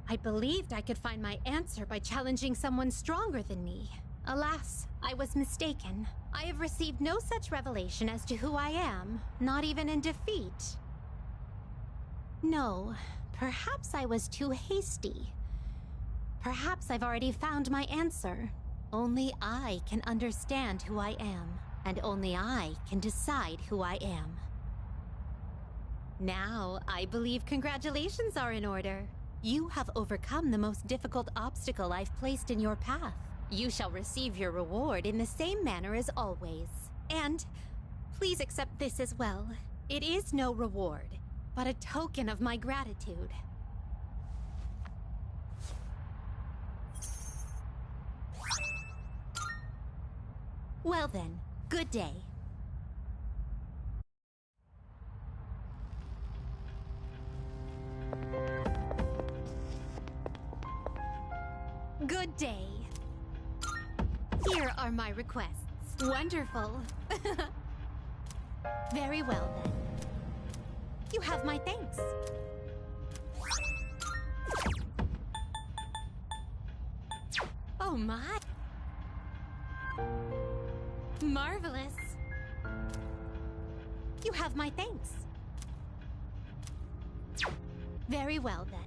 I believed I could find my answer by challenging someone stronger than me. Alas, I was mistaken. I have received no such revelation as to who I am, not even in defeat. No, perhaps I was too hasty. Perhaps I've already found my answer. Only I can understand who I am, and only I can decide who I am. Now, I believe congratulations are in order. You have overcome the most difficult obstacle I've placed in your path. You shall receive your reward in the same manner as always. And please accept this as well. It is no reward, but a token of my gratitude. Well then, good day. Good day. Here are my requests. Wonderful. Very well then. You have my thanks. Oh my. Marvelous. You have my thanks. Very well then.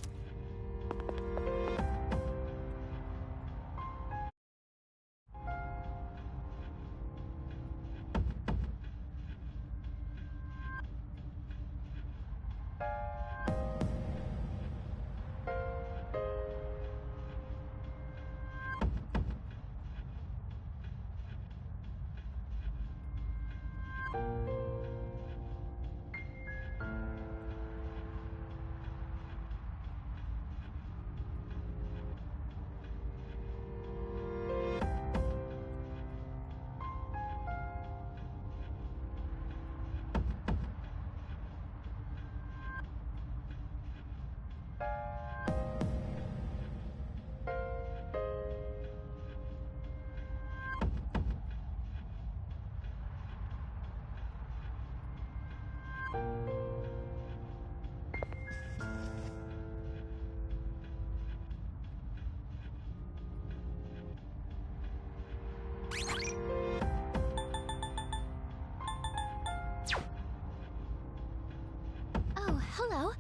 Oh, hello.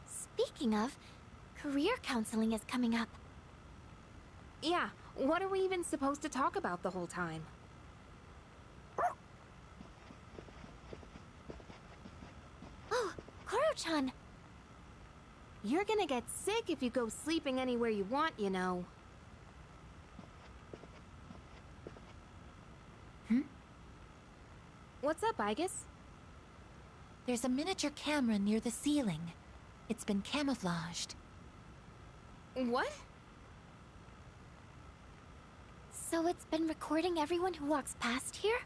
Speaking of, career counseling is coming up. Yeah, what are we even supposed to talk about the whole time? Oh, Koro-chan! You're gonna get sick if you go sleeping anywhere you want, you know. What's up, Aigis? There's a miniature camera near the ceiling. It's been camouflaged. What? So it's been recording everyone who walks past here?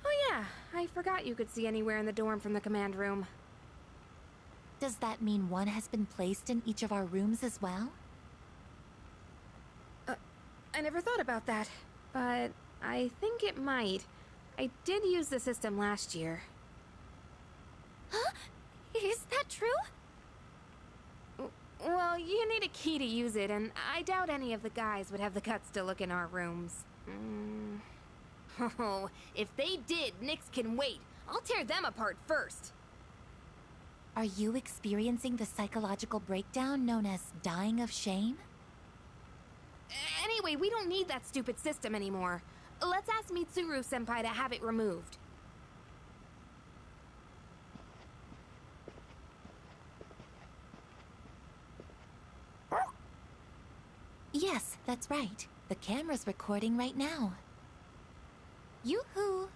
Oh yeah, I forgot you could see anywhere in the dorm from the command room. Does that mean one has been placed in each of our rooms as well? I never thought about that, but I think it might. I did use the system last year. Huh? Is that true? Well, you need a key to use it, and I doubt any of the guys would have the guts to look in our rooms. Oh, if they did, Nyx can wait. I'll tear them apart first. Are you experiencing the psychological breakdown known as dying of shame? Anyway, we don't need that stupid system anymore. Let's ask Mitsuru-senpai to have it removed. Yes, that's right. The camera's recording right now. Yoo-hoo!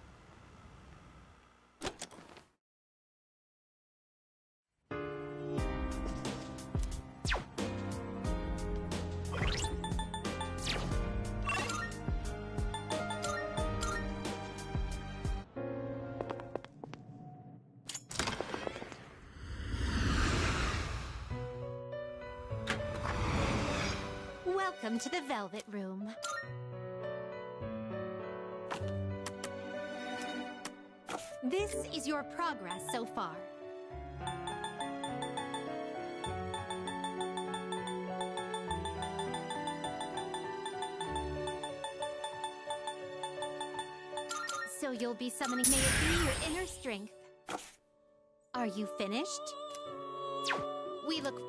Welcome to the Velvet Room. This is your progress so far. So you'll be summoning. May it be your inner strength. Are you finished? We look.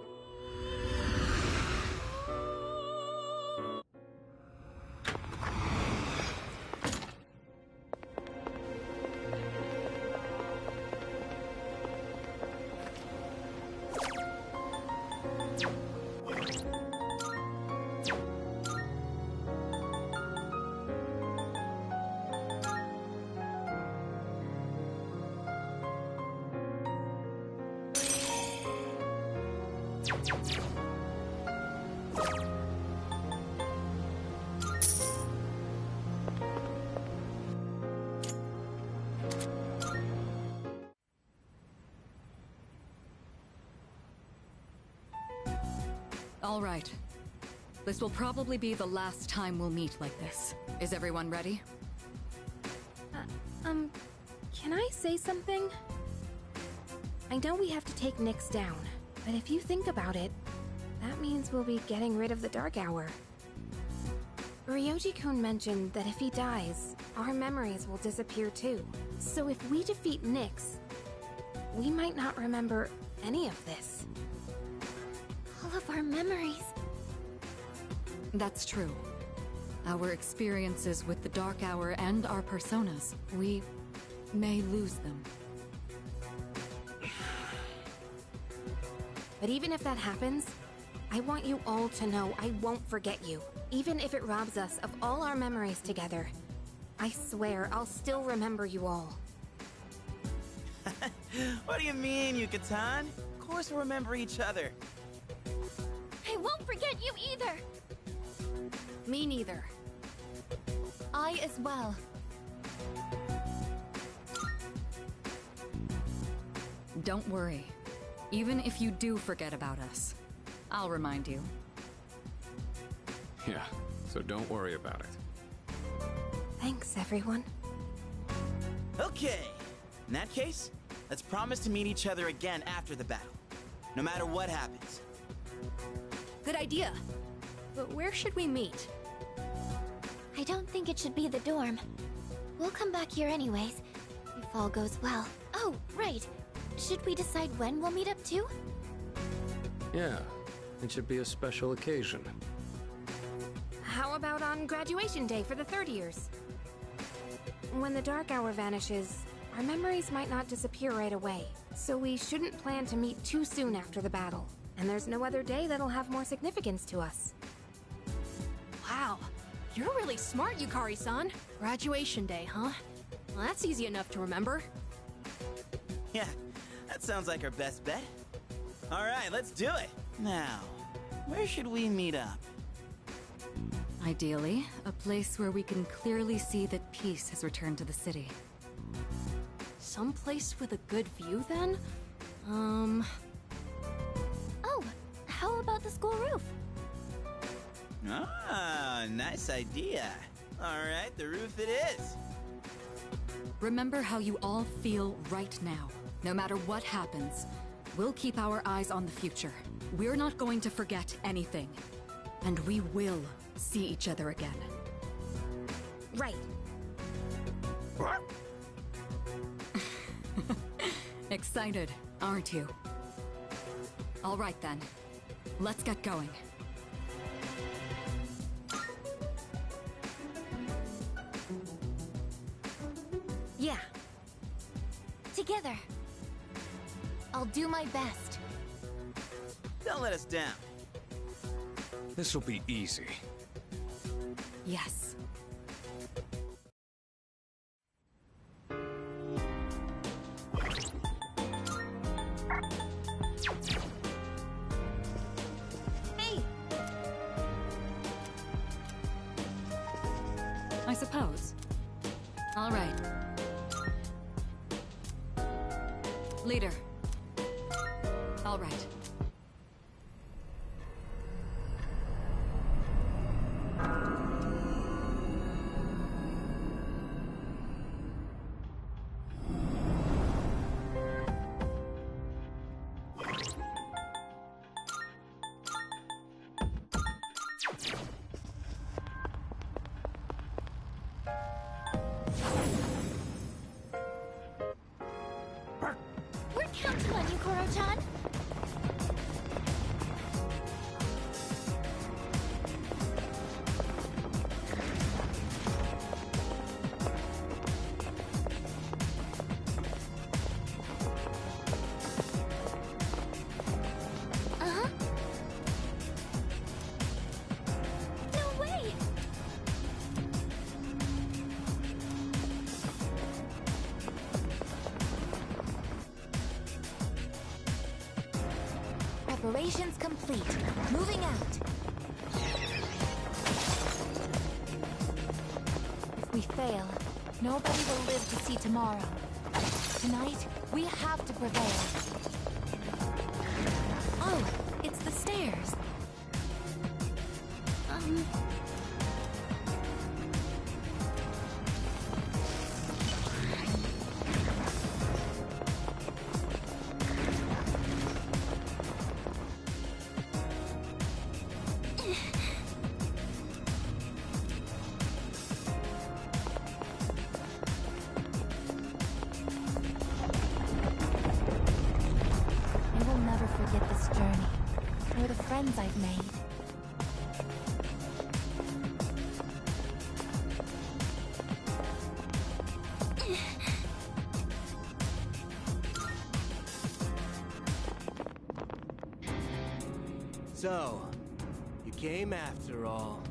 All right. This will probably be the last time we'll meet like this. Is everyone ready? Can I say something? I know we have to take Nyx down, but if you think about it, that means we'll be getting rid of the Dark Hour. Ryoji-kun mentioned that if he dies, our memories will disappear too. So if we defeat Nyx, we might not remember any of this. All of our memories. That's true. Our experiences with the Dark Hour and our personas, we may lose them. But even if that happens, I want you all to know I won't forget you. Even if it robs us of all our memories together. I swear I'll still remember you all. What do you mean, Yuka-tan? Of course we'll remember each other. I won't forget you either! Me neither. I as well. Don't worry. Even if you do forget about us, I'll remind you. Yeah, so don't worry about it. Thanks, everyone. Okay. In that case, let's promise to meet each other again after the battle. No matter what happens. Good idea. But where should we meet? I don't think it should be the dorm. We'll come back here anyways, if all goes well. Oh, right. Should we decide when we'll meet up too? Yeah, it should be a special occasion. How about on graduation day for the third years? When the Dark Hour vanishes, our memories might not disappear right away. So we shouldn't plan to meet too soon after the battle. And there's no other day that'll have more significance to us. Wow, you're really smart, Yukari-san. Graduation day, huh? Well, that's easy enough to remember. Yeah, that sounds like our best bet. Alright, let's do it. Now, where should we meet up? Ideally, a place where we can clearly see that peace has returned to the city. Someplace with a good view, then? Oh, how about the school roof? Ah, nice idea. Alright, the roof it is. Remember how you all feel right now. No matter what happens, we'll keep our eyes on the future. We're not going to forget anything. And we will see each other again. Right. Excited, aren't you? All right then. Let's get going. Yeah. Together. I'll do my best. Don't let us down. This'll be easy. Yes. Hey! I suppose. All right. Leader. All right. We're counting on you, Koro-chan. Uh-huh. No way! Preparations complete. Moving out. If we fail, nobody will live to see tomorrow. Tonight, we have to prevail. Oh, it's the stairs. I will never forget this journey, or the friends I've made. So, you came after all.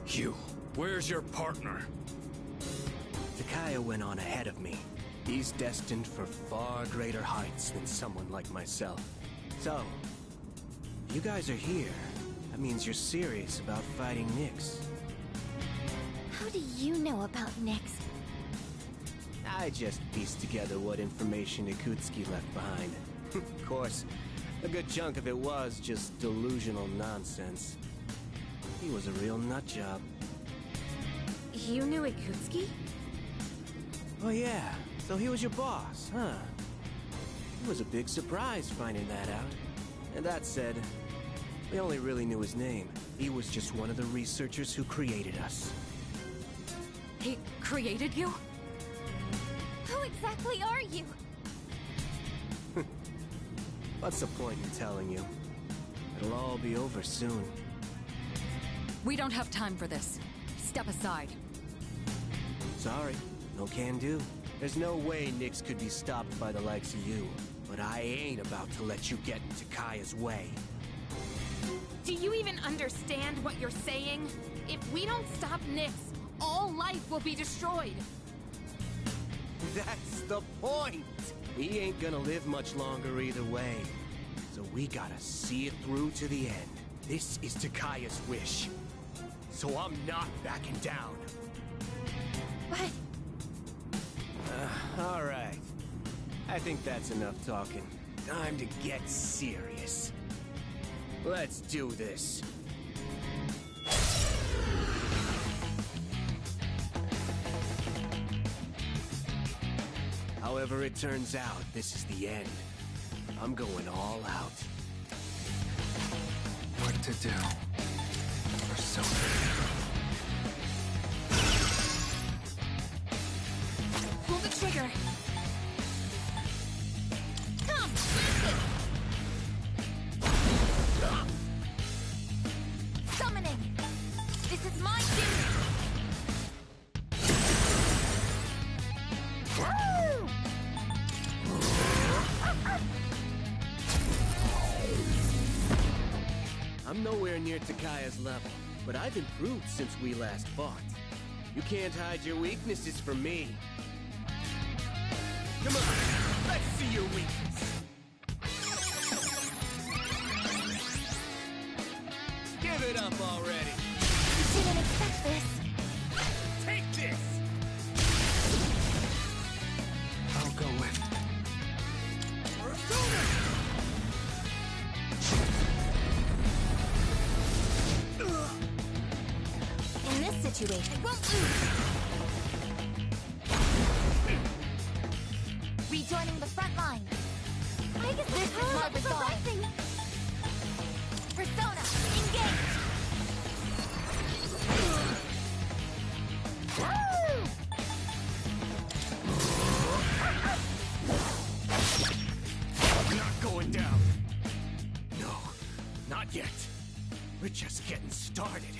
You, where's your partner? Takaya went on ahead of me. He's destined for far greater heights than someone like myself. So, if you guys are here, that means you're serious about fighting Nyx. How do you know about Nyx? I just pieced together what information Ikutsuki left behind. Of course, a good chunk of it was just delusional nonsense. He was a real nutjob. You knew Ikutsuki? Oh yeah, so he was your boss, huh? It was a big surprise finding that out. And that said, we only really knew his name. He was just one of the researchers who created us. He created you? Who exactly are you? What's the point in telling you? It'll all be over soon. We don't have time for this. Step aside. Sorry, no can do. There's no way Nyx could be stopped by the likes of you. But I ain't about to let you get in Takaya's way. Do you even understand what you're saying? If we don't stop Nyx, all life will be destroyed. That's the point! He ain't gonna live much longer either way. So we gotta see it through to the end. This is Takaya's wish. So I'm not backing down. What? Alright. I think that's enough talking. Time to get serious. Let's do this. However it turns out, this is the end. I'm going all out. What to do? Persona. Pull the trigger. Come, blast it! Summoning! This is my duty! Woo! I'm nowhere near Takaya's level, but I've improved since we last fought. You can't hide your weaknesses from me. Come on, let's see your weakness. Give it up already. Didn't expect this. Take this! I'll go with... In this situation, I won't lose. Rejoining the front line. I guess this is my resolve. Persona, engage! Not going down. No, not yet. We're just getting started.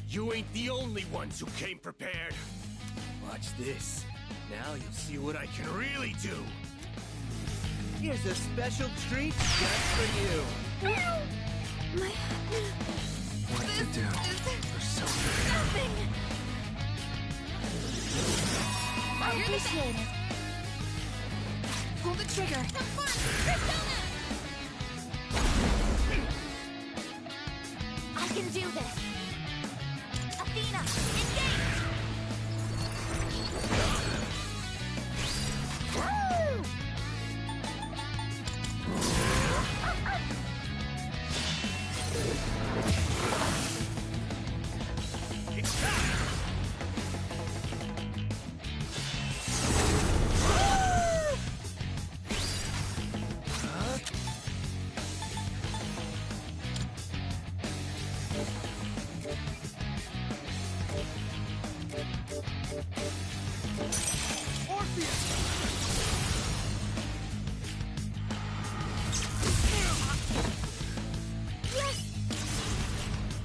You ain't the only ones who came prepared. Watch this. Now you'll see what I can really do. Here's a special treat just for you. What to do? Persona. Nothing! I appreciate it. Pull the trigger. Have fun! Persona! I can do this. Athena, engage! Woo! It's time!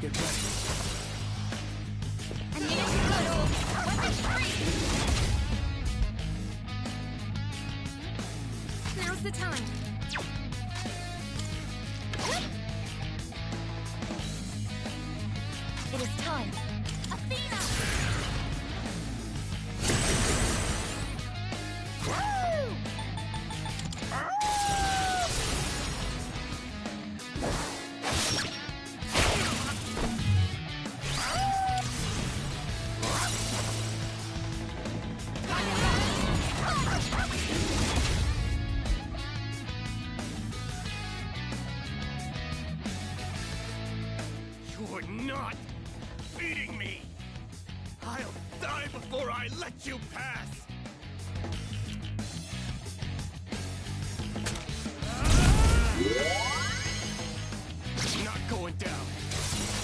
Get ready. I need a little weapon free! Now's the time. It is time. Athena! Woo! You're not beating me! I'll die before I let you pass! Not going down.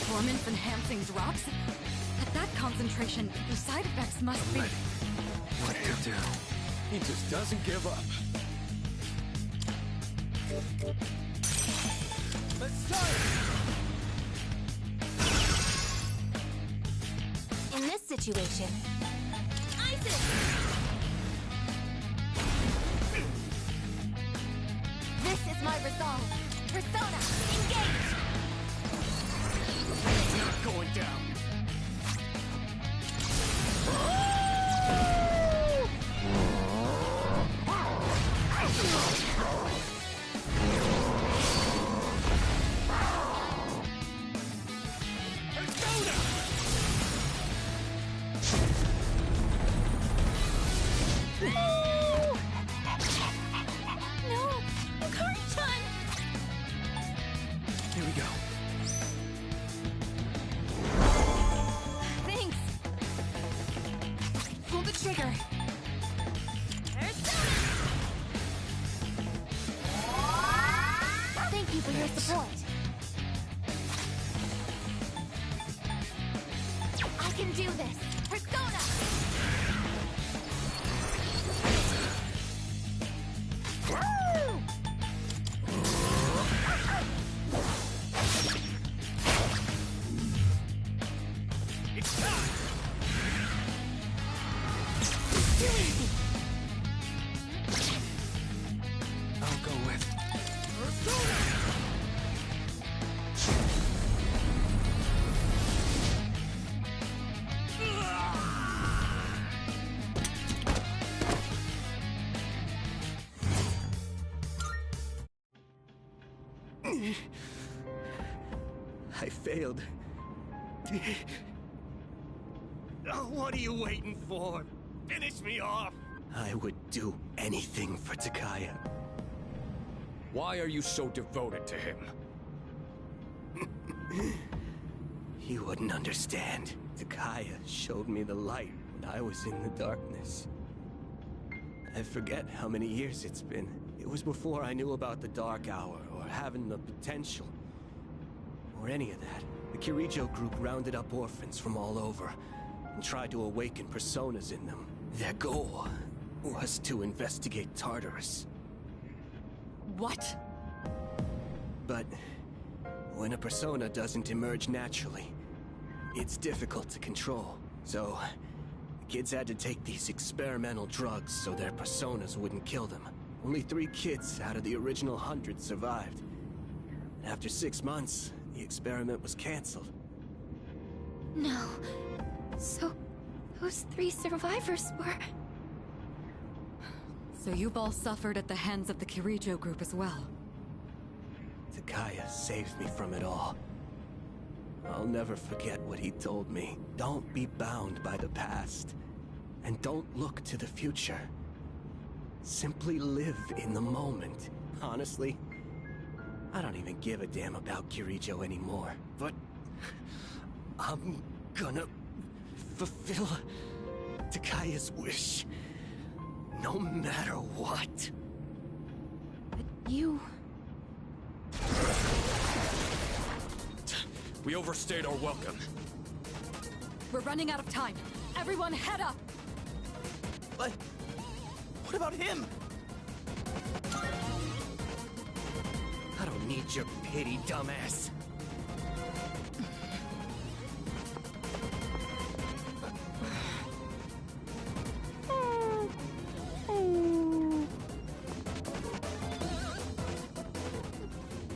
Performance-enhancing drops? At that concentration, the side effects must be... What to do? He just doesn't give up. Let's start! In this situation, Isis! This is my resolve. Persona, engage! Not going down. Persona! No! Akari-chan! Here we go. Thanks. Pull the trigger. Persona! Thank you for your support. I can do this. Persona! Woo! It's time! I'll go with... Persona! I failed. Oh, what are you waiting for? Finish me off! I would do anything for Takaya. Why are you so devoted to him? You wouldn't understand. Takaya showed me the light when I was in the darkness. I forget how many years it's been. It was before I knew about the Dark Hour, or having the potential, or any of that. The Kirijo group rounded up orphans from all over, and tried to awaken personas in them. Their goal was to investigate Tartarus. What? But when a persona doesn't emerge naturally, it's difficult to control. So, the kids had to take these experimental drugs so their personas wouldn't kill them. Only 3 kids out of the original 100 survived. And after 6 months, the experiment was canceled. No. So, those 3 survivors were... So you've all suffered at the hands of the Kirijo group as well. Takaya saved me from it all. I'll never forget what he told me. Don't be bound by the past. And don't look to the future. Simply live in the moment. Honestly, I don't even give a damn about Kirijo anymore. But I'm gonna fulfill Takaya's wish. No matter what. But you... We overstayed our welcome. We're running out of time. Everyone head up! But what about him? I don't need your pity, dumbass.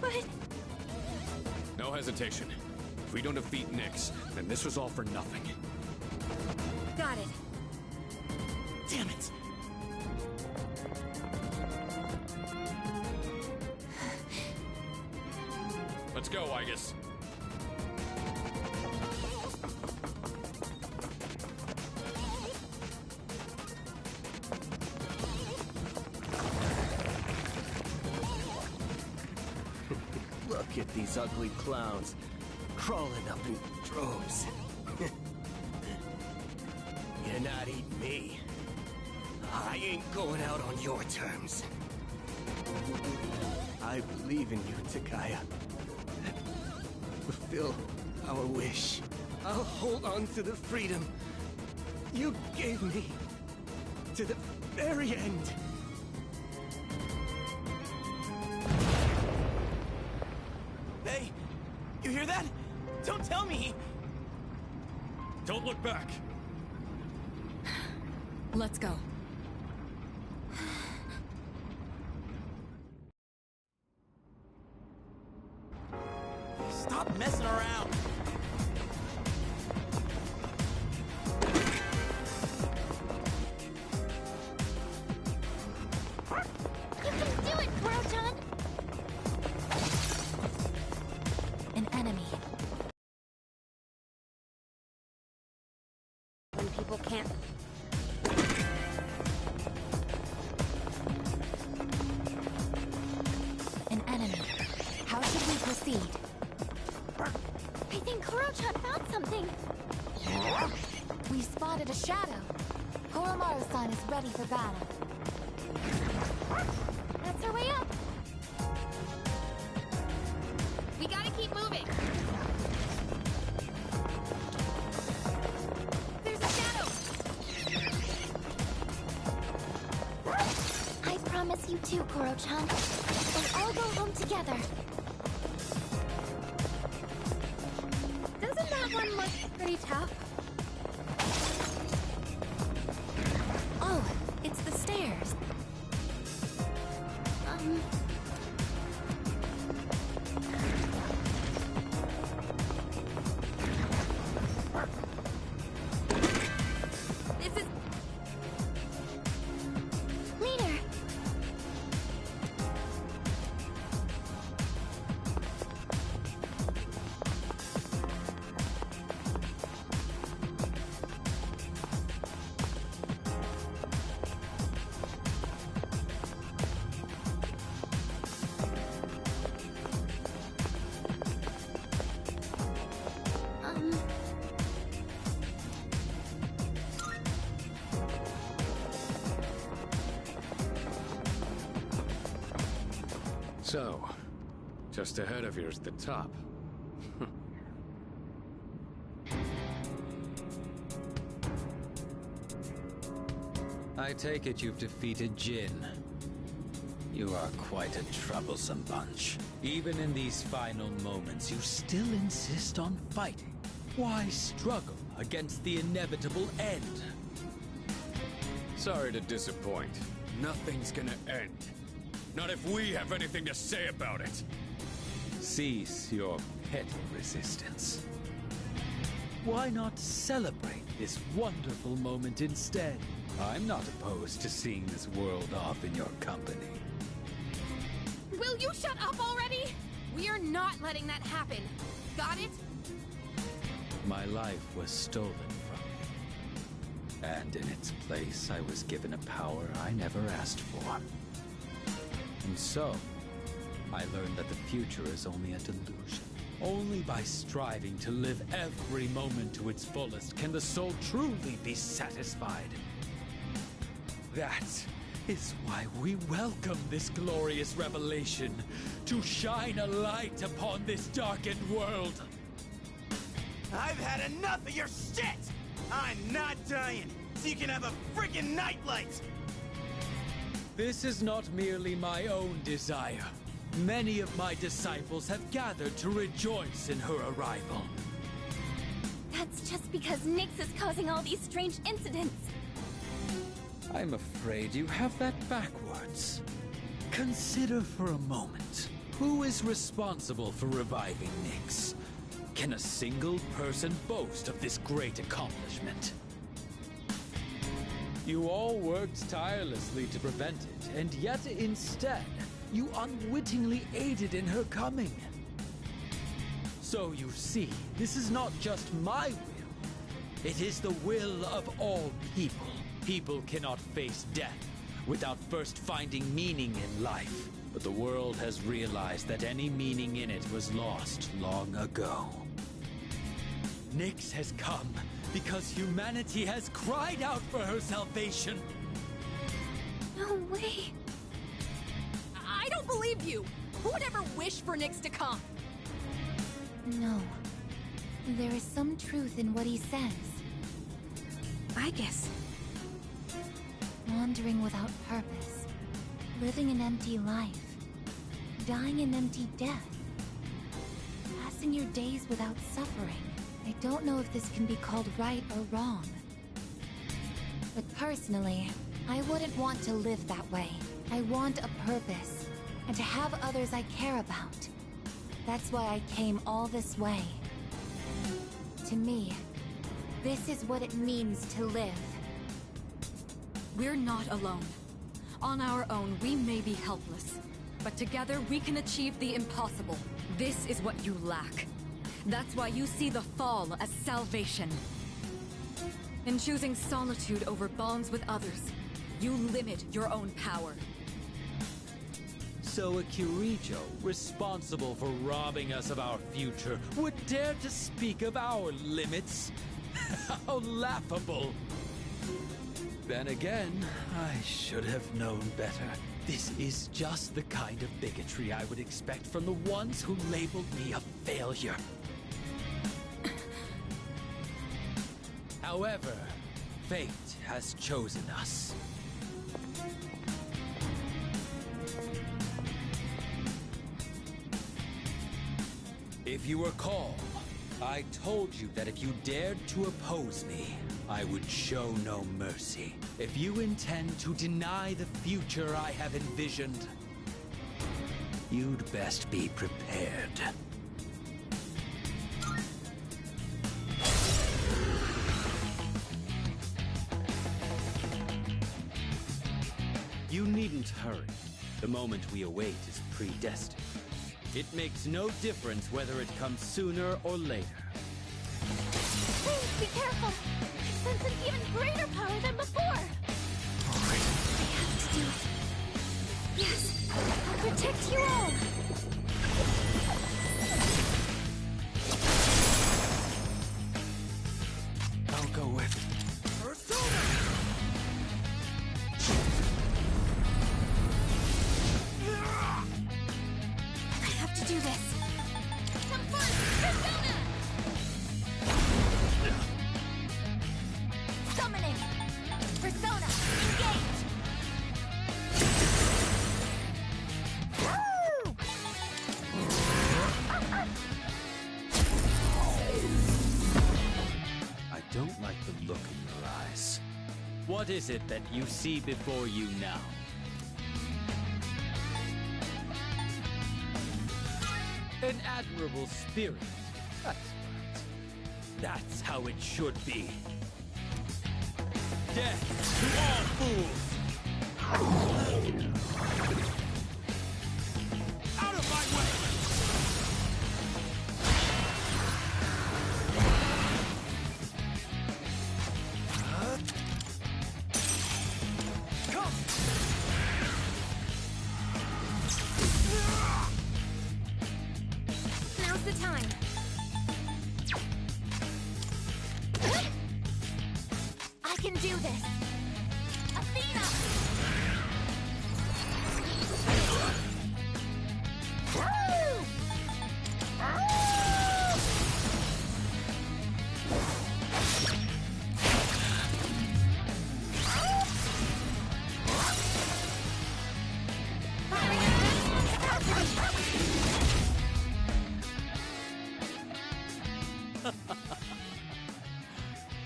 But... No hesitation. If we don't defeat Nyx, then this was all for nothing. Got it. Damn it! Let's go, Aigis. Look at these ugly clowns, crawling up in droves. You're not eating me. I ain't going out on your terms. I believe in you, Takaya. Fulfill our wish. I'll hold on to the freedom you gave me to the very end. Hey, you hear that? Don't tell me! Don't look back! Let's go. Stop messing around! You can do it, Kuro-chan! An enemy. When people can't... An enemy. How should we proceed? I think Kuro-chan found something! We spotted a shadow. Koromaru-san is ready for battle. That's our way up! We gotta keep moving! There's a shadow! I promise you too, Kuro-chan. We'll all go home together. Doesn't that one look pretty tough? Oh, it's the stairs. This is... Leader! So, just ahead of here's the top. I take it you've defeated Jin. You are quite a troublesome bunch. Even in these final moments, you still insist on fighting. Why struggle against the inevitable end? Sorry to disappoint. Nothing's gonna end. Not if we have anything to say about it. Cease your petty resistance. Why not celebrate this wonderful moment instead? I'm not opposed to seeing this world off in your company. Will you shut up already? We are not letting that happen. Got it? My life was stolen from me. And in its place, I was given a power I never asked for. And so, I learned that the future is only a delusion. Only by striving to live every moment to its fullest can the soul truly be satisfied. That is why we welcome this glorious revelation, to shine a light upon this darkened world. I've had enough of your shit! I'm not dying, so you can have a freaking nightlight! This is not merely my own desire. Many of my disciples have gathered to rejoice in her arrival. That's just because Nyx is causing all these strange incidents. I'm afraid you have that backwards. Consider for a moment, who is responsible for reviving Nyx? Can a single person boast of this great accomplishment? You all worked tirelessly to prevent it, and yet instead, you unwittingly aided in her coming. So you see, this is not just my will. It is the will of all people. People cannot face death without first finding meaning in life. But the world has realized that any meaning in it was lost long ago. Nyx has come because humanity has cried out for her salvation. No way. I don't believe you! Who would ever wish for Nyx to come? No. There is some truth in what he says. I guess. Wandering without purpose. Living an empty life. Dying an empty death. Passing your days without suffering. I don't know if this can be called right or wrong. But personally, I wouldn't want to live that way. I want a purpose, and to have others I care about. That's why I came all this way. To me, this is what it means to live. We're not alone. On our own, we may be helpless. But together, we can achieve the impossible. This is what you lack. That's why you see the fall as salvation. In choosing solitude over bonds with others, you limit your own power. So a Kirijo, responsible for robbing us of our future, would dare to speak of our limits? How laughable! Then again, I should have known better. This is just the kind of bigotry I would expect from the ones who labeled me a failure. However, fate has chosen us. If you recall, I told you that if you dared to oppose me, I would show no mercy. If you intend to deny the future I have envisioned, you'd best be prepared. You needn't hurry. The moment we await is predestined. It makes no difference whether it comes sooner or later. Please be careful! I sense an even greater power than before! I have to do it. Yes, I'll protect you all! I'll go with What is it that you see before you now? An admirable spirit. That's right. That's how it should be. Death to all fools! Out of my way! Come! Now's the time. I can do this! Athena!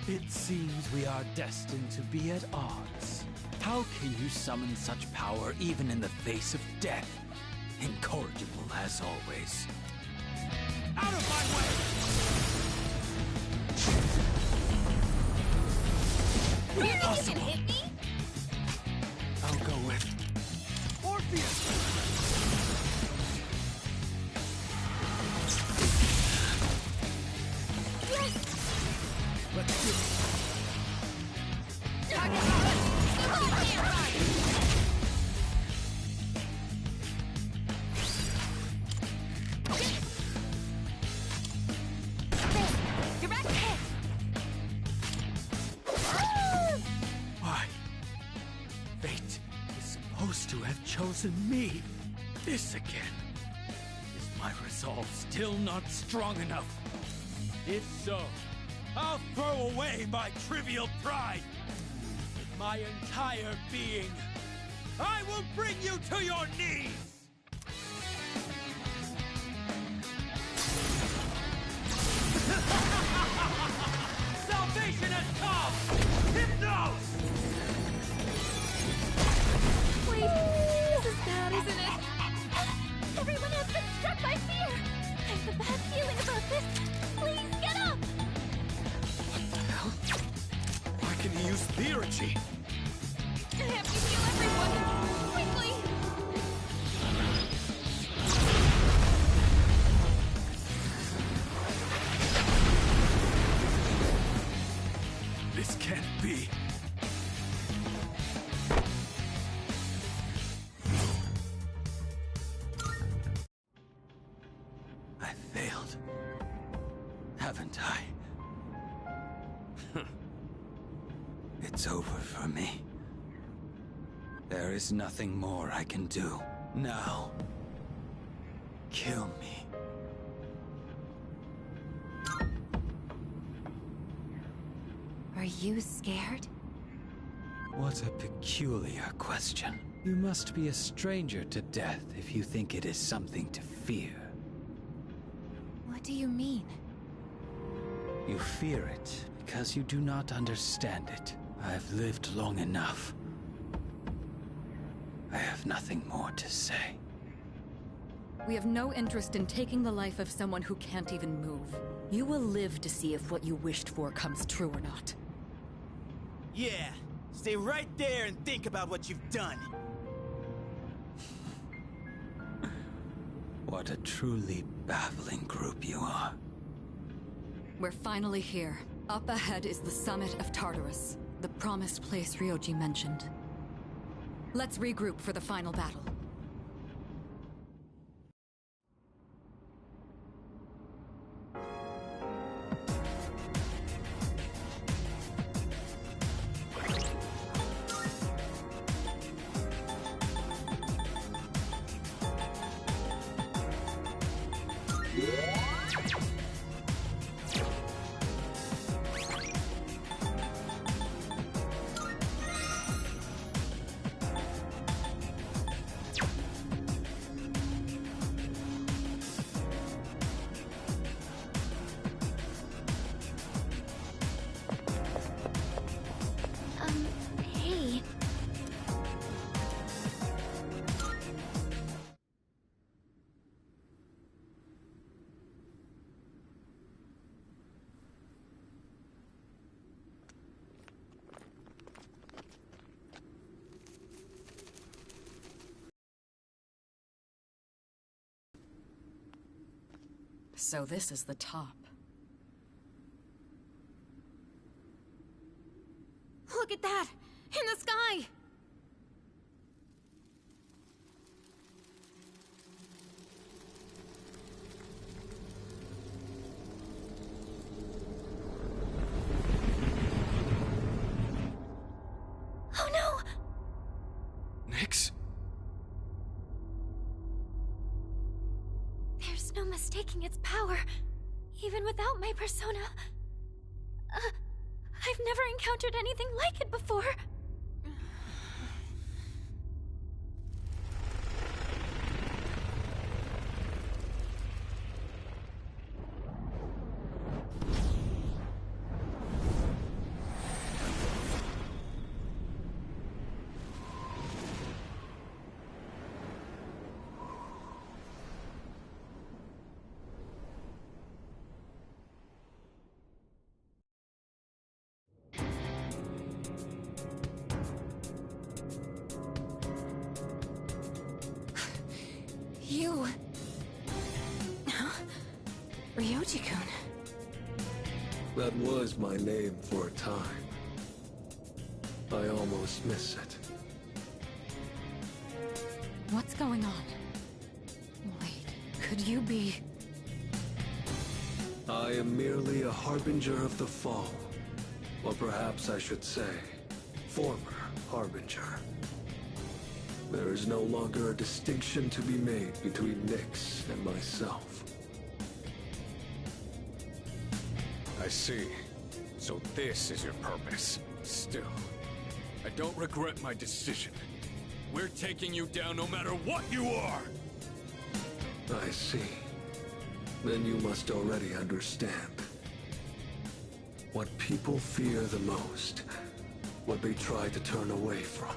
It seems we are destined to be at odds. How can you summon such power even in the face of death? Incorrigible as always. Out of my way! Really, you can hit me? I'll go with Orpheus! Yes! Let's do it. Target locked! Super Cannon! Direct hit! Why? Fate is supposed to have chosen me. This again. Is my resolve still not strong enough? If so, I'll throw away my trivial pride. With my entire being, I will bring you to your knees! Salvation has come! Hypnos! Wait, this is bad, isn't it? Everyone has been struck by fear! I have a bad feeling about this! Please get up! Why can he use theurgy? Have you heal everyone? Quickly! This can't be. I failed. Haven't I? It's over for me. There is nothing more I can do. Now, kill me. Are you scared? What a peculiar question. You must be a stranger to death if you think it is something to fear. What do you mean? You fear it because you do not understand it. I've lived long enough. I have nothing more to say. We have no interest in taking the life of someone who can't even move. You will live to see if what you wished for comes true or not. Yeah, stay right there and think about what you've done. What a truly baffling group you are. We're finally here. Up ahead is the summit of Tartarus, the promised place Ryoji mentioned. Let's regroup for the final battle. So this is the top. Look at that! In the sky! Oh no! Nyx? There's no mistaking its power, even without my persona. I've never encountered anything like it before. You... Ryoji-kun. That was my name for a time. I almost miss it. What's going on? Wait, could you be... I am merely a harbinger of the fall. Or perhaps I should say, former harbinger. There is no longer a distinction to be made between Nyx and myself. I see. So this is your purpose. Still, I don't regret my decision. We're taking you down no matter what you are! I see. Then you must already understand. What people fear the most, what they try to turn away from.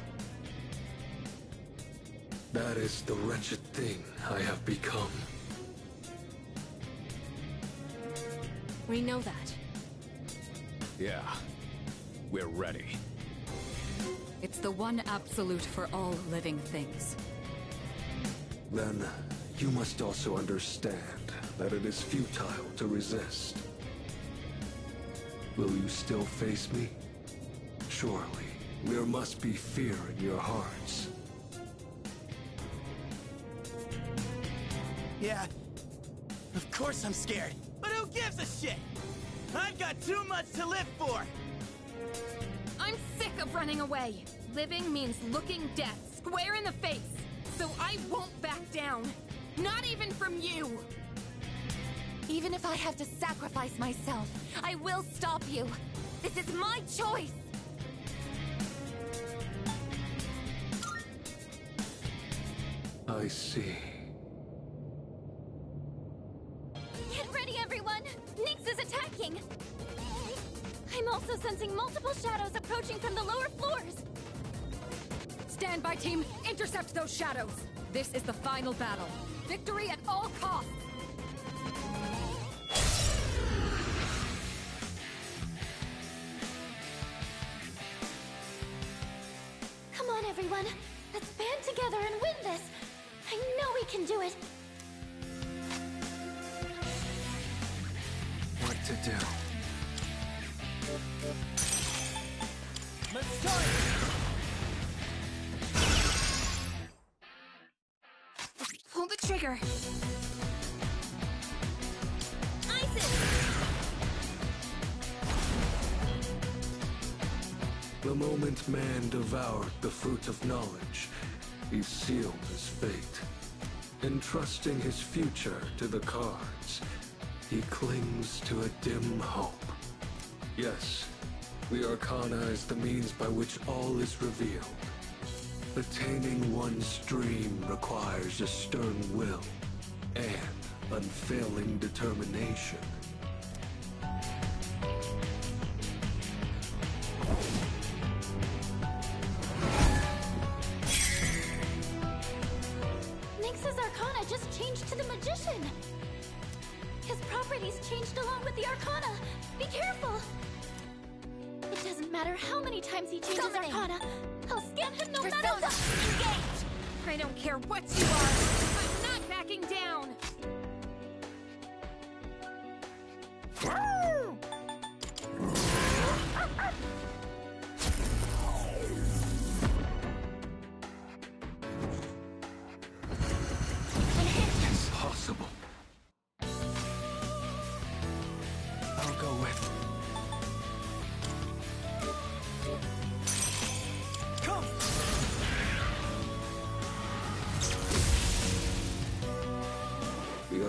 That is the wretched thing I have become. We know that. Yeah, we're ready. It's the one absolute for all living things. Then, you must also understand that it is futile to resist. Will you still face me? Surely, there must be fear in your hearts. Yeah, of course I'm scared. But who gives a shit? I've got too much to live for! I'm sick of running away. Living means looking death square in the face. So I won't back down. Not even from you! Even if I have to sacrifice myself, I will stop you. This is my choice! I see. Get ready, everyone! Nyx is attacking! I'm also sensing multiple shadows approaching from the lower floors! Stand by, team! Intercept those shadows! This is the final battle. Victory at all costs! Come on, everyone! Let's band together and win this! I know we can do it! What to do? Let's start! Pull the trigger. The moment man devoured the fruit of knowledge, he sealed his fate. Entrusting his future to the cards, he clings to a dim hope. Yes, the Arcana is the means by which all is revealed. Attaining one's dream requires a stern will and unfailing determination. Nyx's Arcana just changed to the Magician! His properties changed along with the Arcana! Be careful! It doesn't matter how many times he changes Arcana, I'll scan him no matter what! Engage! I don't care what you are! I'm not backing down!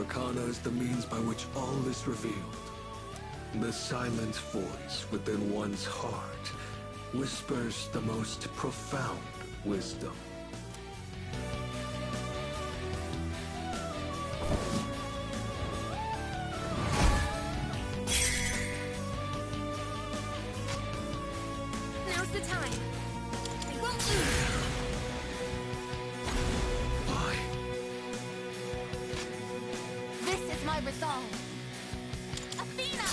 arcana is the means by which all is revealed. The silent voice within one's heart whispers the most profound wisdom. Now's the time. We won't lose. Why? This is my resolve. Athena!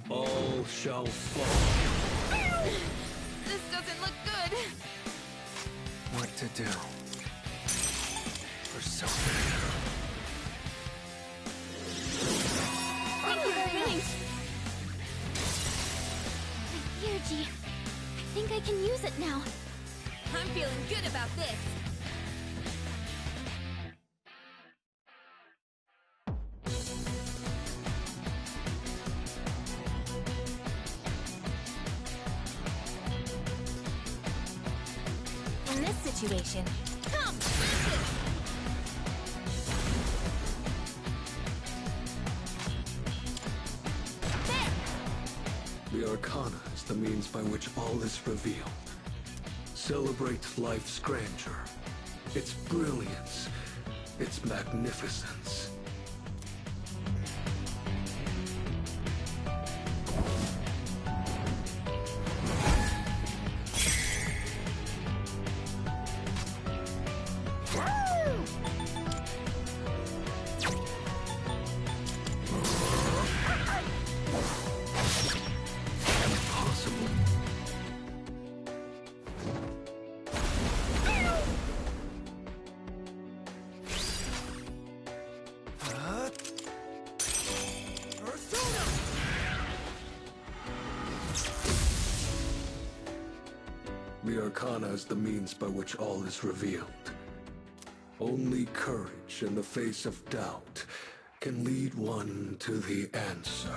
All shall fall. This doesn't look good. What to do? Persona. Thank you very much. My Theurgy. I think I can use it now. I'm feeling good about this. In this situation, Come, listen. The arcana is the means by which all is revealed. Celebrate life's grandeur, its brilliance, its magnificence. Impossible. The arcana is the means by which all is revealed. Only courage in the face of doubt can lead one to the answer.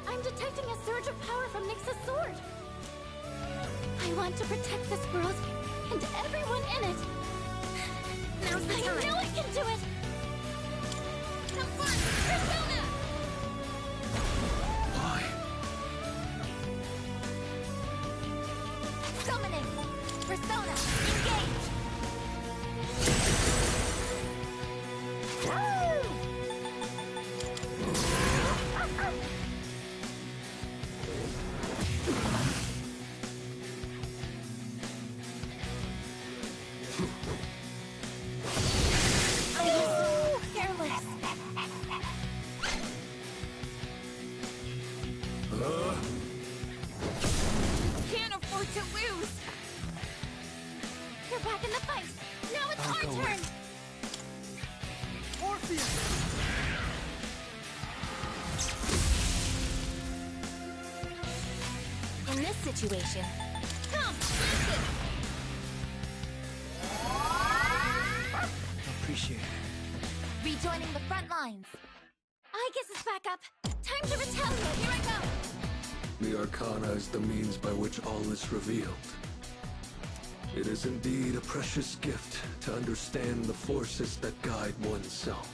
I'm detecting a surge of power from Nyx's sword. I want to protect this world and everyone in it. Now's the I time. know I can do it! Have fun, Persona! Why? Summoning! Persona, engage! Careless. Can't afford to lose. You're back in the fight. Now it's our go turn. In this situation, Come, listen. Appreciate it. rejoining the front lines. I guess it's back up. Time to retaliate. Here I go. The arcana is the means by which all is revealed. It is indeed a precious gift to understand the forces that guide oneself.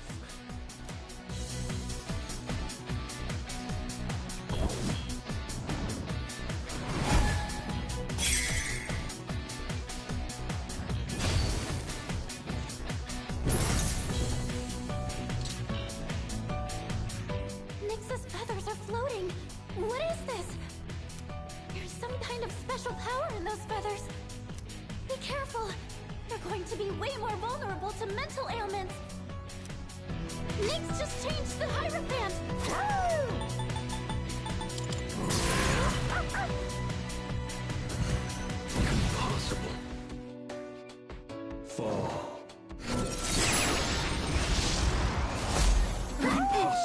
Nyx's feathers are floating. What is this? There's some kind of special power in those feathers. Be careful. They're going to be way more vulnerable to mental ailments. Nyx just changed the Hierophant. Impossible. Fall. Impossible.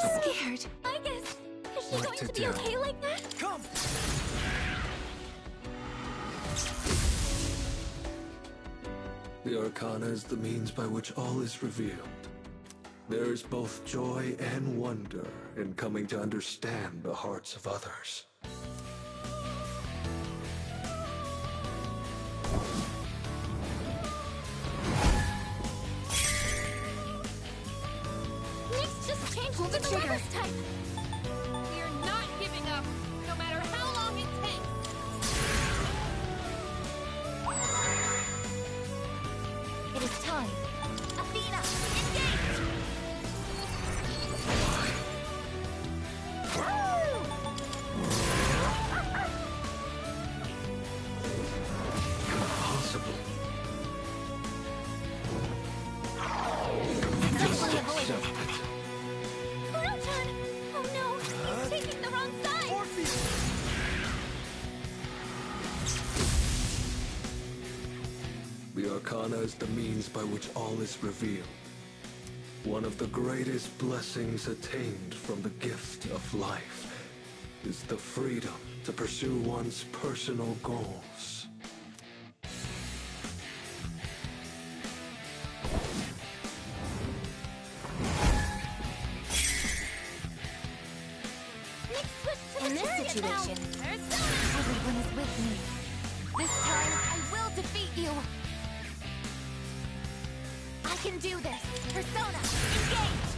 scared. I guess. Is she What going to to be do? okay like that? Come! The Arcana is the means by which all is revealed. There is both joy and wonder in coming to understand the hearts of others. Nyx just changed Pull the to the trigger. Lotus type. We're not giving up, no matter how long it takes. It is time. Athena, engage! Impossible. Successfully avoided. Accept it. Kuro-chan! Oh no, he's taking the wrong side! The Arcana is the means by which all is revealed. One of the greatest blessings attained from the gift of life is the freedom to pursue one's personal goals. Nyx switched to the In this chariot situation, now. Persona! Everyone is with me. This time, I will defeat you. I can do this. Persona, engage!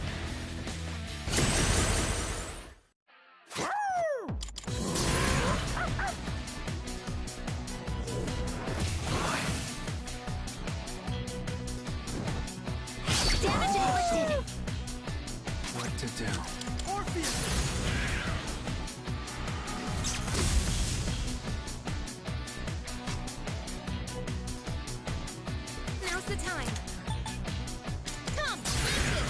Damage inflicted. What to do? Now's the time. Come, action!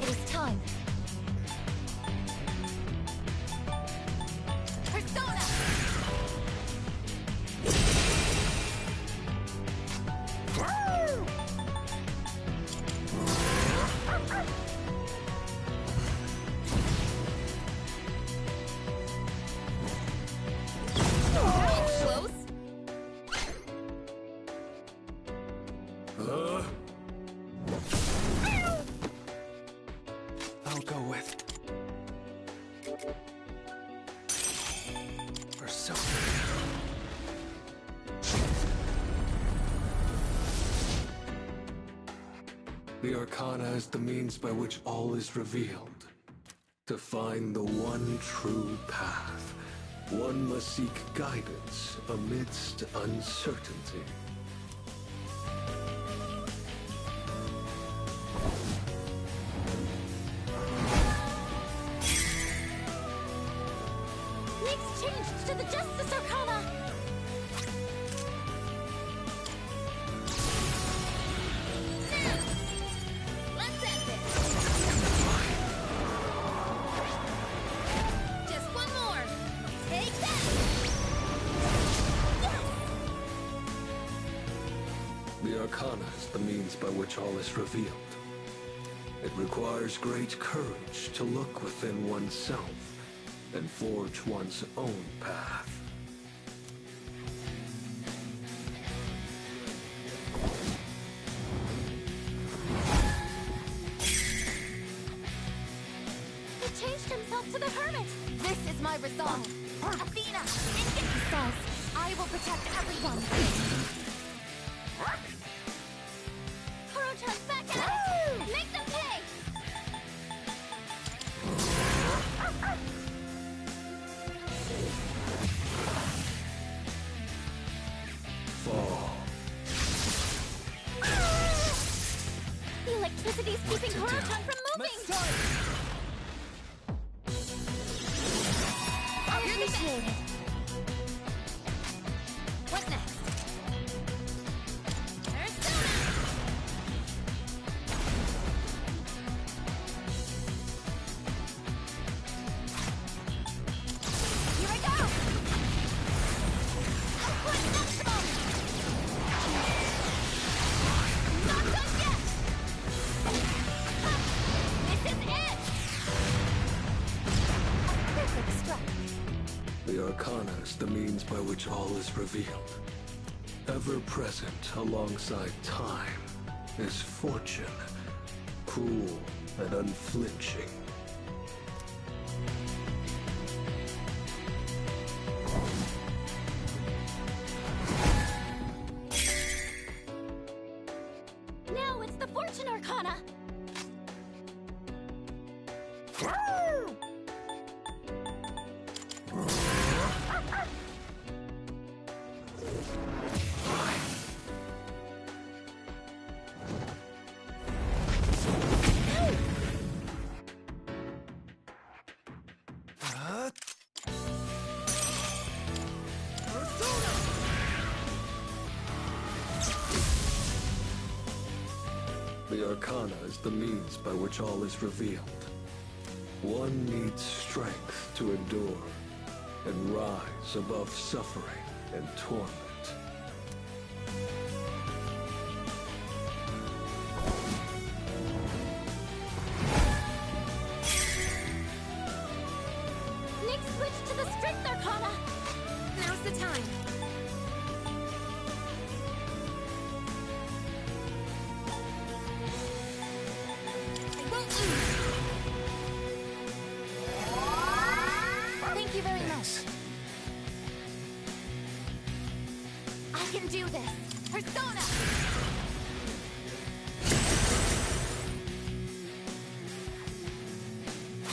It is time. Persona! Close. I'll go with... Persona. The Arcana is the means by which all is revealed. To find the one true path, one must seek guidance amidst uncertainty. Nyx changed to the Justice Arcana! Let's end this! Just one more! Take that! Yes! The Arcana is the means by which all is revealed. It requires great courage to look within oneself and forge one's own path. He changed himself to the Hermit! This is my resolve! Athena, engage! Says, I will protect everyone! Kuro-chan, back at it! Make them pay! Fall. The electricity's keeping Kuro-chan from moving! Appreciate it! What next? Persona! Here I go! I'll put maximum! Not done yet! means by which all is revealed. Ever present alongside time is fortune, cool and unflinching. Now it's the Fortune Arcana! The Arcana is the means by which all is revealed. One needs strength to endure and rise above suffering and torment. Nick switched to the Strength Arcana! Now's the time. I won't lose! Thank you very much. I can do this! Persona!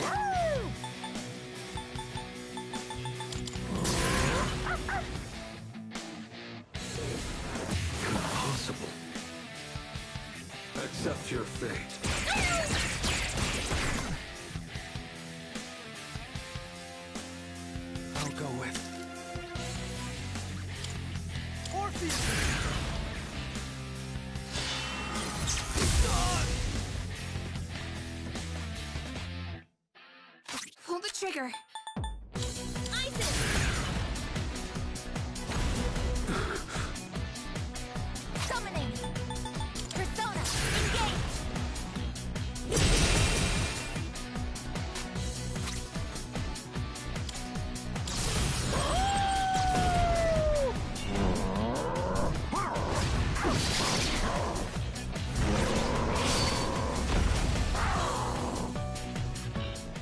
Woo! Impossible. Accept your fate. I'll go with Orpheus! Pull the trigger. Isis! Summoning! Persona! Engage!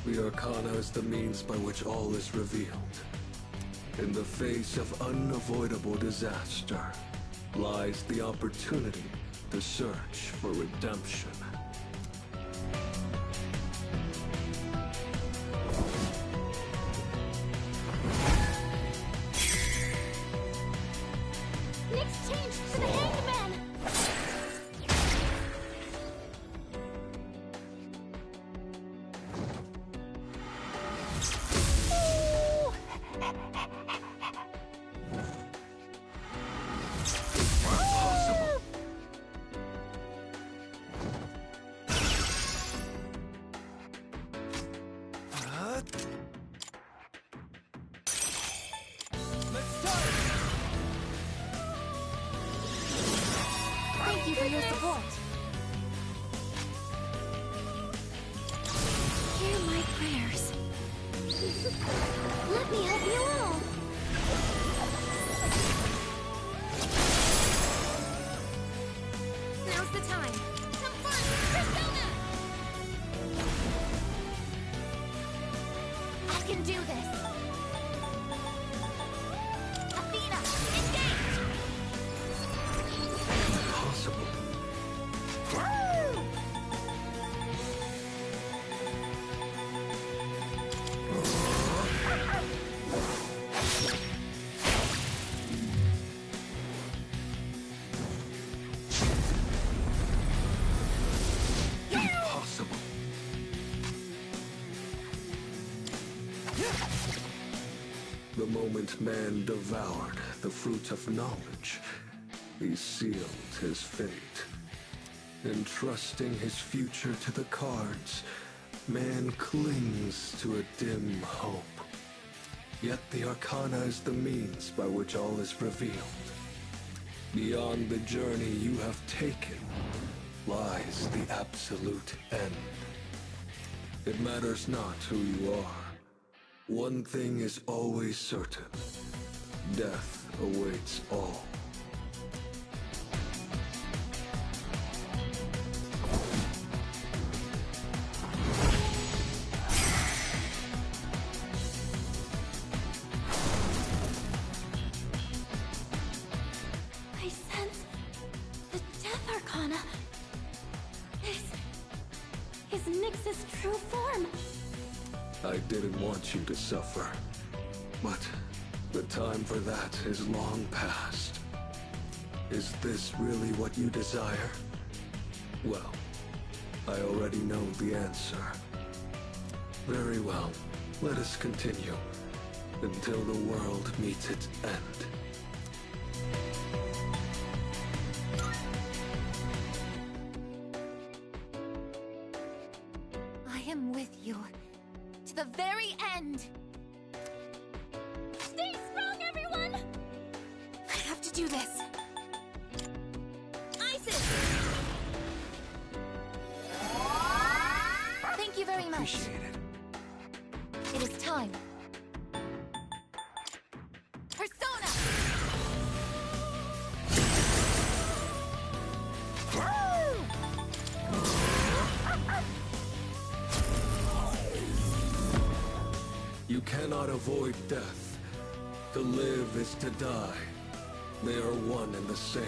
The Arcana is the means by which all is revealed. In the face of unavoidable disaster lies the opportunity to search for redemption. Nick's changed to the Hanged Man! Impossible. Let's start! Thank you for your support. Hear my prayers. Let me help you all. Now's the time. Some fun! Persona! I can do this. Athena, engage! Impossible. Woo! Impossible. The moment man devoured the fruit of knowledge, he sealed his fate. Entrusting his future to the cards, man clings to a dim hope. Yet the Arcana is the means by which all is revealed. Beyond the journey you have taken lies the absolute end. It matters not who you are. One thing is always certain. Death awaits all. I sense the Death Arcana. This is Nyx's true form. I didn't want you to suffer, but the time for that is long past. Is this really what you desire? Well, I already know the answer. Very well, let us continue until the world meets its end. I am with you to the very end. Stay strong, everyone! I have to do this. Isis! Thank you very much. Appreciate it. It is time. Persona! You cannot avoid death. To live is to die. They are one and the same.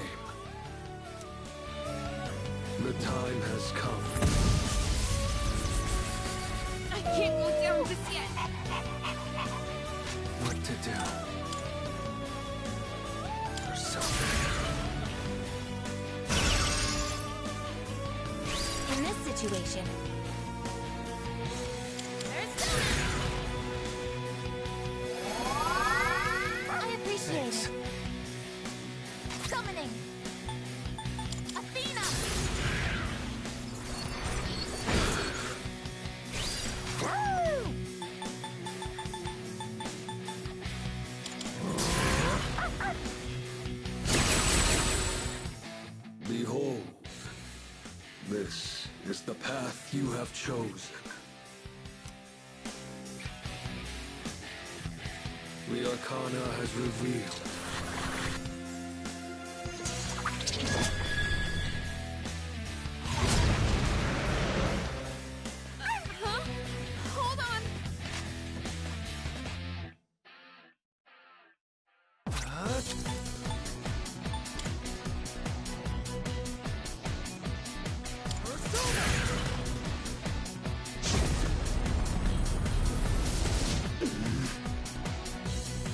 The time has come. I can't go down just yet. What to do? Or something. In this situation, I appreciate Thanks. it. Summoning Athena. Behold, this is the path you have chosen. The Arcana has revealed. Huh? Hold on.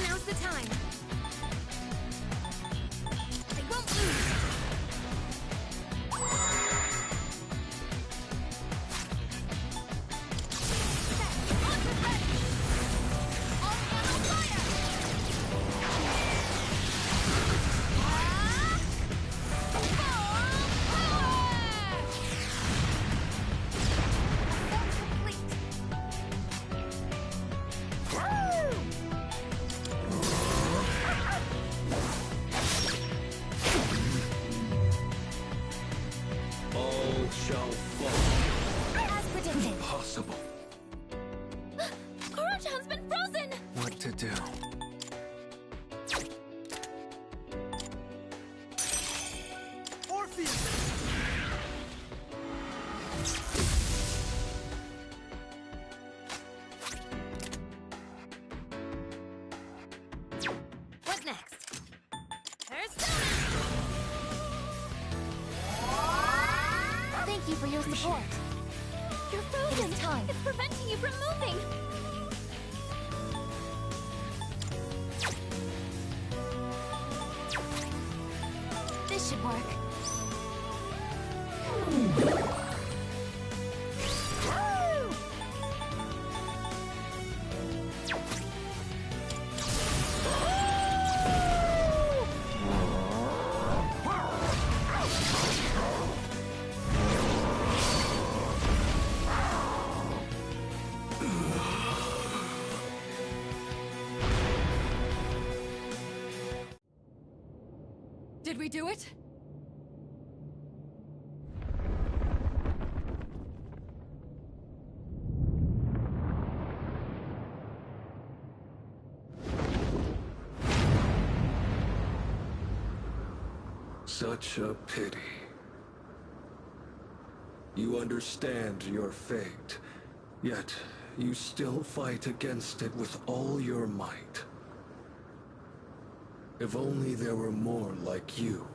Now's the time. I won't lose. Launcher ready. All ammo fire. Full power. Complete. All shall fall. As predicted. Impossible. Kuro-chan's been frozen! What to do? What next? Thank you for your support. You're frozen. It is time. It's preventing you from moving. This should work. Did we do it? Such a pity. You understand your fate, yet you still fight against it with all your might. If only there were more like you,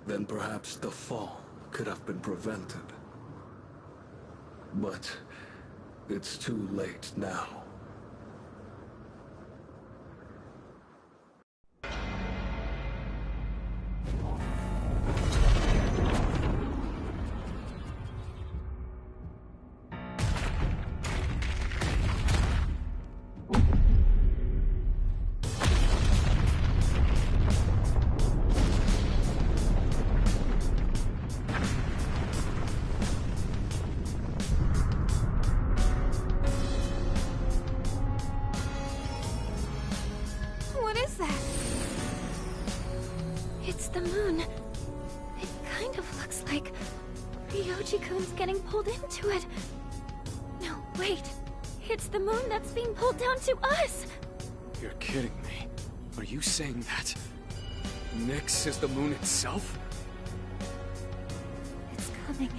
then perhaps the fall could have been prevented. But it's too late now. What is that? It's the moon. It kind of looks like Ryoji-kun's getting pulled into it. No, wait. It's the moon that's being pulled down to us! You're kidding me. Are you saying that Nyx is the moon itself? It's coming.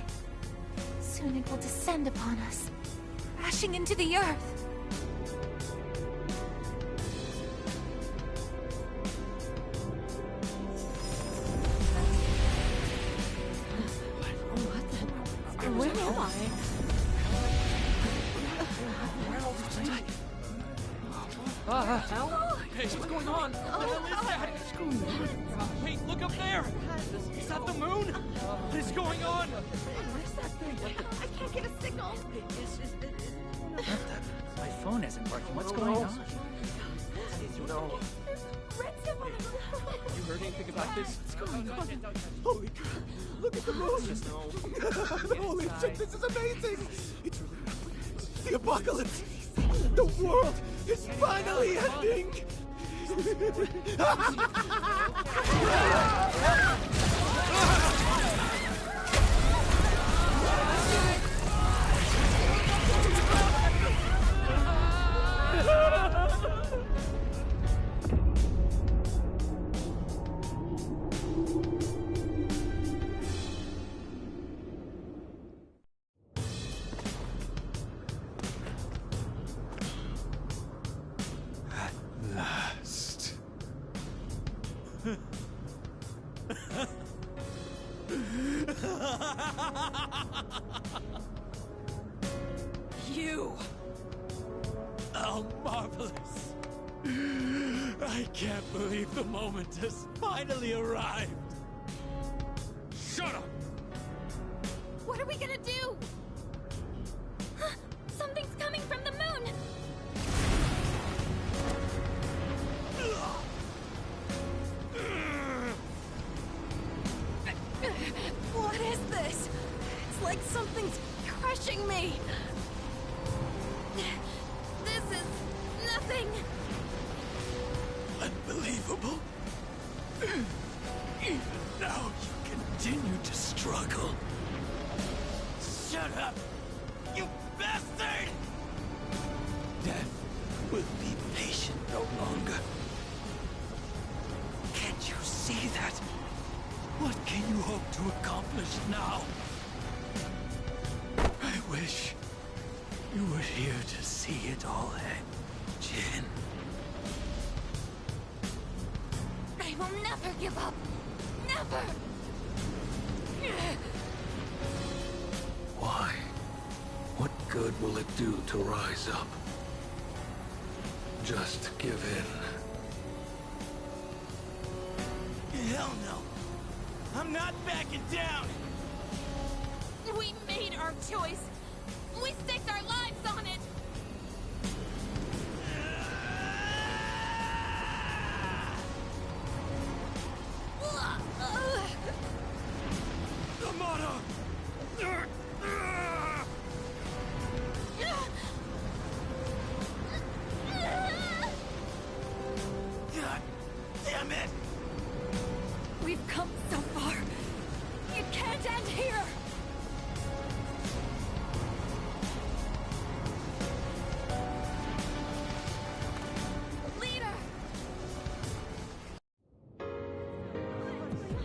Soon it will descend upon us, crashing into the earth. Where am I? Hey, what's going on? What the hell is that? What's going on? Wait, look up there! Is that the moon? What is going on? Where's that thing? I can't get a signal. My phone isn't working. What's going on? No. You heard anything about this? What's going on? Holy crap! Look at the moon! Holy shit, this is amazing! It's really happening. The apocalypse! The world is finally ending! Last. You! Oh, marvelous! I can't believe the moment has finally arrived! Shut up! What are we gonna do? Something's coming from the moon! What is this? It's like something's crushing me. This is nothing! Unbelievable! Even now you continue to struggle. Shut up! You bastard! Death will be patient no longer. Can't you see that? What can you hope to accomplish now? I wish you were here to see it all end, Jin. I will never give up! Never! Why? What good will it do to rise up? Just give in. Hell no. I'm not backing down. We made our choice! We staked our lives on it! Amada! God damn it! We've come so far. It can't end here. Leader!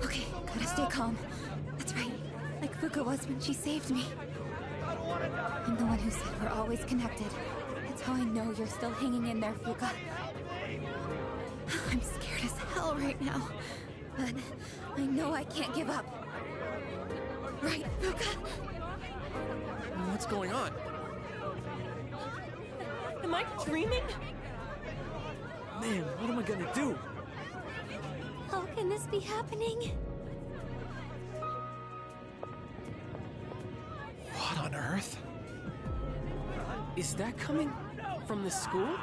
Okay, Gotta stay calm. That's right. Like Fuka was when she saved me. I'm the one who said we're always connected. That's how I know you're still hanging in there, Fuka. I'm scared as hell right now. But I know I can't give up. Right, Fuka? What's going on? Am I dreaming? Man, what am I gonna do? How can this be happening? What on earth? Is that coming from the school?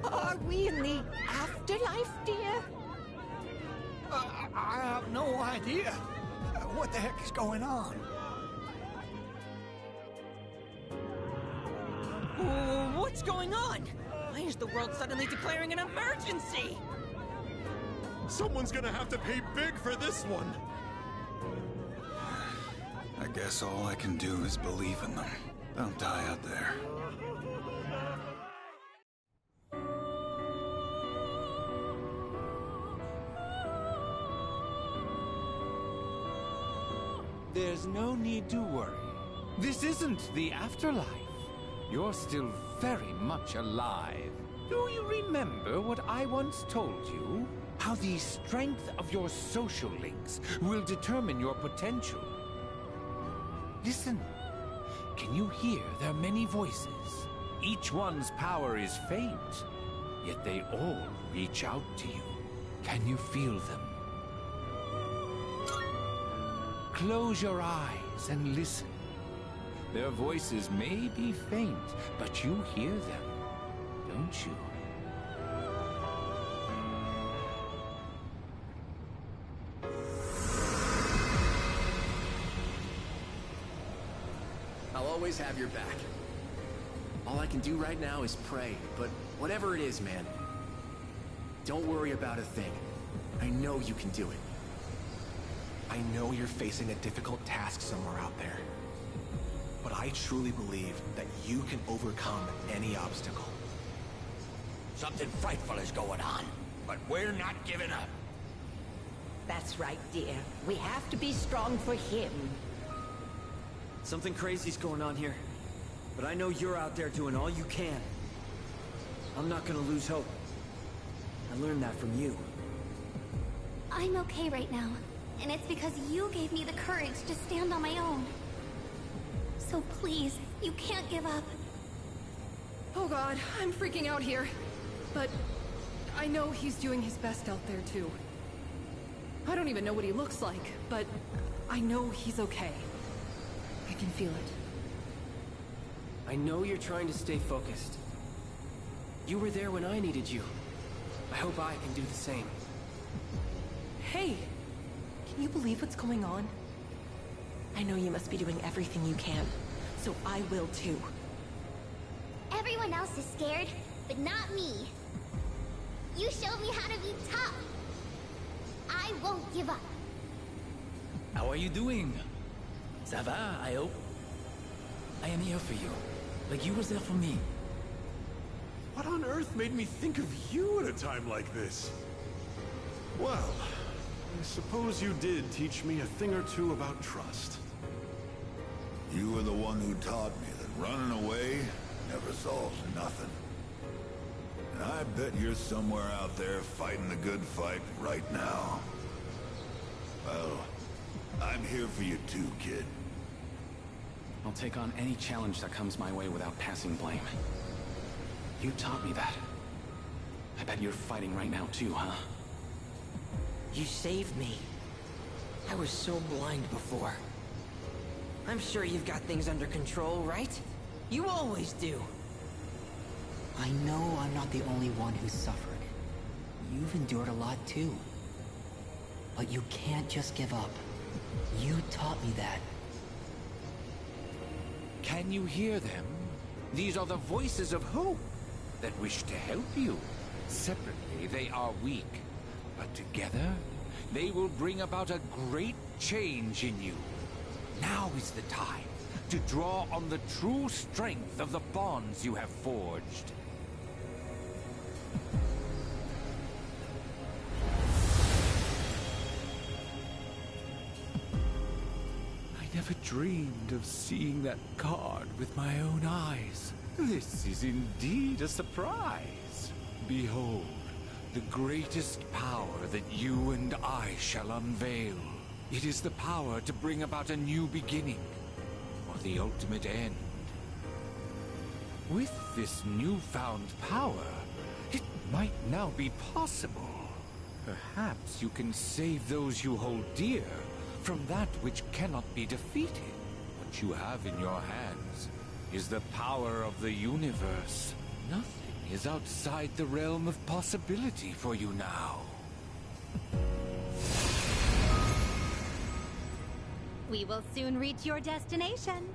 Are we in the afterlife, dear? I have no idea. What the heck is going on? What's going on? Why is the world suddenly declaring an emergency? Someone's gonna have to pay big for this one. I guess all I can do is believe in them. Don't die out there. There's no need to worry. This isn't the afterlife. You're still very much alive. Do you remember what I once told you? How the strength of your social links will determine your potential. Listen. Can you hear their many voices? Each one's power is faint, yet they all reach out to you. Can you feel them? Close your eyes and listen. Their voices may be faint, but you hear them, don't you? I'll always have your back. All I can do right now is pray, but whatever it is, man, don't worry about a thing. I know you can do it. I know you're facing a difficult task somewhere out there. But I truly believe that you can overcome any obstacle. Something frightful is going on, but we're not giving up. That's right, dear. We have to be strong for him. Something crazy's going on here. But I know you're out there doing all you can. I'm not gonna lose hope. I learned that from you. I'm okay right now. And it's because you gave me the courage to stand on my own. So please, you can't give up. Oh god, I'm freaking out here. But I know he's doing his best out there too. I don't even know what he looks like, but I know he's okay. I can feel it. I know you're trying to stay focused. You were there when I needed you. I hope I can do the same. Hey! Can you believe what's going on? I know you must be doing everything you can, so I will too. Everyone else is scared, but not me. You showed me how to be tough. I won't give up. How are you doing? Ça va, I hope? I am here for you, like you was there for me. What on earth made me think of you at a time like this? Well, I suppose you did teach me a thing or two about trust. You were the one who taught me that running away never solves nothing. And I bet you're somewhere out there fighting the good fight right now. Well, I'm here for you too, kid. I'll take on any challenge that comes my way without passing blame. You taught me that. I bet you're fighting right now too, huh? You saved me. I was so blind before. I'm sure you've got things under control, right? You always do. I know I'm not the only one who's suffered. You've endured a lot too. But you can't just give up. You taught me that. Can you hear them? These are the voices of hope that wish to help you. Separately, they are weak. But together, they will bring about a great change in you. Now is the time to draw on the true strength of the bonds you have forged. never dreamed of seeing that card with my own eyes. This is indeed a surprise. Behold, the greatest power that you and I shall unveil. It is the power to bring about a new beginning, or the ultimate end. With this newfound power, it might now be possible. Perhaps you can save those you hold dear from that which cannot be defeated. What you have in your hands is the power of the universe. Nothing is outside the realm of possibility for you now. We will soon reach your destination.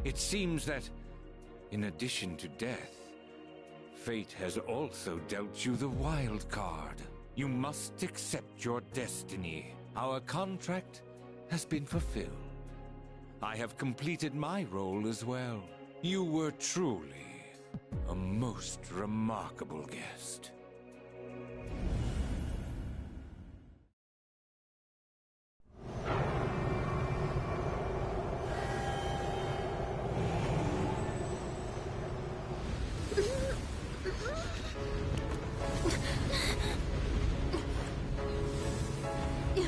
It seems that, in addition to death, fate has also dealt you the wild card. You must accept your destiny. Our contract has been fulfilled. I have completed my role as well. You were truly a most remarkable guest.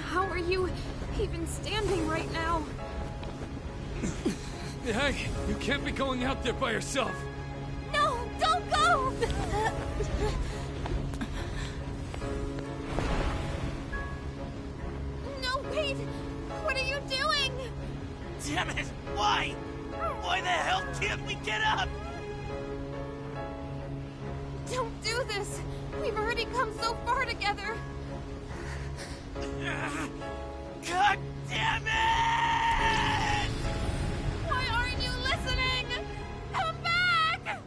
How are you even standing right now? Hey, you can't be going out there by yourself. No, don't go! No, wait! What are you doing? Damn it! Why? Why the hell can't we get up? Don't do this! We've already come so far together! God damn it! Why aren't you listening? Come back!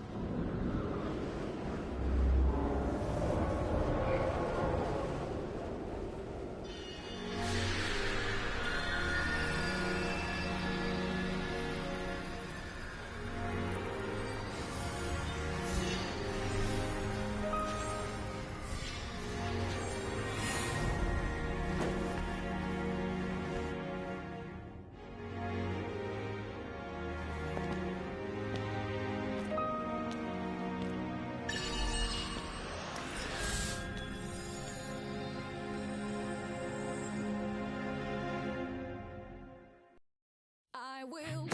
I will.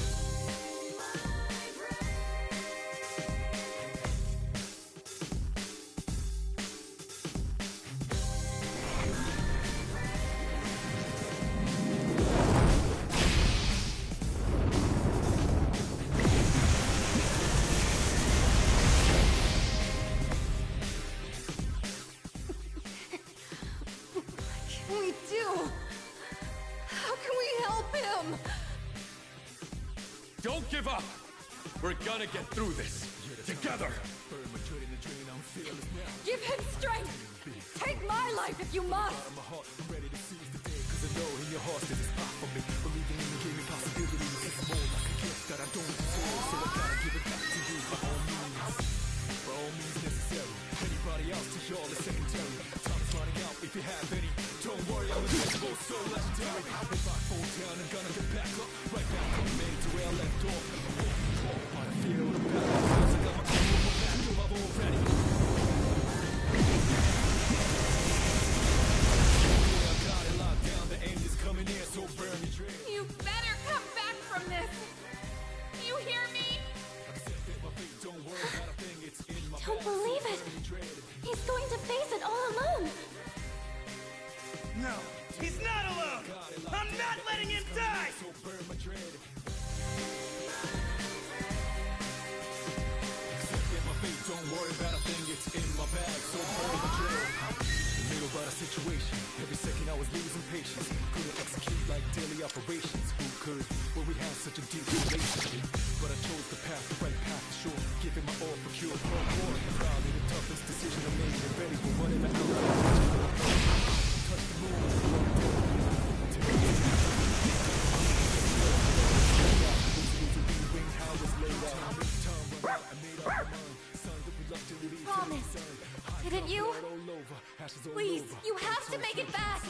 What can we do? How can we help him? Don't give up! We're gonna get through this. Together! Give him strength! Take my life if you must! You better come back from this! You hear me? Don't believe it! He's going to face it all alone! No, he's not alone! I'm not letting him die! Don't worry about a thing, it's in my bag, so burn the trail. Middle about a situation, every second I was losing patience. Couldn't execute like daily operations. Who could, when we had such a deep relationship? But I chose the path, the right path for sure. Giving my all for cure, for war. Probably the toughest decision I made, and ready for whatever outcome. Touch the moon, Didn't you? Please, you have to make it fast!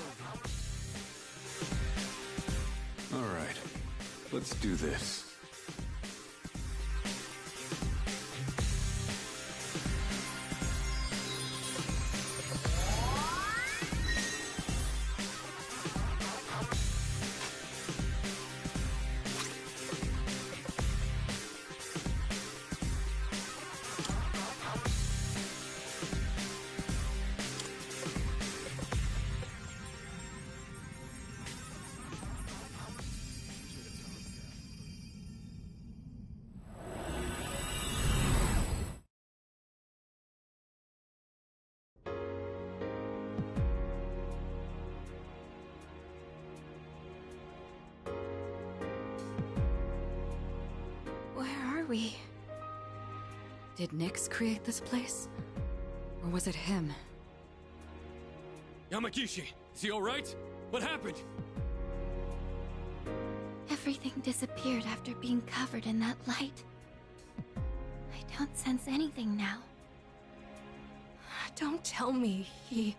All right, let's do this. Did Nyx create this place? Or was it him? Yamagishi, is he alright? What happened? Everything disappeared after being covered in that light. I don't sense anything now. Don't tell me he...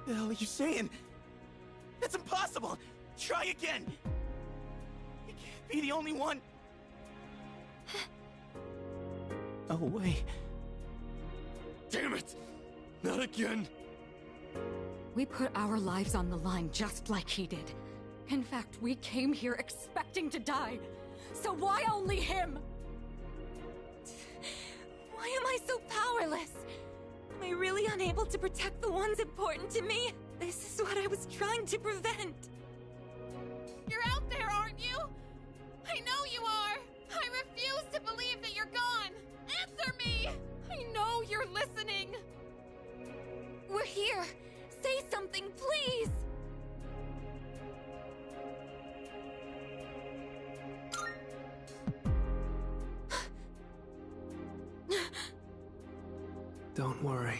The hell are you saying? That's impossible! Try again! You can't be the only one! Oh, wait. Damn it! Not again! We put our lives on the line just like he did. In fact, we came here expecting to die. So why only him? Why am I so powerless? Am I really unable to protect the ones important to me? This is what I was trying to prevent. You're out there, aren't you? I know you are! I refuse to believe that you're gone! Answer me! I know you're listening! We're here! Say something, please! Don't worry.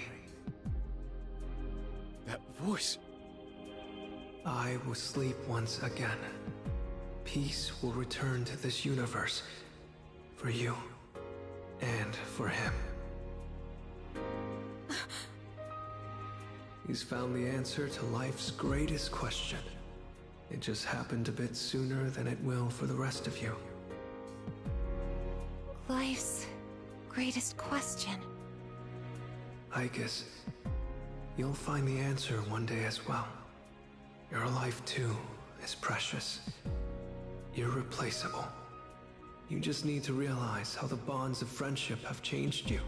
That voice... I will sleep once again. Peace will return to this universe. For you. And for him. He's found the answer to life's greatest question. It just happened a bit sooner than it will for the rest of you. Life's greatest question. Aigis, you'll find the answer one day as well. Your life too is precious. Irreplaceable. You just need to realize how the bonds of friendship have changed you.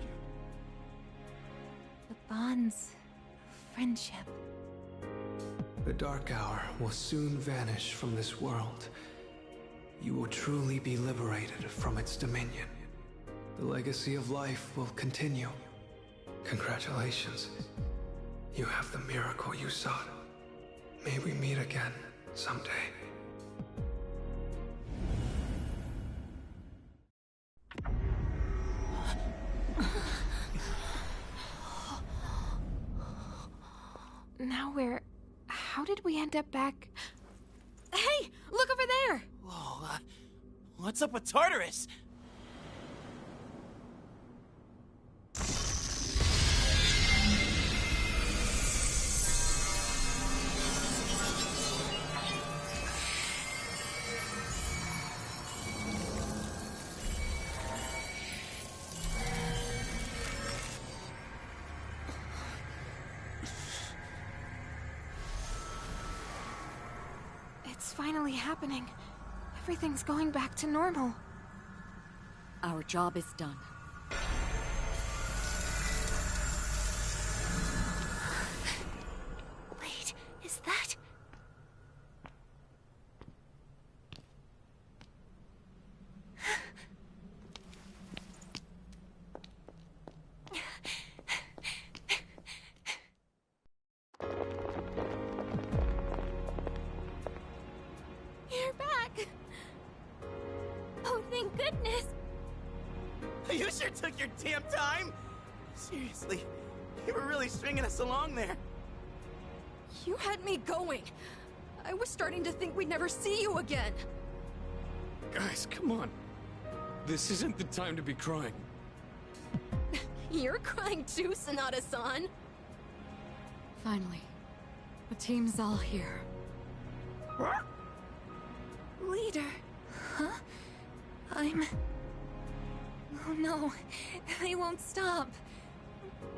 The bonds of friendship. The Dark Hour will soon vanish from this world. You will truly be liberated from its dominion. The legacy of life will continue. Congratulations. You have the miracle you sought. May we meet again someday. Now we're... How did we end up back... Hey! Look over there! Whoa, what's up with Tartarus? It's finally happening. Everything's going back to normal. Our job is done. Wait, is that... You're back! Oh, thank goodness! You sure took your damn time! Seriously, you were really stringing us along there. You had me going. I was starting to think we'd never see you again. Guys, come on. This isn't the time to be crying. You're crying too, Sanada-san. Finally, the team's all here. Leader. Huh? Oh no, they won't stop.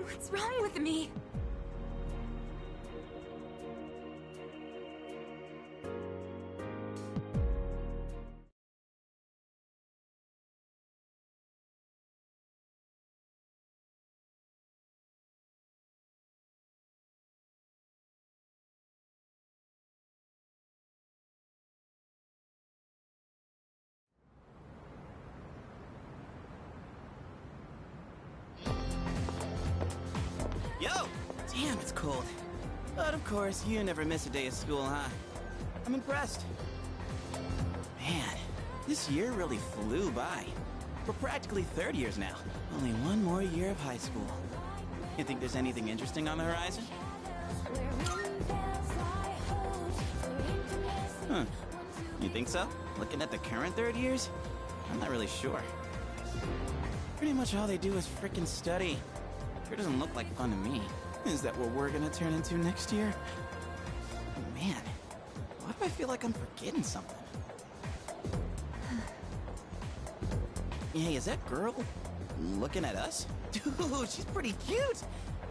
What's wrong with me? Yo! Damn, it's cold. But of course, you never miss a day of school, huh? I'm impressed. Man, this year really flew by. We're practically third years now. Only one more year of high school. You think there's anything interesting on the horizon? Huh. You think so? Looking at the current third years? I'm not really sure. Pretty much all they do is frickin' study. Sure doesn't look like fun to me. Is that what we're gonna turn into next year? Oh, man, why do I feel like I'm forgetting something? Hey, is that girl looking at us? Dude, she's pretty cute!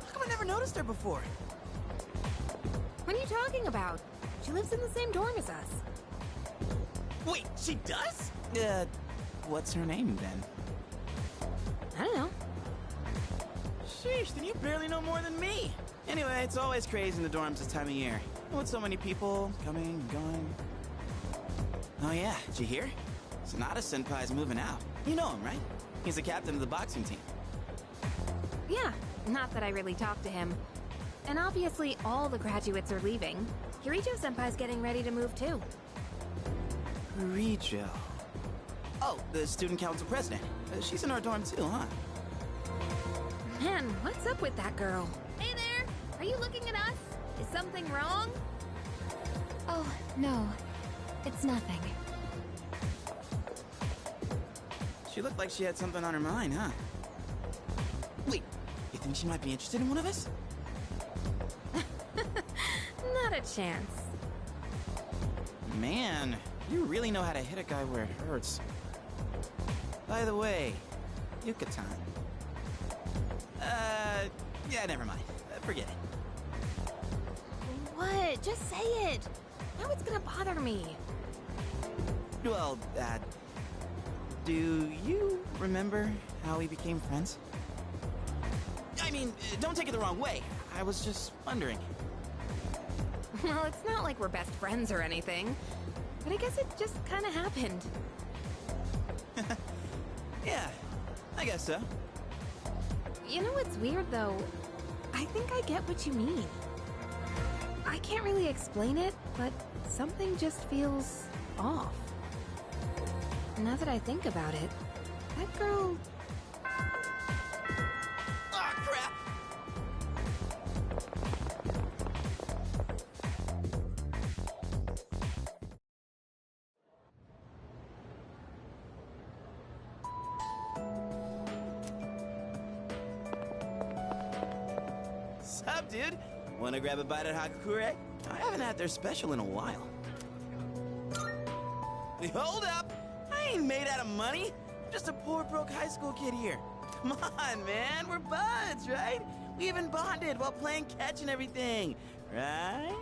How come I never noticed her before? What are you talking about? She lives in the same dorm as us. Wait, she does? What's her name then? I don't know. Sheesh, then you barely know more than me. Anyway, it's always crazy in the dorms this time of year. With so many people coming and going. Oh yeah, did you hear? Sanada-senpai's moving out. You know him, right? He's the captain of the boxing team. Yeah, not that I really talked to him. And obviously all the graduates are leaving. Kirijo-senpai's getting ready to move too. Kirijo. Oh, the student council president. She's in our dorm too, huh? Man, what's up with that girl? Hey there! Are you looking at us? Is something wrong? Oh, no. It's nothing. She looked like she had something on her mind, huh? Wait, you think she might be interested in one of us? Not a chance. Man, you really know how to hit a guy where it hurts. By the way, Yuka-tan. Yeah, never mind. Forget it. What? Just say it. Now it's gonna bother me. Well, do you remember how we became friends? I mean, don't take it the wrong way. I was just wondering. Well, it's not like we're best friends or anything. But I guess it just kind of happened. Yeah, I guess so. You know what's weird, though? I think I get what you mean. I can't really explain it, but something just feels off. Now that I think about it, that girl... Oh, crap! Sup, dude? Wanna grab a bite at Hakakure? I haven't had their special in a while. Hold up! I ain't made out of money. I'm just a poor, broke high school kid here. Come on, man. We're buds, right? We even bonded while playing catch and everything, right?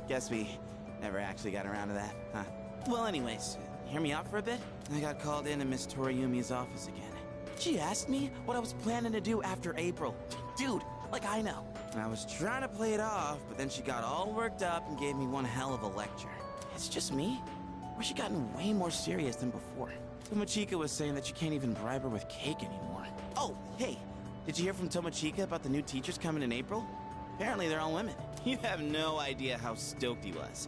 Guess we never actually got around to that, huh? Well, anyways, hear me out for a bit? I got called into Miss Toriyumi's office again. She asked me what I was planning to do after April. Dude, like I know. And I was trying to play it off, but then she got all worked up and gave me one hell of a lecture. It's just me? Or has she gotten way more serious than before? Tomochika was saying that you can't even bribe her with cake anymore. Oh, hey, did you hear from Tomochika about the new teachers coming in April? Apparently they're all women. You have no idea how stoked he was.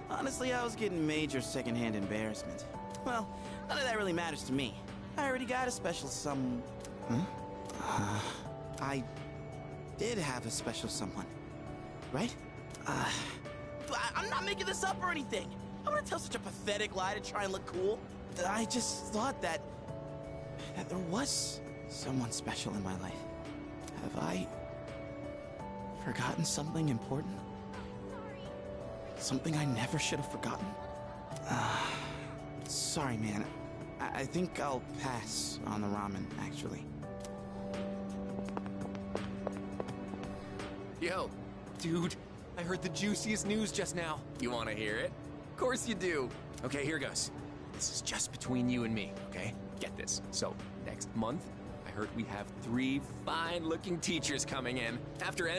Honestly, I was getting major secondhand embarrassment. Well, none of that really matters to me. I already got a special I did have a special someone, right? I'm not making this up or anything. I wouldn't tell such a pathetic lie to try and look cool. I just thought that there was someone special in my life. Have I forgotten something important? Something I never should have forgotten? Sorry, man. I think I'll pass on the ramen, actually. Yo, dude, I heard the juiciest news just now. You want to hear it? Of course you do. Okay, here goes. This is just between you and me, okay? Get this. So, next month, I heard we have 3 fine-looking teachers coming in. After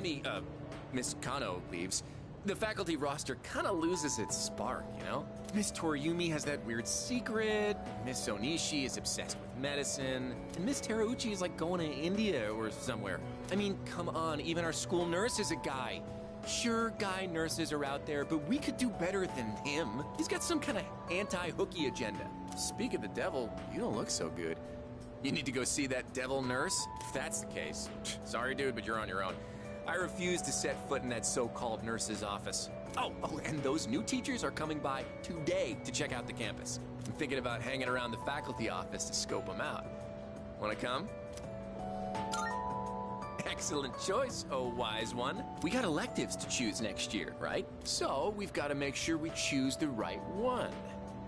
Miss Kano leaves, the faculty roster kind of loses its spark, you know? Miss Toriumi has that weird secret, Miss Onishi is obsessed with medicine, and Miss Terauchi is like going to India or somewhere. I mean, come on, even our school nurse is a guy. Sure, guy nurses are out there, but we could do better than him. He's got some kind of anti-hooky agenda. Speak of the devil, you don't look so good. You need to go see that devil nurse? If that's the case, sorry dude, but you're on your own. I refuse to set foot in that so-called nurse's office. Oh, and those new teachers are coming by today to check out the campus. I'm thinking about hanging around the faculty office to scope them out. Wanna come? Excellent choice, oh wise one. We got electives to choose next year, right? So we've got to make sure we choose the right one,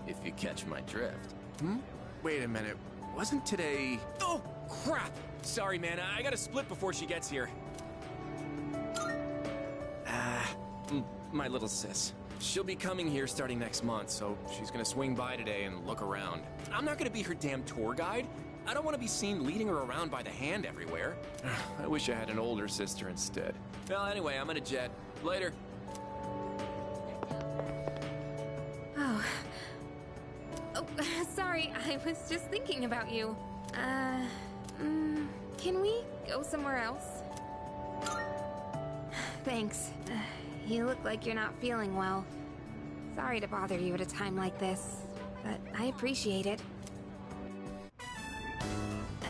if you catch my drift. Wait a minute, wasn't today... Oh, crap! Sorry, man, I gotta split before she gets here. My little sis. She'll be coming here starting next month, so she's gonna swing by today and look around. I'm not gonna be her damn tour guide. I don't want to be seen leading her around by the hand everywhere. I wish I had an older sister instead. Well, anyway, I'm gonna jet. Later. Oh, sorry, I was just thinking about you. Can we go somewhere else? Thanks. You look like you're not feeling well. Sorry to bother you at a time like this, but I appreciate it.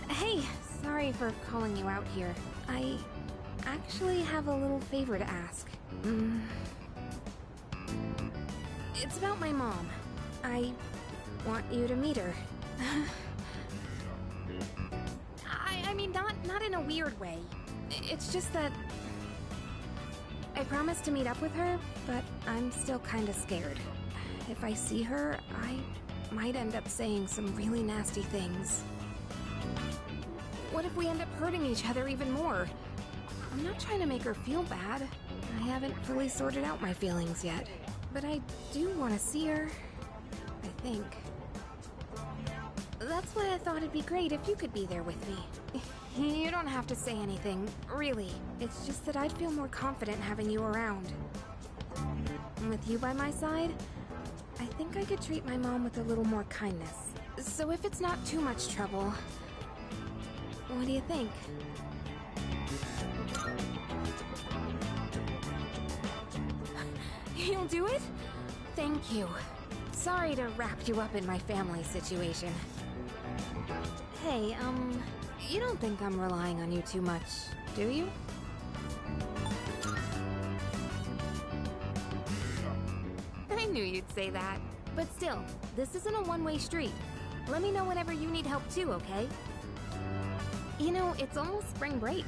Hey, sorry for calling you out here. I actually have a little favor to ask. It's about my mom. I want you to meet her. I mean, not in a weird way. It's just that I promised to meet up with her, but I'm still kinda scared. If I see her, I might end up saying some really nasty things. What if we end up hurting each other even more? I'm not trying to make her feel bad. I haven't fully sorted out my feelings yet. But I do want to see her, I think. That's why I thought it'd be great if you could be there with me. You don't have to say anything, really. It's just that I'd feel more confident having you around. And with you by my side, I think I could treat my mom with a little more kindness. So if it's not too much trouble, what do you think? You'll do it? Thank you. Sorry to wrap you up in my family situation. Hey, you don't think I'm relying on you too much, do you? I knew you'd say that. But still, this isn't a one-way street. Let me know whenever you need help too, okay? You know, it's almost spring break.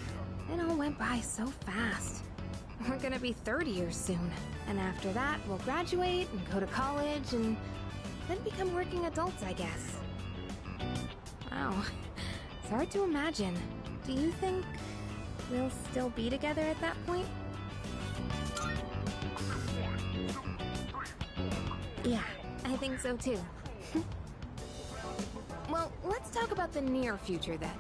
It all went by so fast. We're gonna be 30 years soon. And after that, we'll graduate and go to college and then become working adults, I guess. Wow. It's hard to imagine. Do you think we'll still be together at that point? Yeah, I think so too. Well, let's talk about the near future then.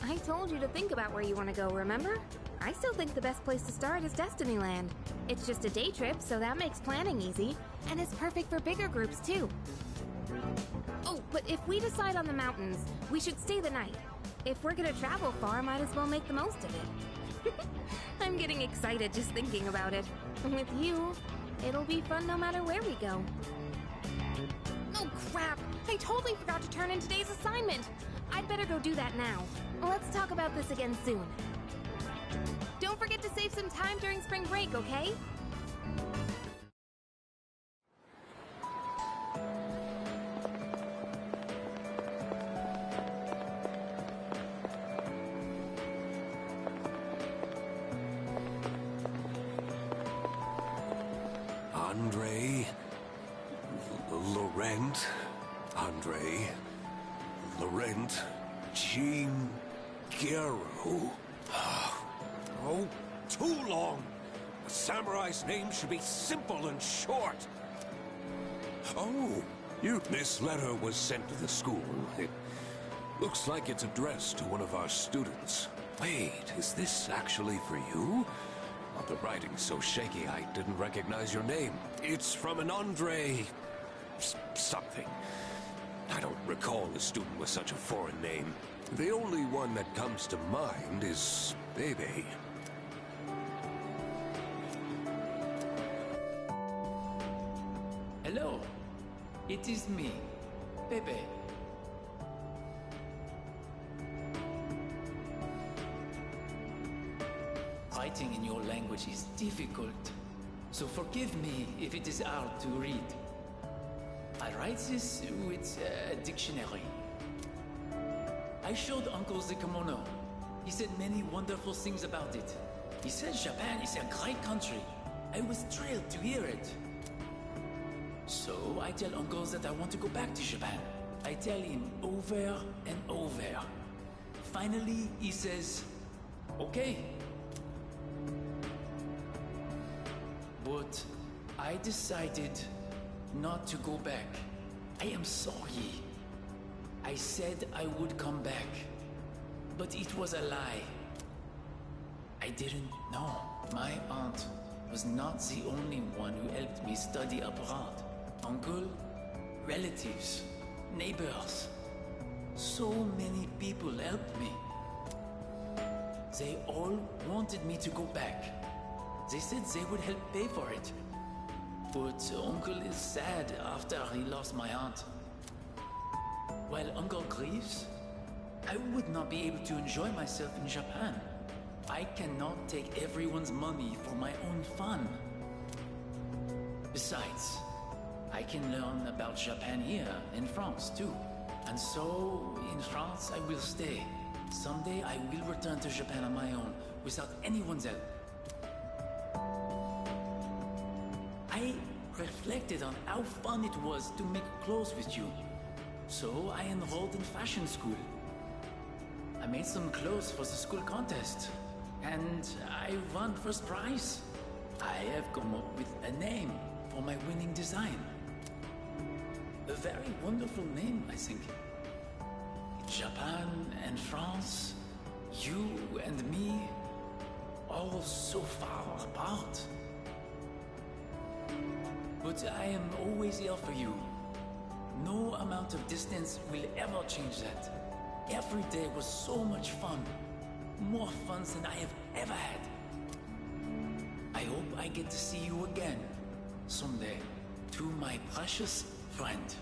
I told you to think about where you want to go, remember? I still think the best place to start is Destinyland. It's just a day trip, so that makes planning easy. And it's perfect for bigger groups too. Oh, but if we decide on the mountains, we should stay the night. If we're gonna travel far, might as well make the most of it. I'm getting excited just thinking about it. With you, it'll be fun no matter where we go. Oh crap! I totally forgot to turn in today's assignment! I'd better go do that now. Let's talk about this again soon. Don't forget to save some time during spring break, okay? Vincent, Andre, Laurent, Jean, Guerrero. Oh, too long. A samurai's name should be simple and short. Oh, this letter was sent to the school. It looks like it's addressed to one of our students. Wait, is this actually for you? But the writing's so shaky I didn't recognize your name. It's from an Andre... something. I don't recall a student with such a foreign name. The only one that comes to mind is Bebe. Hello, it is me, Pepe. Writing in your language is difficult, so forgive me if it is hard to read. I write this with a dictionary. I showed Uncle the kimono. He said many wonderful things about it. He said Japan is a great country. I was thrilled to hear it. So I tell Uncle that I want to go back to Japan. I tell him over and over. Finally, he says, okay. But I decided not to go back. I am sorry. I said I would come back, but it was a lie. I didn't know. My aunt was not the only one who helped me study abroad. Uncle, relatives, neighbors. So many people helped me. They all wanted me to go back. They said they would help pay for it. But Uncle is sad after he lost my aunt. While Uncle grieves, I would not be able to enjoy myself in Japan. I cannot take everyone's money for my own fun. Besides, I can learn about Japan here in France too. And so, in France, I will stay. Someday I will return to Japan on my own, without anyone's help. I reflected on how fun it was to make clothes with you. So I enrolled in fashion school. I made some clothes for the school contest, and I won first prize. I have come up with a name for my winning design. A very wonderful name, I think. Japan and France, you and me, all so far apart. But I am always here for you. No amount of distance will ever change that. Every day was so much fun. More fun than I have ever had. I hope I get to see you again someday. To my precious friend,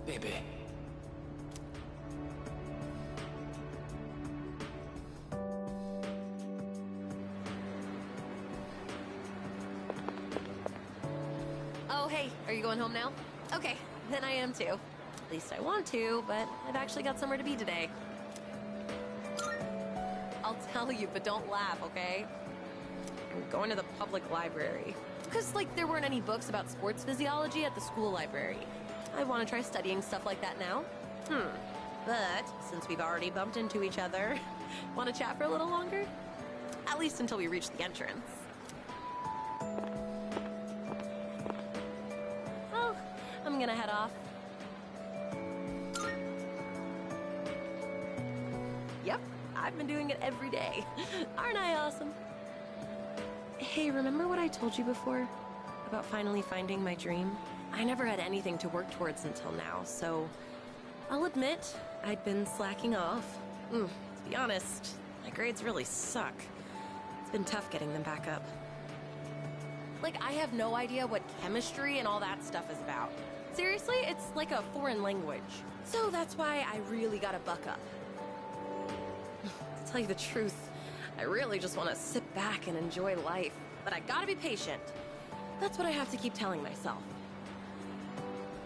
Bebe. Oh, hey, are you going home now? Okay, then I am too. At least I want to, but I've actually got somewhere to be today. I'll tell you, but don't laugh, okay? I'm going to the public library. Because, like, there weren't any books about sports physiology at the school library. I want to try studying stuff like that now. But, since we've already bumped into each other, want to chat for a little longer? At least until we reach the entrance. Oh, I'm gonna head off. Yep, I've been doing it every day. Aren't I awesome? Hey, remember what I told you before? About finally finding my dream? I never had anything to work towards until now, so I'll admit I'd been slacking off. To be honest, my grades really suck. It's been tough getting them back up. Like, I have no idea what chemistry and all that stuff is about. Seriously, it's like a foreign language. So that's why I really gotta buck up. To tell you the truth, I really just want to sit back and enjoy life. But I gotta be patient. That's what I have to keep telling myself.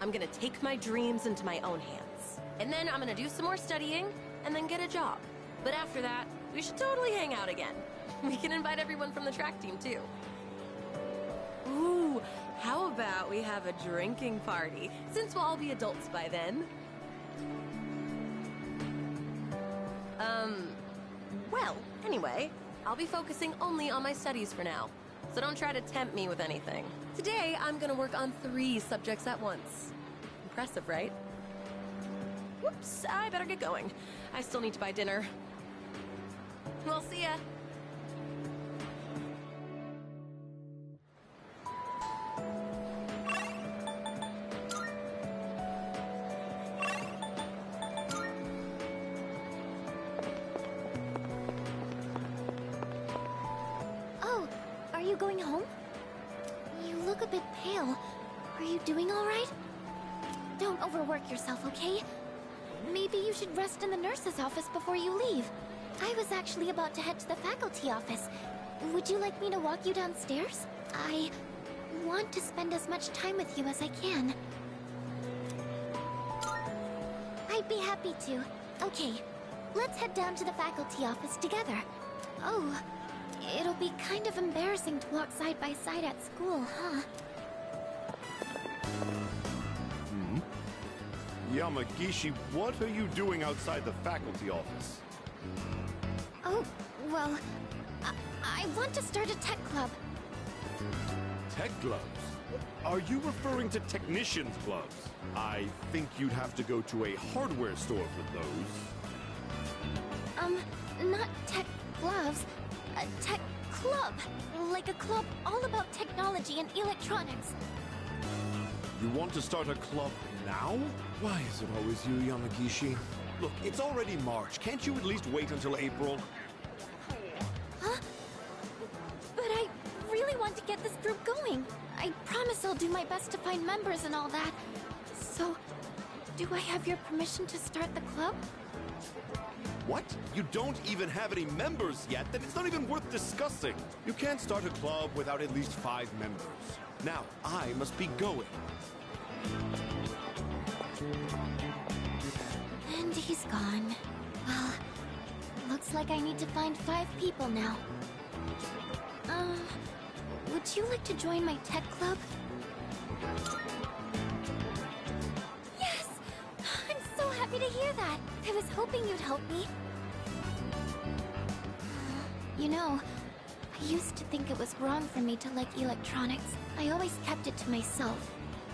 I'm gonna take my dreams into my own hands. And then I'm gonna do some more studying, and then get a job. But after that, we should totally hang out again. We can invite everyone from the track team, too. Ooh, How about we have a drinking party, since we'll all be adults by then? Well, anyway, I'll be focusing only on my studies for now, so don't try to tempt me with anything. Today, I'm gonna work on 3 subjects at once. Impressive, right? Whoops, I better get going. I still need to buy dinner. We'll see ya. Oh, are you going home? You look a bit pale. Are you doing all right? Don't overwork yourself, okay? Maybe you should rest in the nurse's office before you leave. I was actually about to head to the faculty office. Would you like me to walk you downstairs? I want to spend as much time with you as I can. I'd be happy to. Okay, let's head down to the faculty office together. Oh, it'll be kind of embarrassing to walk side by side at school, huh? Yamagishi, what are you doing outside the faculty office? Oh, well, I want to start a tech club. Tech gloves? Are you referring to technician's gloves? I think you'd have to go to a hardware store for those. Not tech gloves. A tech club. Like a club all about technology and electronics. You want to start a club now? Why is it always you, Yamagishi? Look, it's already March. Can't you at least wait until April? Huh? But I really want to get this group going. I promise I'll do my best to find members and all that. So, do I have your permission to start the club? What? You don't even have any members yet? Then it's not even worth discussing. You can't start a club without at least 5 members. Now, I must be going. And he's gone. Well, looks like I need to find 5 people now. Would you like to join my tech club? Yes! I'm so happy to hear that. I was hoping you'd help me. You know, I used to think it was wrong for me to like electronics. I always kept it to myself,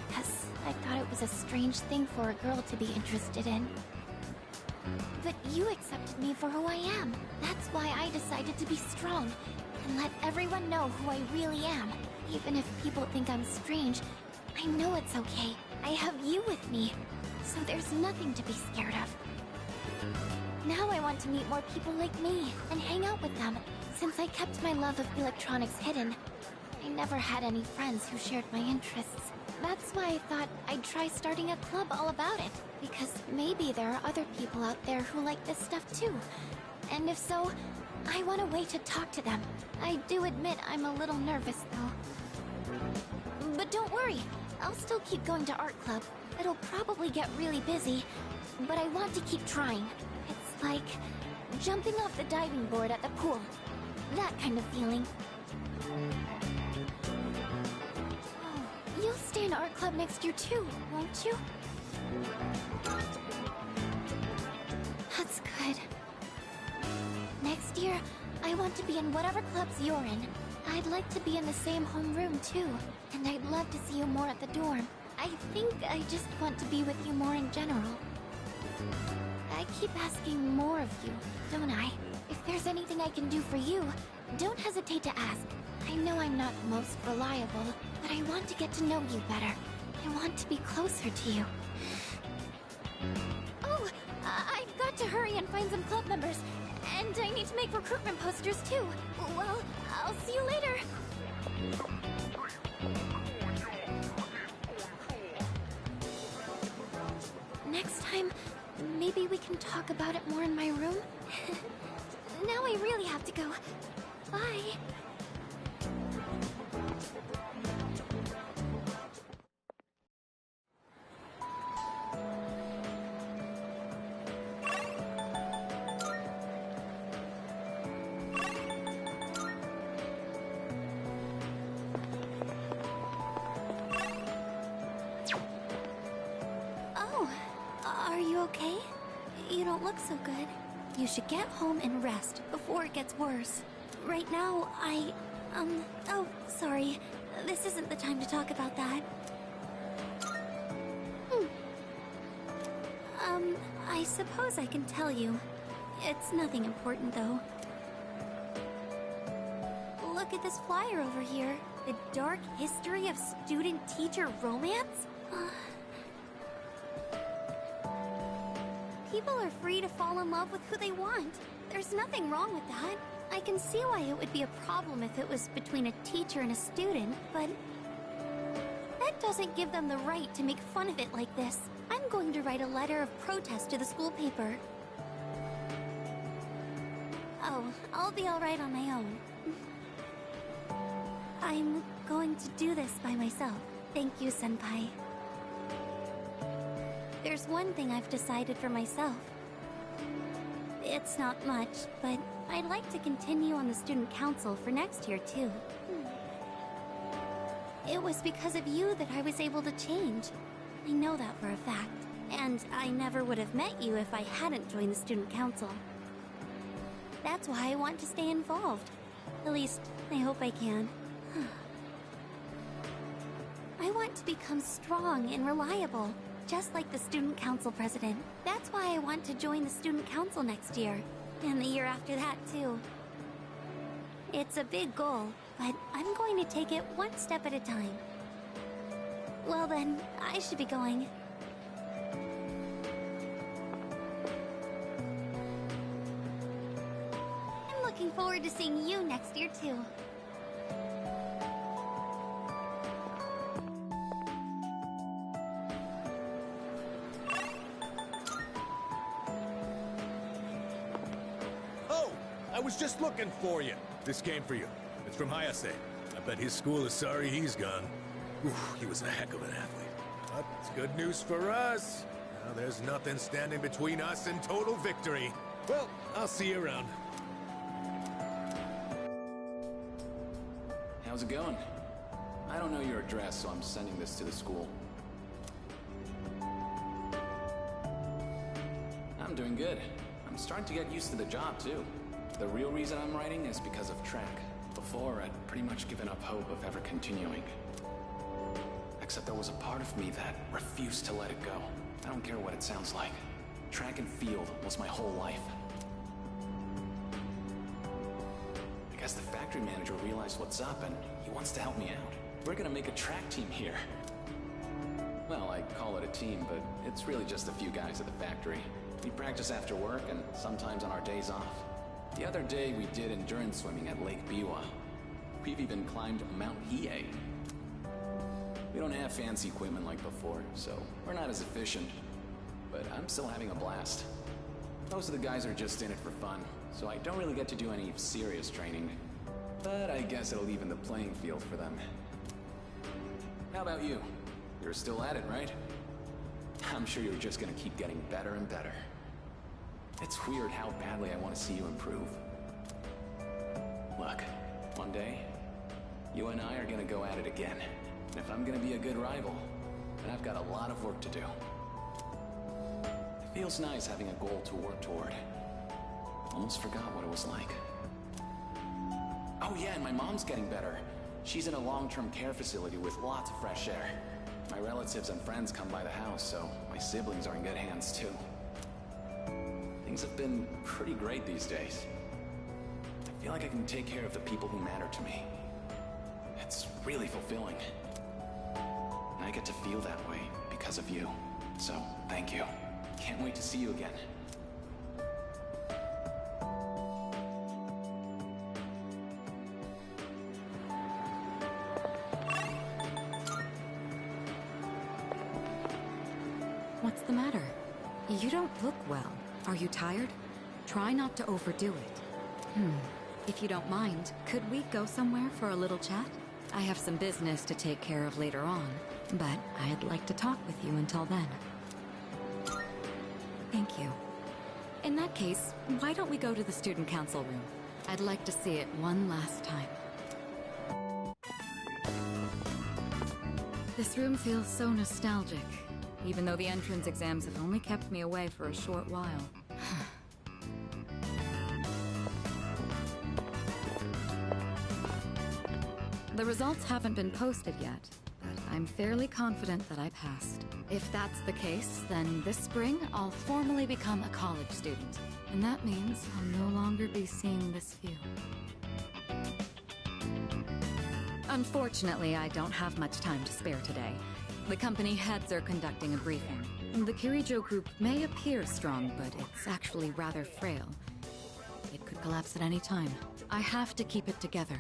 because I thought it was a strange thing for a girl to be interested in. But you accepted me for who I am. That's why I decided to be strong, and let everyone know who I really am. Even if people think I'm strange, I know it's okay. I have you with me, so there's nothing to be scared of. Now I want to meet more people like me, and hang out with them. Since I kept my love of electronics hidden, I never had any friends who shared my interests. That's why I thought I'd try starting a club all about it, because maybe there are other people out there who like this stuff too. And if so, I want a way to talk to them. I do admit I'm a little nervous though. But don't worry, I'll still keep going to art club. It'll probably get really busy, but I want to keep trying. It's like jumping off the diving board at the pool. That kind of feeling. Oh, you'll stay in art club next year too, won't you? That's good. Next year, I want to be in whatever clubs you're in. I'd like to be in the same homeroom too, and I'd love to see you more at the dorm. I think I just want to be with you more in general. I keep asking more of you, don't I? If there's anything I can do for you, don't hesitate to ask. I know I'm not the most reliable, but I want to get to know you better. I want to be closer to you. Oh, I've got to hurry and find some club members. And I need to make recruitment posters too. Well, I'll see you later. Next time, maybe we can talk about it more in my room? Now I really have to go. Bye. look so good. You should get home and rest before it gets worse. Right now, oh, sorry. This isn't the time to talk about that. I suppose I can tell you. It's nothing important, though. Look at this flyer over here. The dark history of student-teacher romance? People are free to fall in love with who they want. There's nothing wrong with that. I can see why it would be a problem if it was between a teacher and a student, but that doesn't give them the right to make fun of it like this. I'm going to write a letter of protest to the school paper. Oh, I'll be alright on my own. I'm going to do this by myself. Thank you, Senpai. There's one thing I've decided for myself. It's not much, but I'd like to continue on the student council for next year, too. It was because of you that I was able to change. I know that for a fact. And I never would have met you if I hadn't joined the student council. That's why I want to stay involved. At least, I hope I can. I want to become strong and reliable, just like the student council president. That's why I want to join the student council next year, and the year after that, too. It's a big goal, but I'm going to take it one step at a time. Well then, I should be going. I'm looking forward to seeing you next year, too. Oh, I was just looking for you. This came for you. It's from Hayase. I bet his school is sorry he's gone. Oof, he was a heck of an athlete. But it's good news for us. Now there's nothing standing between us and total victory. Well, I'll see you around. How's it going? I don't know your address, so I'm sending this to the school. I'm doing good. I'm starting to get used to the job, too. The real reason I'm writing is because of track. Before, I'd pretty much given up hope of ever continuing. Except there was a part of me that refused to let it go. I don't care what it sounds like. Track and field was my whole life. I guess the factory manager realized what's up and he wants to help me out. We're gonna make a track team here. Well, I call it a team, but it's really just a few guys at the factory. We practice after work and sometimes on our days off. The other day we did endurance swimming at Lake Biwa. We've even climbed Mount Hiei. We don't have fancy equipment like before, so we're not as efficient. But I'm still having a blast. Most of the guys are just in it for fun, so I don't really get to do any serious training. But I guess it'll even the playing field for them. How about you? You're still at it, right? I'm sure you're just gonna keep getting better and better. It's weird how badly I want to see you improve. Look, one day, you and I are gonna go at it again. And if I'm gonna be a good rival, then I've got a lot of work to do. It feels nice having a goal to work toward. Almost forgot what it was like. Oh yeah, and my mom's getting better. She's in a long-term care facility with lots of fresh air. My relatives and friends come by the house, so my siblings are in good hands too. Things have been pretty great these days. I feel like I can take care of the people who matter to me. It's really fulfilling. And I get to feel that way because of you. So, thank you. Can't wait to see you again. What's the matter? You don't look well. Are you tired? Try not to overdo it. If you don't mind, could we go somewhere for a little chat? I have some business to take care of later on, but I'd like to talk with you until then. Thank you. In that case, why don't we go to the student council room? I'd like to see it one last time. This room feels so nostalgic, even though the entrance exams have only kept me away for a short while. The results haven't been posted yet, but I'm fairly confident that I passed. If that's the case, then this spring I'll formally become a college student. And that means I'll no longer be seeing this view. Unfortunately, I don't have much time to spare today. The company heads are conducting a briefing. The Kirijo group may appear strong, but it's actually rather frail. It could collapse at any time. I have to keep it together.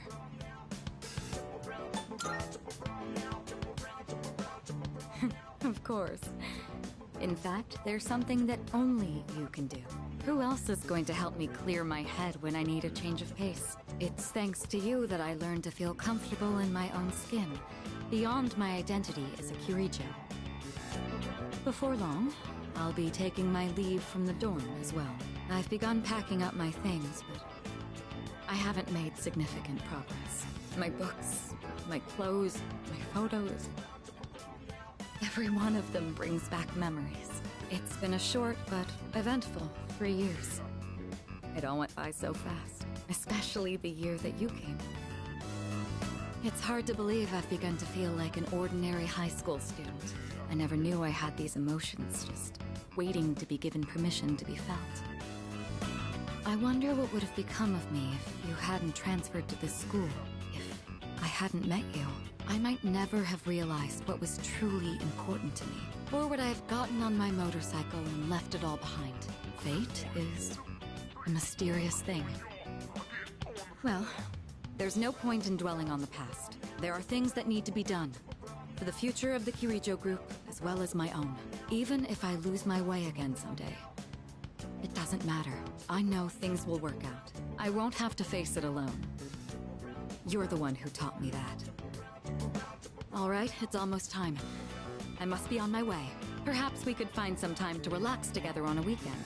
Of course. In fact, there's something that only you can do. Who else is going to help me clear my head when I need a change of pace? It's thanks to you that I learned to feel comfortable in my own skin, beyond my identity as a Kirijo. Before long, I'll be taking my leave from the dorm as well. I've begun packing up my things, but I haven't made significant progress. My books, my clothes, my photos... every one of them brings back memories. It's been a short but eventful 3 years. It all went by so fast, especially the year that you came. It's hard to believe I've begun to feel like an ordinary high school student. I never knew I had these emotions, just waiting to be given permission to be felt. I wonder what would have become of me if you hadn't transferred to this school, if I hadn't met you. I might never have realized what was truly important to me. Or would I have gotten on my motorcycle and left it all behind? Fate is a mysterious thing. Well, there's no point in dwelling on the past. There are things that need to be done. For the future of the Kirijo group, as well as my own. Even if I lose my way again someday. It doesn't matter. I know things will work out. I won't have to face it alone. You're the one who taught me that. All right, it's almost time. I must be on my way. Perhaps we could find some time to relax together on a weekend.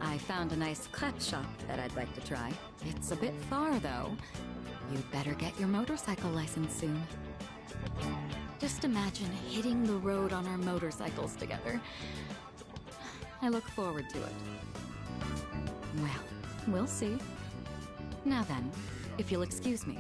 I found a nice crepe shop that I'd like to try. It's a bit far, though. You'd better get your motorcycle license soon. Just imagine hitting the road on our motorcycles together. I look forward to it. Well, we'll see. Now then, if you'll excuse me.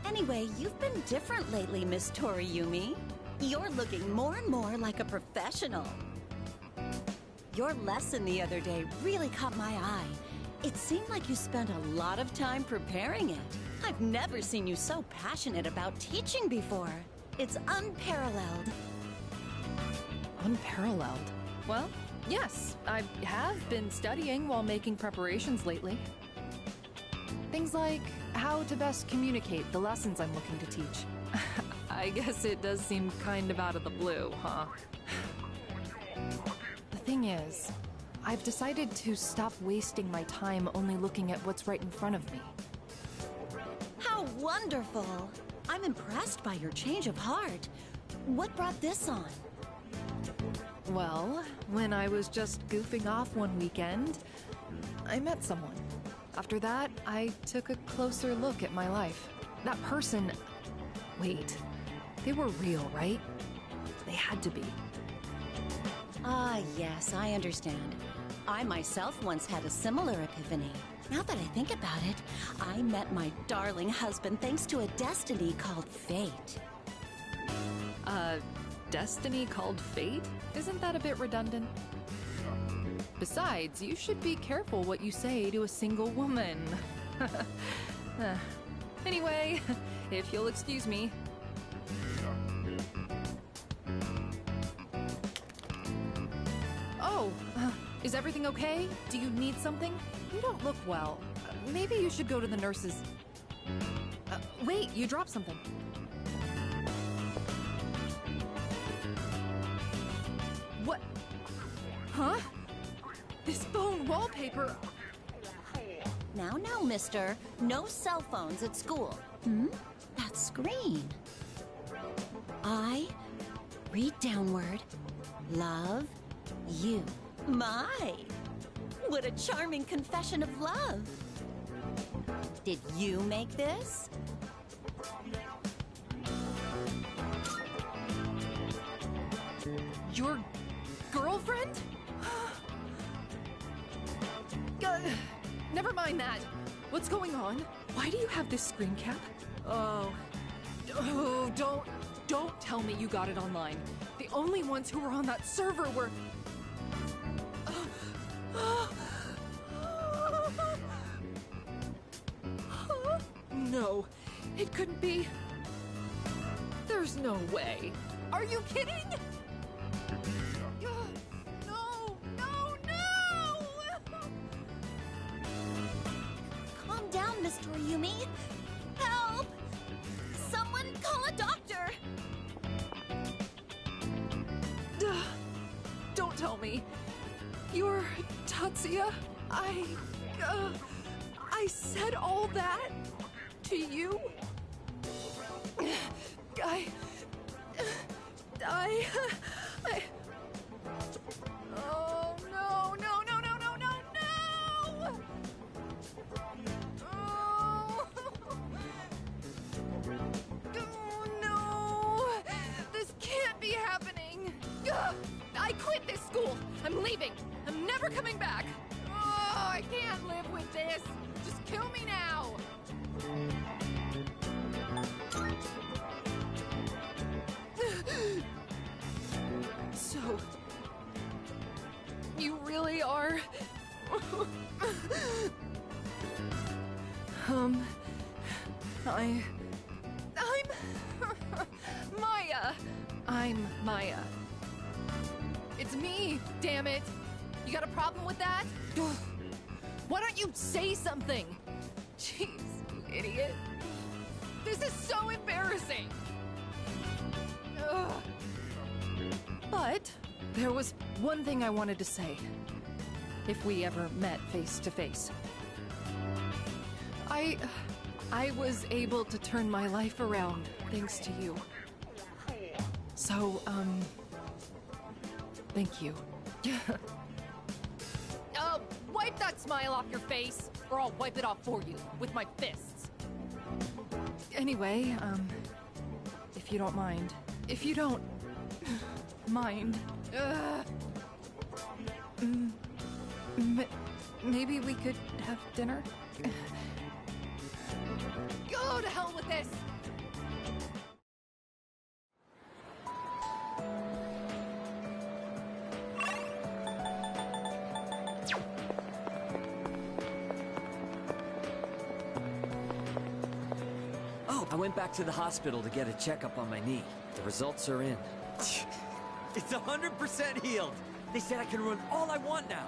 Anyway, you've been different lately, Miss Toriyumi. You're looking more and more like a professional. Your lesson the other day really caught my eye. It seemed like you spent a lot of time preparing it. I've never seen you so passionate about teaching before. It's unparalleled. Unparalleled? Well, yes, I have been studying while making preparations lately. Things like how to best communicate the lessons I'm looking to teach. I guess it does seem kind of out of the blue, huh? The thing is, I've decided to stop wasting my time only looking at what's right in front of me. How wonderful! I'm impressed by your change of heart. What brought this on? Well, when I was just goofing off one weekend, I met someone. After that, I took a closer look at my life. That person... Wait, they were real, right? They had to be. Ah, yes, I understand. I myself once had a similar epiphany. Now that I think about it, I met my darling husband thanks to a destiny called fate. Destiny called fate? Isn't that a bit redundant? Besides, you should be careful what you say to a single woman. Anyway, if you'll excuse me. Oh, is everything okay? Do you need something? You don't look well. Maybe you should go to the nurses. Wait, you dropped something. What? Huh? This phone wallpaper... Now, mister. No cell phones at school. That screen. I read downward, love you. My! What a charming confession of love. Did you make this? girlfriend? Never mind that. What's going on? Why do you have this screen cap? Oh, don't tell me you got it online. The only ones who were on that server were... No, it couldn't be. There's no way. Are you kidding? No! Calm down, Miss Toriumi. Help! Someone call a doctor! Don't tell me. You're Tatsuya? I said all that to you? Oh, no! Oh. Oh, no! This can't be happening! I quit this school! I'm leaving! I'm never coming back! Oh, I can't live with this! Just kill me now! So, you really are... I'm... Maya! I'm Maya. It's me, damn it! You got a problem with that? Why don't you say something? Jeez, you idiot. This is so embarrassing! Ugh. But there was one thing I wanted to say. If we ever met face to face. I was able to turn my life around thanks to you. So, thank you. Wipe that smile off your face, or I'll wipe it off for you with my fists. Anyway, if you don't mind. If you don't mind. Maybe we could have dinner? Go to hell with this! Oh, I went back to the hospital to get a checkup on my knee. The results are in. It's 100% healed! They said I can run all I want now!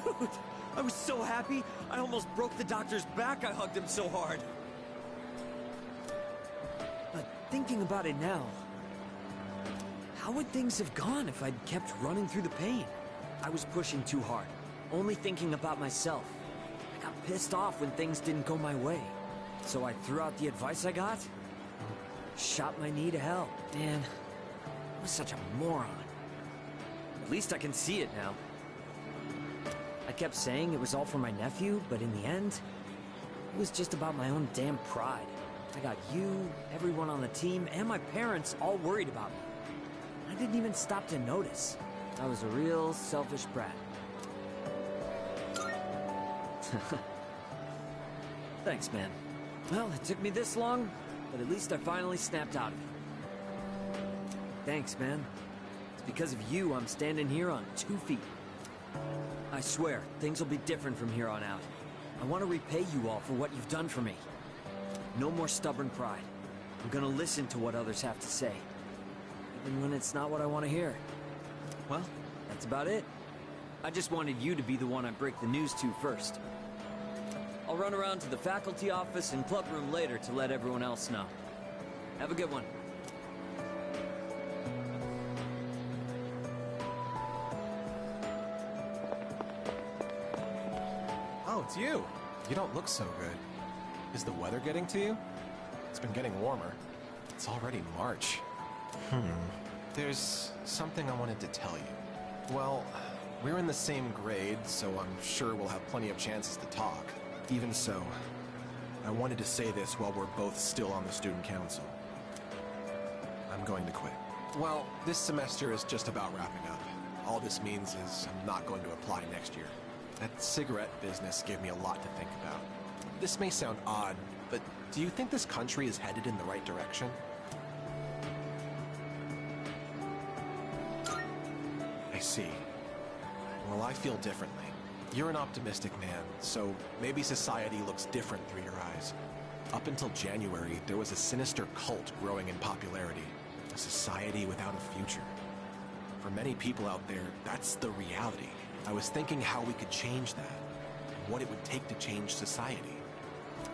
Dude, I was so happy, I almost broke the doctor's back. I hugged him so hard. But thinking about it now, how would things have gone if I'd kept running through the pain? I was pushing too hard, only thinking about myself. I got pissed off when things didn't go my way. So I threw out the advice I got, shot my knee to hell. Man, I was such a moron. At least I can see it now. I kept saying it was all for my nephew, but in the end, it was just about my own damn pride. I got you, everyone on the team, and my parents all worried about me. I didn't even stop to notice. I was a real selfish brat. Thanks, man. Well, it took me this long, but at least I finally snapped out of it. Thanks, man. It's because of you I'm standing here on 2 feet. I swear, things will be different from here on out. I want to repay you all for what you've done for me. No more stubborn pride. I'm gonna listen to what others have to say, even when it's not what I want to hear. Well, that's about it. I just wanted you to be the one I break the news to first. I'll run around to the faculty office and club room later to let everyone else know. Have a good one. Oh, it's you. You don't look so good. Is the weather getting to you? It's been getting warmer. It's already March. There's something I wanted to tell you. Well, we're in the same grade, so I'm sure we'll have plenty of chances to talk. Even so, I wanted to say this while we're both still on the student council. I'm going to quit. Well, this semester is just about wrapping up. All this means is I'm not going to apply next year. That cigarette business gave me a lot to think about. This may sound odd, but do you think this country is headed in the right direction? I see. Well, I feel differently. You're an optimistic man, so maybe society looks different through your eyes. Up until January, there was a sinister cult growing in popularity. A society without a future. For many people out there, that's the reality. I was thinking how we could change that, and what it would take to change society.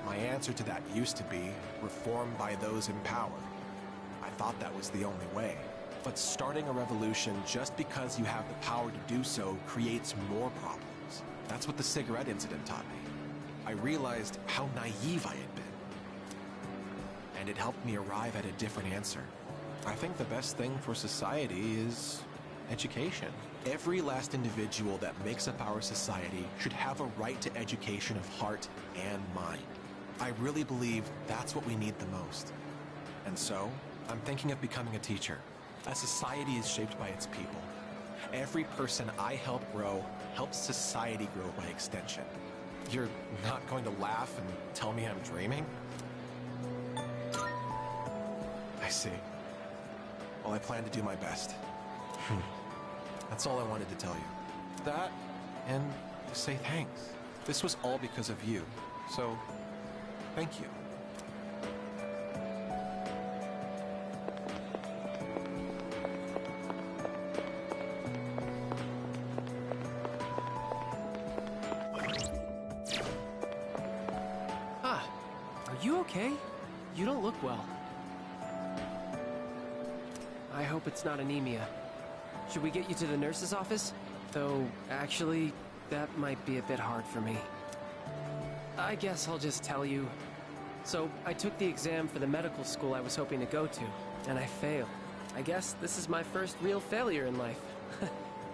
My answer to that used to be reform by those in power. I thought that was the only way. But starting a revolution just because you have the power to do so creates more problems. That's what the cigarette incident taught me. I realized how naive I had been. And it helped me arrive at a different answer. I think the best thing for society is education. Every last individual that makes up our society should have a right to education of heart and mind. I really believe that's what we need the most. And so, I'm thinking of becoming a teacher. A society is shaped by its people. Every person I help grow helps society grow by extension. You're not going to laugh and tell me I'm dreaming? I see. Well, I plan to do my best. That's all I wanted to tell you. That, and to say thanks. This was all because of you, so thank you. Are you okay? You don't look well. I hope it's not anemia. Should we get you to the nurse's office? Though, actually, that might be a bit hard for me. I guess I'll just tell you. So, I took the exam for the medical school I was hoping to go to, and I failed. I guess this is my first real failure in life.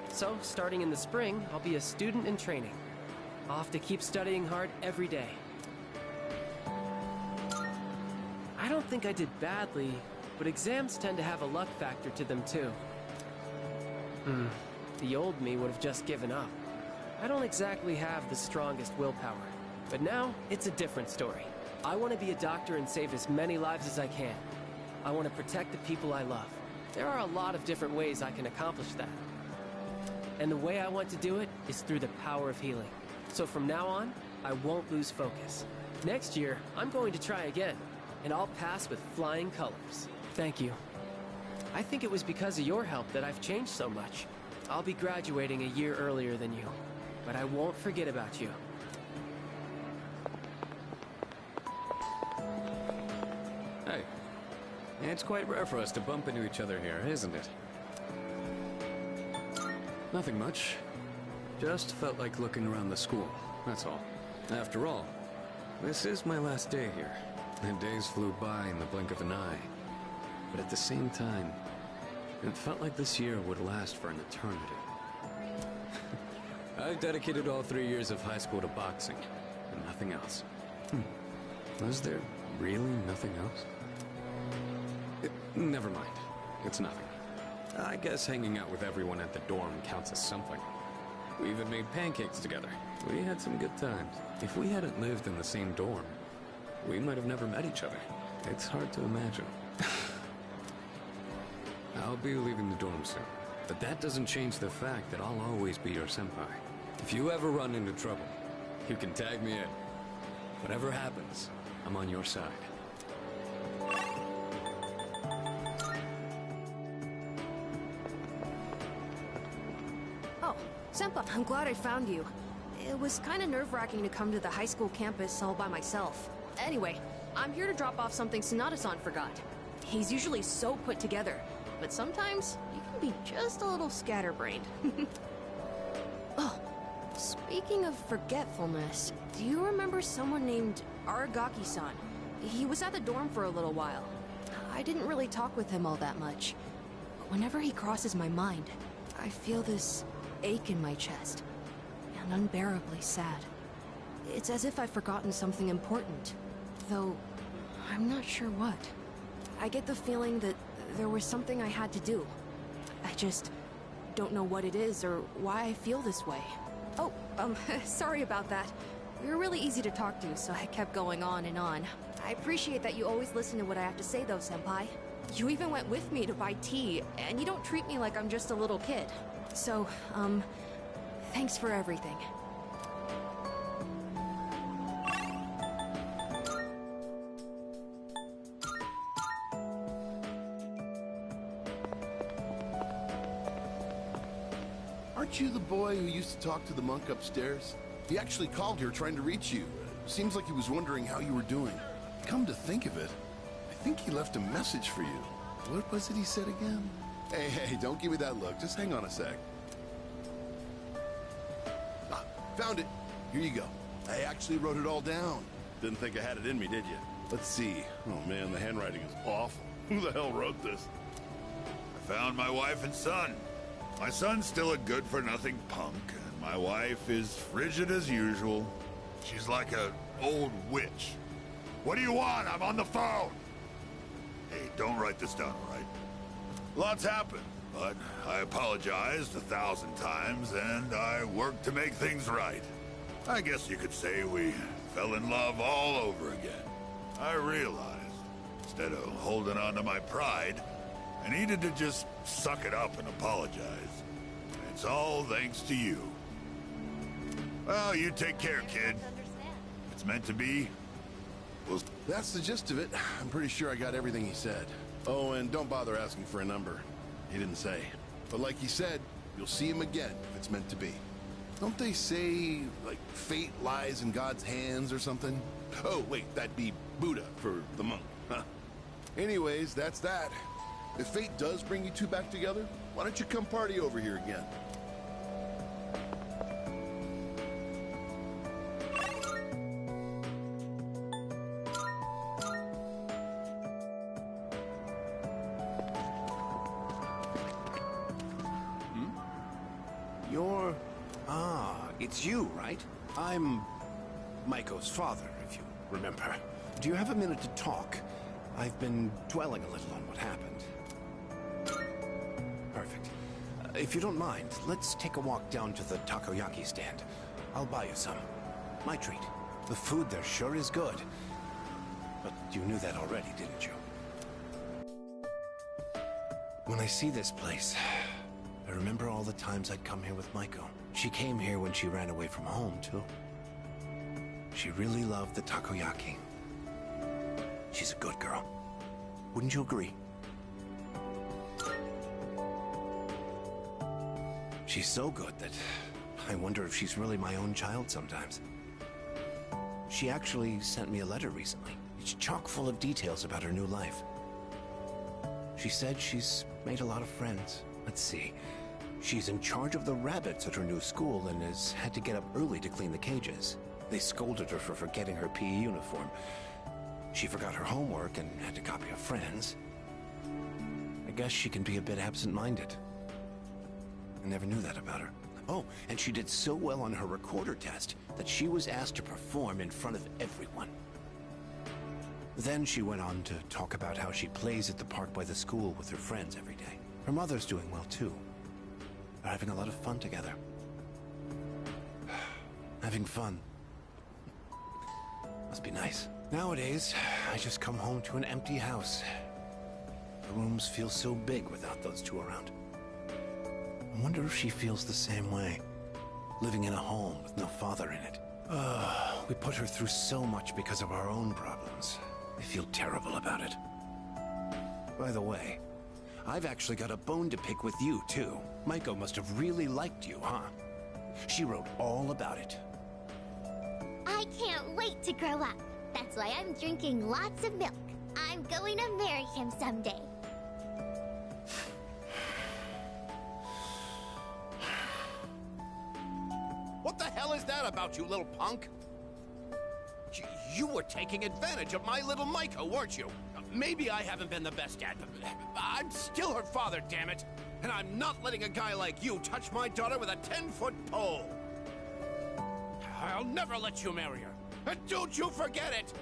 So, starting in the spring, I'll be a student in training. I'll have to keep studying hard every day. I don't think I did badly, but exams tend to have a luck factor to them too. The old me would have just given up. I don't exactly have the strongest willpower, but now it's a different story. I want to be a doctor and save as many lives as I can. I want to protect the people I love. There are a lot of different ways I can accomplish that. And the way I want to do it is through the power of healing. So from now on, I won't lose focus. Next year, I'm going to try again, and I'll pass with flying colors. Thank you. I think it was because of your help that I've changed so much. I'll be graduating a year earlier than you. but I won't forget about you. Hey. It's quite rare for us to bump into each other here, isn't it? Nothing much. Just felt like looking around the school, that's all. After all, this is my last day here. The days flew by in the blink of an eye. But at the same time, it felt like this year would last for an eternity. I've dedicated all 3 years of high school to boxing, and nothing else. Was there really nothing else? Never mind. It's nothing. I guess hanging out with everyone at the dorm counts as something. We even made pancakes together. We had some good times. If we hadn't lived in the same dorm, we might have never met each other. It's hard to imagine. I'll be leaving the dorm soon, but that doesn't change the fact that I'll always be your senpai. If you ever run into trouble, you can tag me in. Whatever happens, I'm on your side. Oh, Senpai, I'm glad I found you. It was kind of nerve-wracking to come to the high school campus all by myself. Anyway, I'm here to drop off something Sanada-san forgot. He's usually so put together, but sometimes he can be just a little scatterbrained. Oh, speaking of forgetfulness, do you remember someone named Aragaki-san? He was at the dorm for a little while. I didn't really talk with him all that much. But whenever he crosses my mind, I feel this ache in my chest, and unbearably sad. It's as if I've forgotten something important, though I'm not sure what. I get the feeling that there was something I had to do. I just don't know what it is or why I feel this way. Oh, sorry about that. You're really easy to talk to, so I kept going on and on. I appreciate that you always listen to what I have to say, though, Senpai. You even went with me to buy tea, and you don't treat me like I'm just a little kid. So, thanks for everything. Aren't you the boy who used to talk to the monk upstairs? He actually called here trying to reach you. Seems like he was wondering how you were doing. Come to think of it, I think he left a message for you. What was it he said again? Hey, don't give me that look. Just hang on a sec. Ah, found it. Here you go. I actually wrote it all down. Didn't think I had it in me, did you? Let's see. Oh man, the handwriting is awful. Who the hell wrote this? I found my wife and son. My son's still a good-for-nothing punk, and my wife is frigid as usual. She's like an old witch. What do you want? I'm on the phone! Hey, don't write this down, all right? Lots happened, but I apologized 1,000 times, and I worked to make things right. I guess you could say we fell in love all over again. I realized, instead of holding on to my pride, I needed to just suck it up and apologize. It's all thanks to you. Well, you take care, kid. If it's meant to be, well, that's the gist of it. I'm pretty sure I got everything he said. Oh, and don't bother asking for a number. He didn't say. But like he said, you'll see him again if it's meant to be. Don't they say, like, fate lies in God's hands or something? Oh, wait, that'd be Buddha for the monk. Huh. Anyways, that's that. If fate does bring you two back together, why don't you come party over here again? You're... it's you, right? I'm Maiko's father, if you remember. Do you have a minute to talk? I've been dwelling a little on what happened. Perfect. If you don't mind, let's take a walk down to the takoyaki stand. I'll buy you some. My treat. The food there sure is good. But you knew that already, didn't you? When I see this place, I remember all the times I'd come here with Maiko. She came here when she ran away from home, too. She really loved the takoyaki. She's a good girl. Wouldn't you agree? She's so good that I wonder if she's really my own child sometimes. She actually sent me a letter recently. It's chock full of details about her new life. She said she's made a lot of friends. Let's see. She's in charge of the rabbits at her new school and has had to get up early to clean the cages. They scolded her for forgetting her PE uniform. She forgot her homework and had to copy a friend's. I guess she can be a bit absent-minded. I never knew that about her. Oh, and she did so well on her recorder test that she was asked to perform in front of everyone. Then she went on to talk about how she plays at the park by the school with her friends every day. Her mother's doing well too. They're having a lot of fun together. Having fun. Must be nice. Nowadays, I just come home to an empty house. The rooms feel so big without those two around. I wonder if she feels the same way. Living in a home with no father in it. We put her through so much because of our own problems. I feel terrible about it. By the way, I've actually got a bone to pick with you, too. Maiko must have really liked you, huh? She wrote all about it. I can't wait to grow up. That's why I'm drinking lots of milk. I'm going to marry him someday. What the hell is that about, you little punk? You were taking advantage of my little Maiko, weren't you? Maybe I haven't been the best dad, but I'm still her father, damn it! And I'm not letting a guy like you touch my daughter with a 10-foot pole! I'll never let you marry her, and don't you forget it!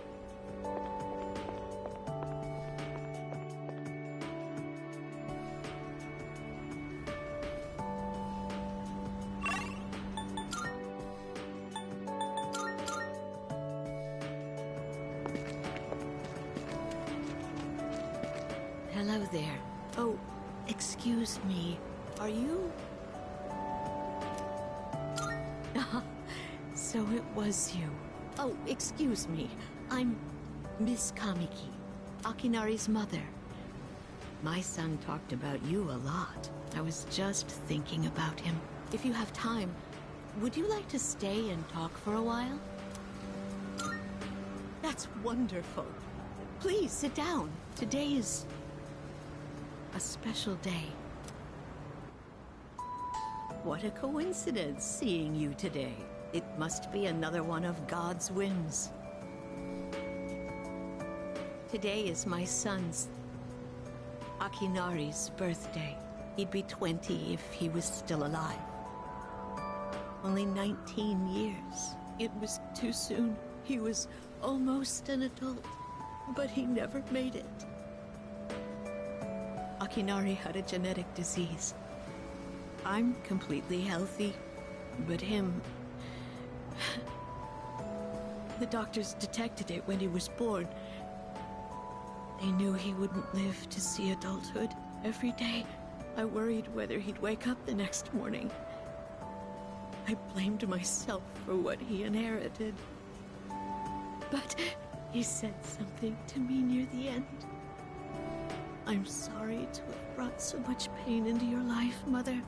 Hello there. Oh, excuse me. Are you... So it was you. Oh, excuse me. I'm Miss Kamiki, Akinari's mother. My son talked about you a lot. I was just thinking about him. If you have time, would you like to stay and talk for a while? That's wonderful. Please sit down. Today is a special day. What a coincidence seeing you today. It must be another one of God's whims. Today is my son's, Akinari's, birthday. He'd be 20 if he was still alive. Only 19 years. It was too soon. He was almost an adult, but he never made it. Akinari had a genetic disease. I'm completely healthy, but him... The doctors detected it when he was born. They knew he wouldn't live to see adulthood. Every day, I worried whether he'd wake up the next morning. I blamed myself for what he inherited. But he said something to me near the end. I'm sorry to have brought so much pain into your life, Mother.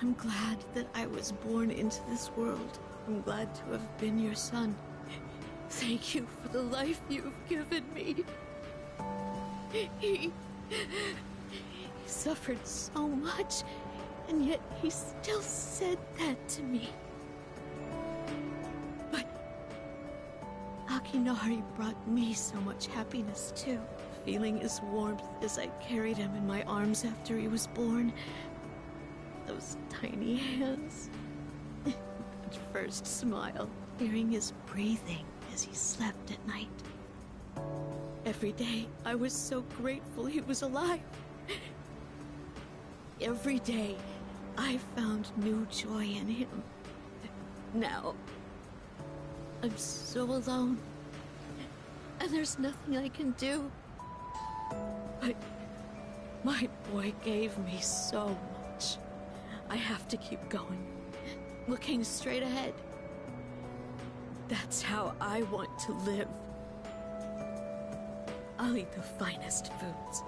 I'm glad that I was born into this world. I'm glad to have been your son. Thank you for the life you've given me. He suffered so much, and yet he still said that to me. But Akinari brought me so much happiness too. Feeling his warmth as I carried him in my arms after he was born. Those tiny hands. That first smile. Hearing his breathing as he slept at night. Every day, I was so grateful he was alive. Every day, I found new joy in him. Now, I'm so alone. And there's nothing I can do. But my boy gave me so much. I have to keep going, looking straight ahead. That's how I want to live. I'll eat the finest foods,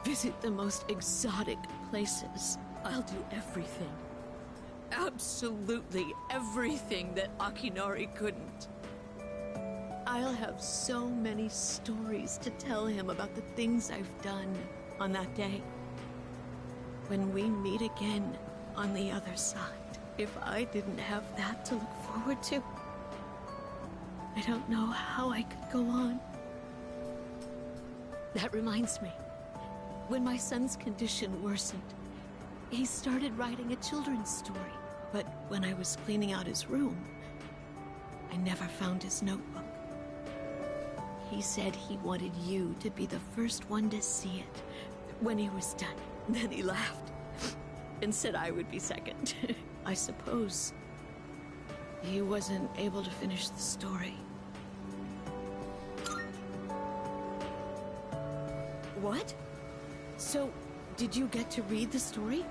visit the most exotic places. I'll do everything absolutely everything that Akinari couldn't. I'll have so many stories to tell him about the things I've done on that day. When we meet again on the other side, if I didn't have that to look forward to, I don't know how I could go on. That reminds me, when my son's condition worsened, he started writing a children's story. But when I was cleaning out his room, I never found his notebook. He said he wanted you to be the first one to see it when he was done. Then he laughed and said I would be second. I suppose he wasn't able to finish the story. What? So, did you get to read the story?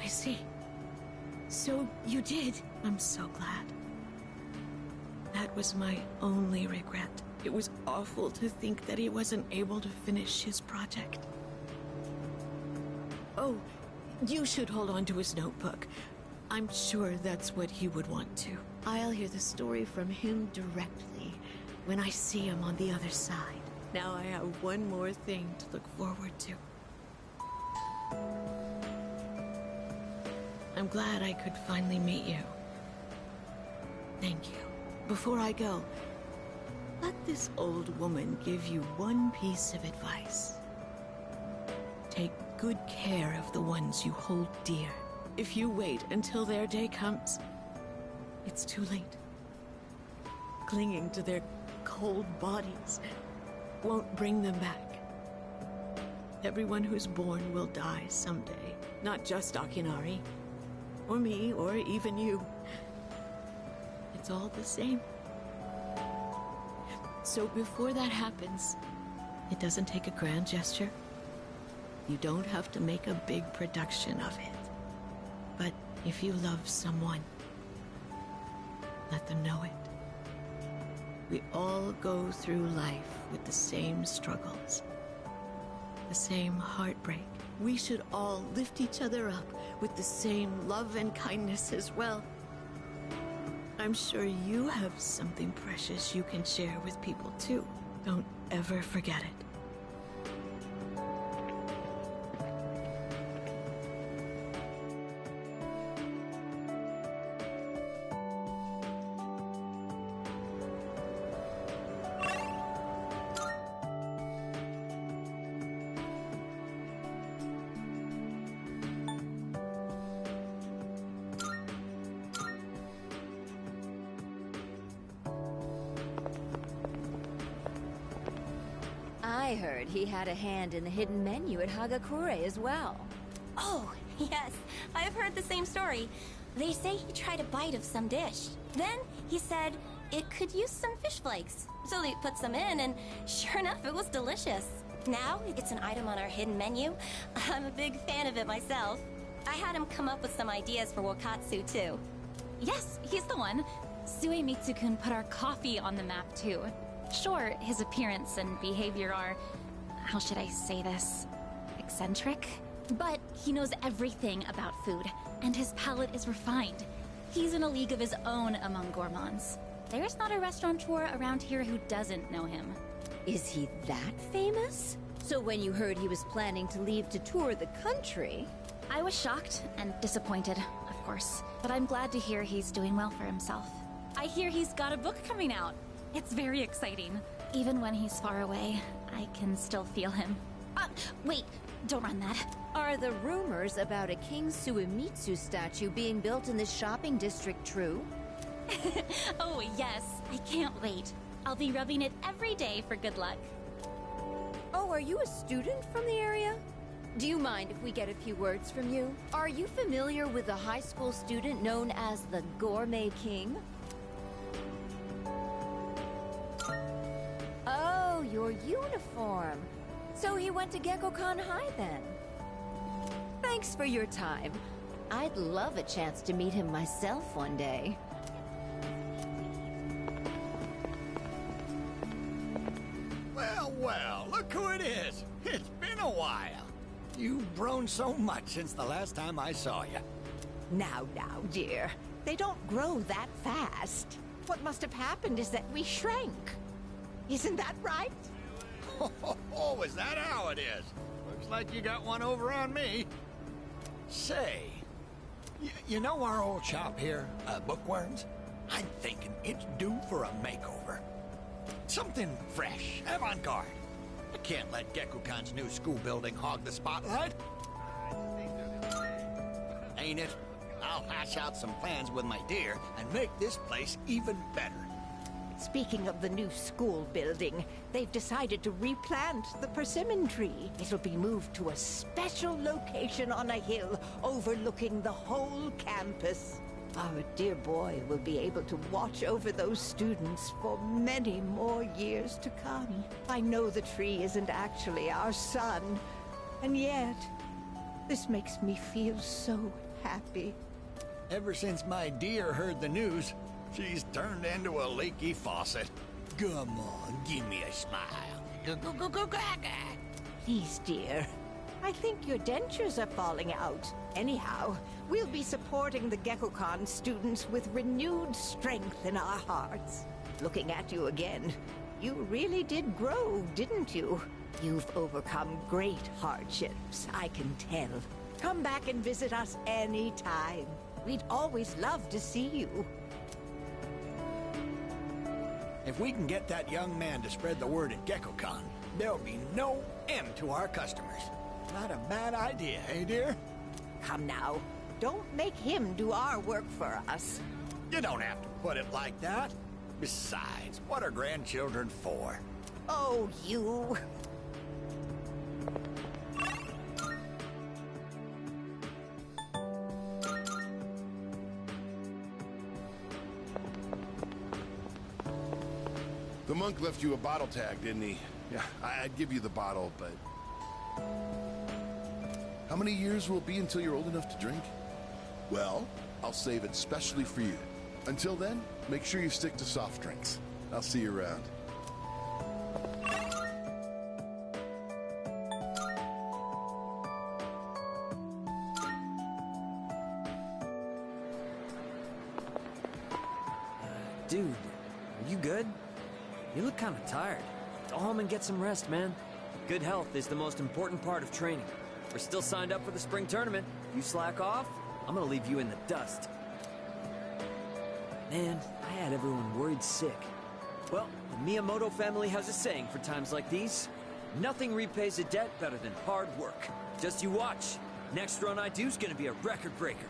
I see. So, you did. I'm so glad. That was my only regret. It was awful to think that he wasn't able to finish his project. Oh, you should hold on to his notebook. I'm sure that's what he would want to. I'll hear the story from him directly when I see him on the other side. Now I have one more thing to look forward to. I'm glad I could finally meet you. Thank you. Before I go, let this old woman give you one piece of advice. Take good care of the ones you hold dear. If you wait until their day comes, it's too late. Clinging to their cold bodies won't bring them back. Everyone who's born will die someday. Not just Akinari, or me, or even you. It's all the same. So before that happens, it doesn't take a grand gesture. You don't have to make a big production of it. But if you love someone, let them know it. We all go through life with the same struggles, the same heartbreak. We should all lift each other up with the same love and kindness as well. I'm sure you have something precious you can share with people too. Don't ever forget it. I heard he had a hand in the hidden menu at Hagakure as well. Oh, yes. I've heard the same story. They say he tried a bite of some dish. Then he said it could use some fish flakes. So they put some in, and sure enough, it was delicious. Now it's an item on our hidden menu. I'm a big fan of it myself. I had him come up with some ideas for Wakatsu, too. Yes, he's the one. Suemitsu-kun put our coffee on the map, too. Sure, his appearance and behavior are, how should I say this, eccentric? But he knows everything about food, and his palate is refined. He's in a league of his own among gourmands. There's not a restaurateur around here who doesn't know him. Is he that famous? So when you heard he was planning to leave to tour the country... I was shocked and disappointed, of course, but I'm glad to hear he's doing well for himself. I hear he's got a book coming out. It's very exciting. Even when he's far away, I can still feel him. Wait, don't run that. Are the rumors about a King Suemitsu statue being built in this shopping district true? Oh, yes. I can't wait. I'll be rubbing it every day for good luck. Oh, are you a student from the area? Do you mind if we get a few words from you? Are you familiar with a high school student known as the Gourmet King? Oh, your uniform. So he went to Gekkokan High then. Thanks for your time. I'd love a chance to meet him myself one day. Well, well, look who it while. You've grown so much since the last time I saw you. Now, dear. They don't grow that fast. What must have happened is that we shrank. Isn't that right? Oh, is that how it is? Looks like you got one over on me. Say, you know our old shop here, Bookworms? I'm thinking it's due for a makeover. Something fresh, avant-garde. I can't let Gekkokan's new school building hog the spotlight. Ain't it? I'll hash out some plans with my dear and make this place even better. Speaking of the new school building, they've decided to replant the persimmon tree. It'll be moved to a special location on a hill overlooking the whole campus. Our dear boy will be able to watch over those students for many more years to come. I know the tree isn't actually our son, and yet, this makes me feel so happy. Ever since my dear heard the news, she's turned into a leaky faucet. Come on, give me a smile. Please, dear. I think your dentures are falling out. Anyhow, we'll be supporting the Gekkokan students with renewed strength in our hearts. Looking at you again, you really did grow, didn't you? You've overcome great hardships, I can tell. Come back and visit us anytime. We'd always love to see you. If we can get that young man to spread the word at Gekkokan, there'll be no end to our customers. Not a bad idea, eh, dear? Come now, don't make him do our work for us. You don't have to put it like that. Besides, what are grandchildren for? Oh, you... The monk left you a bottle tag, didn't he? Yeah, I'd give you the bottle, but... How many years will it be until you're old enough to drink? Well, I'll save it specially for you. Until then, make sure you stick to soft drinks. I'll see you around. Dude, are you good? You look kind of tired. Go home and get some rest, man. Good health is the most important part of training. We're still signed up for the spring tournament. You slack off, I'm gonna leave you in the dust. Man, I had everyone worried sick. Well, the Miyamoto family has a saying for times like these. Nothing repays a debt better than hard work. Just you watch. Next run I do's gonna be a record breaker.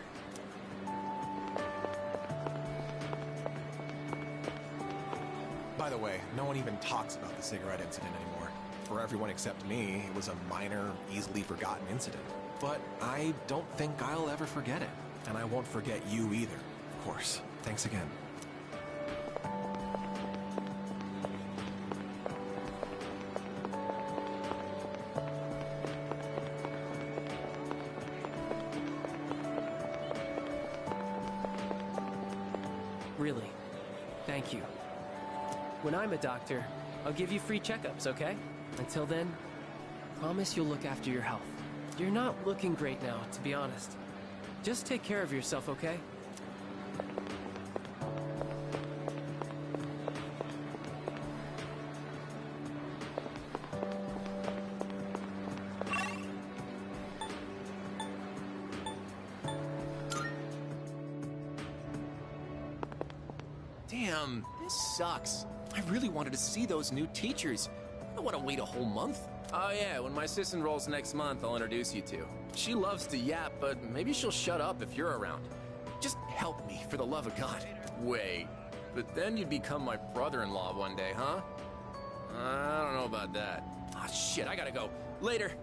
By the way, no one even talks about the cigarette incident anymore. For everyone except me, it was a minor, easily forgotten incident. But I don't think I'll ever forget it. And I won't forget you either, of course. Thanks again. Really, thank you. When I'm a doctor, I'll give you free checkups, okay? Until then, promise you'll look after your health. You're not looking great now, to be honest. Just take care of yourself, okay? Damn, this sucks. I really wanted to see those new teachers. I don't want to wait a whole month. Oh yeah, when my sis enrolls next month, I'll introduce you to. She loves to yap, but maybe she'll shut up if you're around. Just help me, for the love of God. Wait, but then you'd become my brother-in-law one day, huh? I don't know about that. Ah, shit, I gotta go. Later.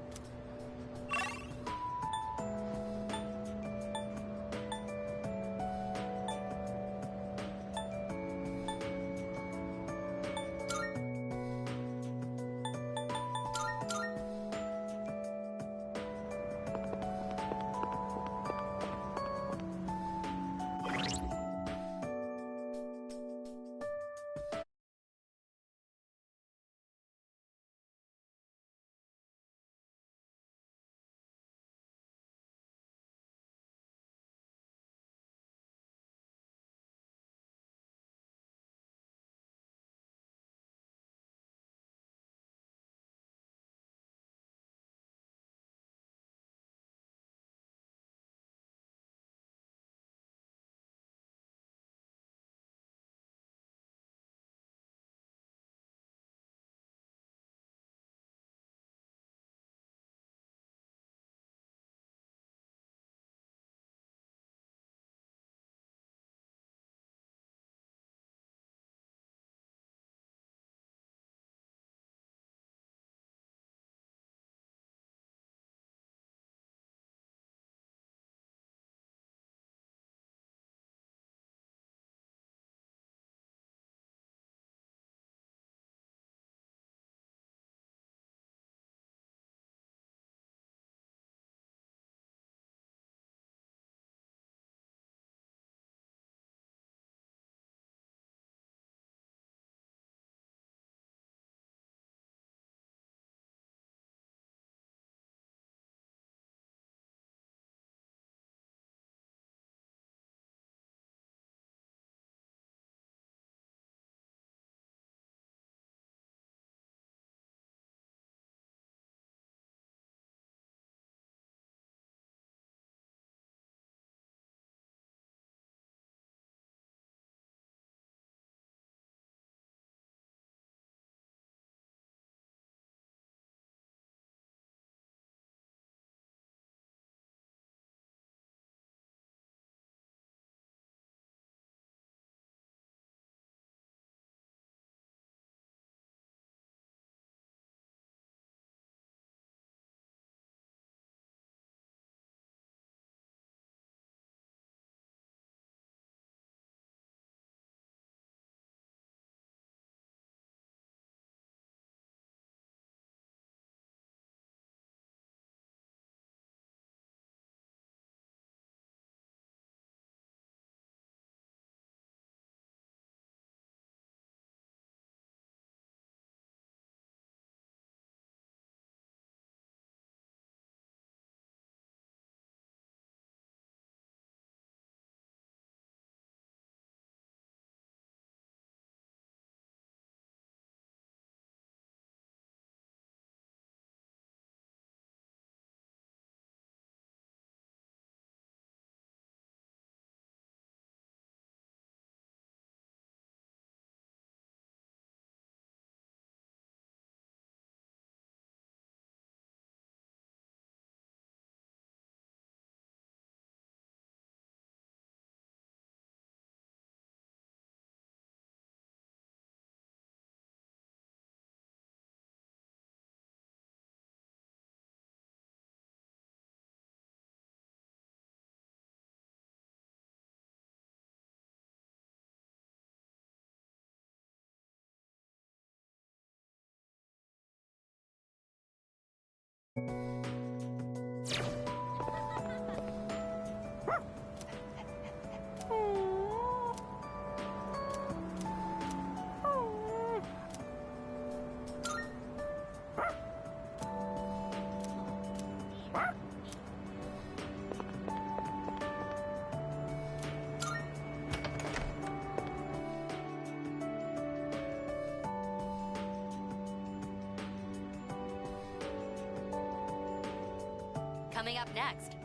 Coming up next.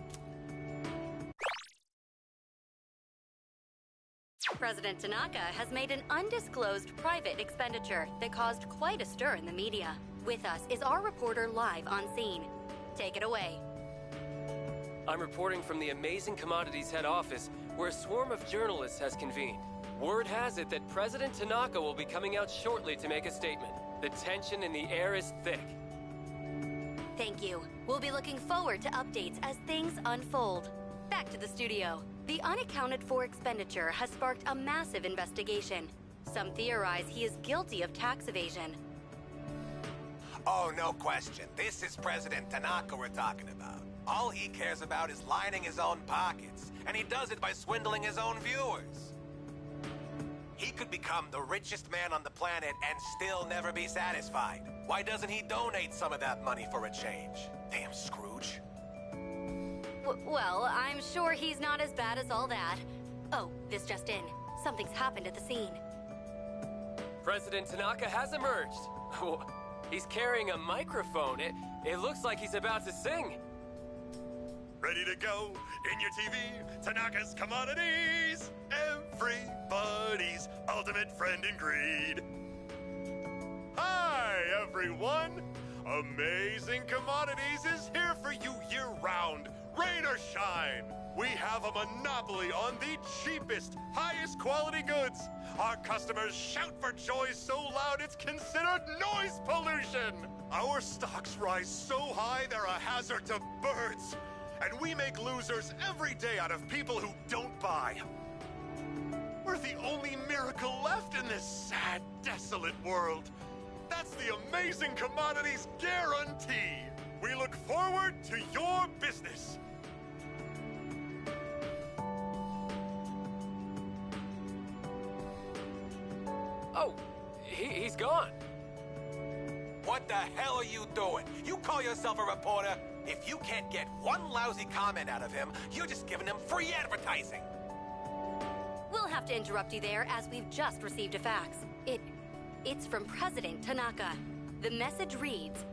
President Tanaka has made an undisclosed private expenditure that caused quite a stir in the media. With us is our reporter live on scene. Take it away. I'm reporting from the Amazing Commodities head office, where a swarm of journalists has convened. Word has it that President Tanaka will be coming out shortly to make a statement. The tension in the air is thick. Thank you. We'll be looking forward to updates as things unfold. Back to the studio. The unaccounted for expenditure has sparked a massive investigation. Some theorize he is guilty of tax evasion. Oh, no question. This is President Tanaka we're talking about. All he cares about is lining his own pockets, and he does it by swindling his own viewers. He could become the richest man on the planet and still never be satisfied. Why doesn't he donate some of that money for a change? Damn Scrooge. Well, I'm sure he's not as bad as all that. Oh, this just in. Something's happened at the scene. President Tanaka has emerged. He's carrying a microphone. It looks like he's about to sing. Ready to go in your TV, Tanaka's Commodities, everybody's ultimate friend in greed. Hi, everyone! Amazing Commodities is here for you year-round, rain or shine. We have a monopoly on the cheapest, highest quality goods. Our customers shout for joy so loud it's considered noise pollution. Our stocks rise so high they're a hazard to birds. And we make losers every day out of people who don't buy. We're the only miracle left in this sad, desolate world. That's the Amazing Commodities guarantee. We look forward to your business. Oh, he's gone. What the hell are you doing? You call yourself a reporter? If you can't get one lousy comment out of him, you're just giving him free advertising. We'll have to interrupt you there as we've just received a fax. It's from President Tanaka. The message reads,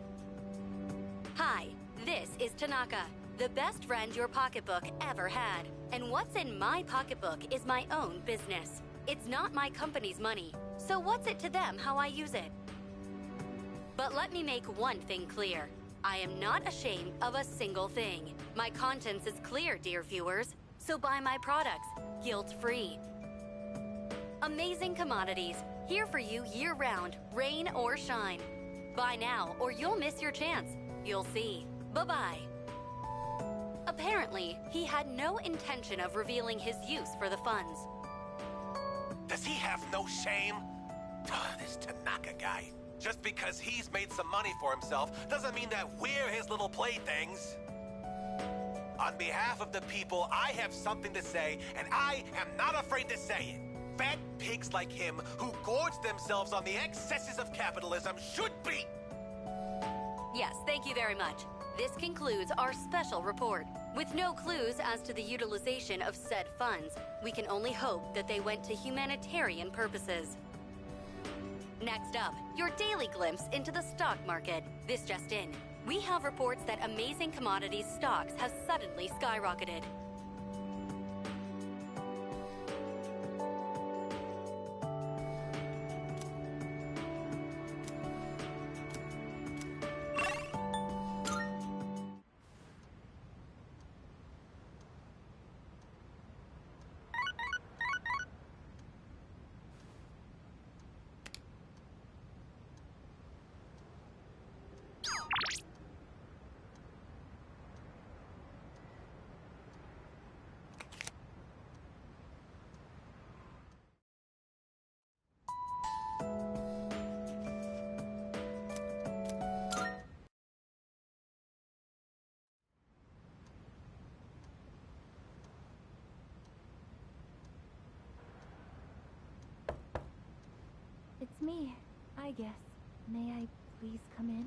"Hi, this is Tanaka, the best friend your pocketbook ever had. And what's in my pocketbook is my own business. It's not my company's money, so what's it to them how I use it? But let me make one thing clear. I am not ashamed of a single thing. My conscience is clear, dear viewers, so buy my products, guilt-free. Amazing Commodities, here for you year-round, rain or shine. Buy now, or you'll miss your chance. You'll see. Bye-bye." Apparently, he had no intention of revealing his use for the funds. Does he have no shame? This Tanaka guy. Just because he's made some money for himself doesn't mean that we're his little playthings. On behalf of the people, I have something to say, and I am not afraid to say it. Fat pigs like him who gorge themselves on the excesses of capitalism should be... Yes, thank you very much. This concludes our special report. With no clues as to the utilization of said funds, we can only hope that they went to humanitarian purposes. Next up, your daily glimpse into the stock market. This just in. We have reports that Amazing Commodities stocks have suddenly skyrocketed. me, I guess. May I please come in?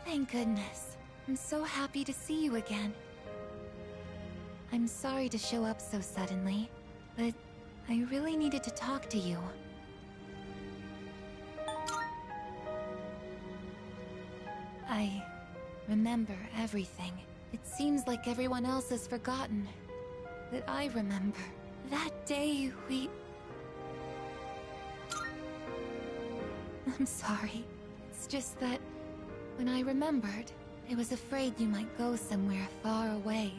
Thank goodness. I'm so happy to see you again. I'm sorry to show up so suddenly, but I really needed to talk to you. I remember everything. It seems like everyone else has forgotten. But I remember. That day I'm sorry. It's just that when I remembered, I was afraid you might go somewhere far away,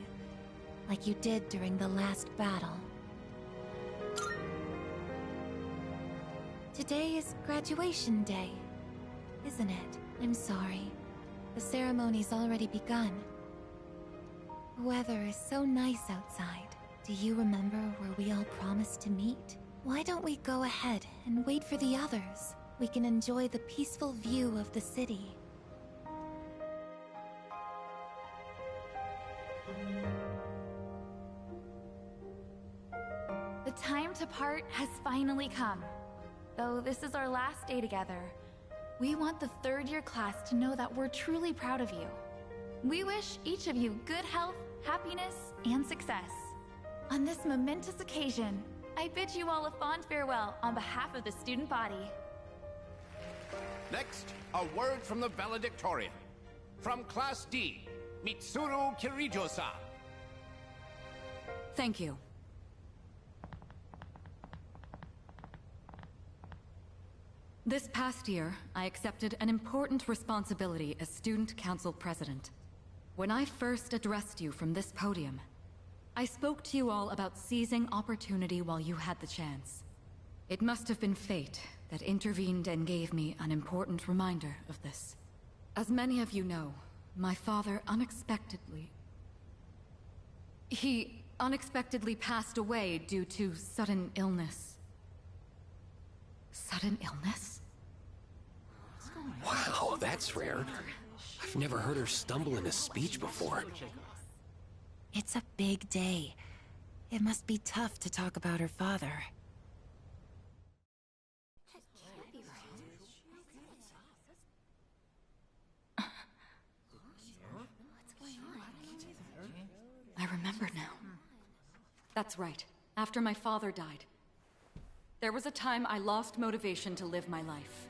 like you did during the last battle. Today is graduation day, isn't it? I'm sorry. The ceremony's already begun. The weather is so nice outside. Do you remember where we all promised to meet? Why don't we go ahead and wait for the others? We can enjoy the peaceful view of the city. The time to part has finally come. Though this is our last day together, we want the third-year class to know that we're truly proud of you. We wish each of you good health, happiness, and success. On this momentous occasion, I bid you all a fond farewell on behalf of the student body. Next, a word from the valedictorian. From Class D, Mitsuru Kirijo-san. Thank you. This past year, I accepted an important responsibility as Student Council President. When I first addressed you from this podium, I spoke to you all about seizing opportunity while you had the chance. It must have been fate that intervened and gave me an important reminder of this. As many of you know, my father He unexpectedly passed away due to sudden illness. Sudden illness? Wow, that's rare. I've never heard her stumble in a speech before. It's a big day. It must be tough to talk about her father. I remember now. That's right. After my father died, there was a time I lost motivation to live my life.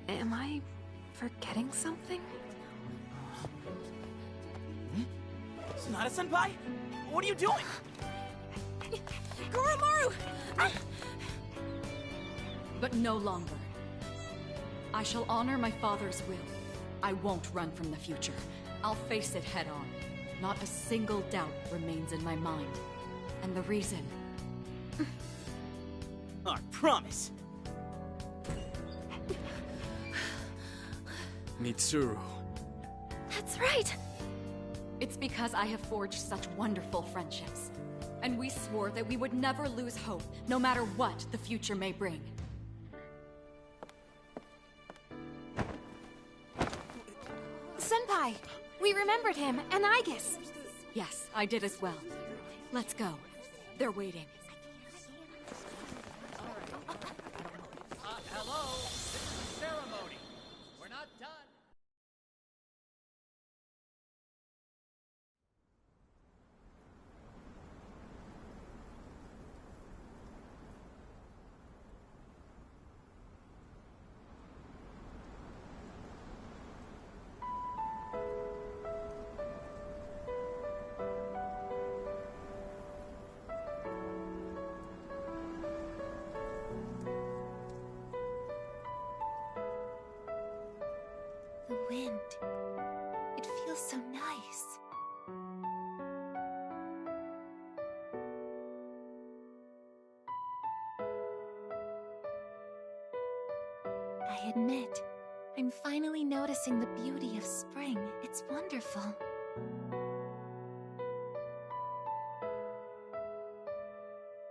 Am I forgetting something? Sonata-senpai? What are you doing? Goromaru! But no longer. I shall honor my father's will. I won't run from the future. I'll face it head on. Not a single doubt remains in my mind. And the reason... I promise. Mitsuru. That's right! It's because I have forged such wonderful friendships. And we swore that we would never lose hope, no matter what the future may bring. Senpai! We remembered him, and Aigis! Yes, I did as well. Let's go. They're waiting. Hello, this is the ceremony. We're not done. The wind. It feels so nice. I admit, I'm finally noticing the beauty of spring. It's wonderful.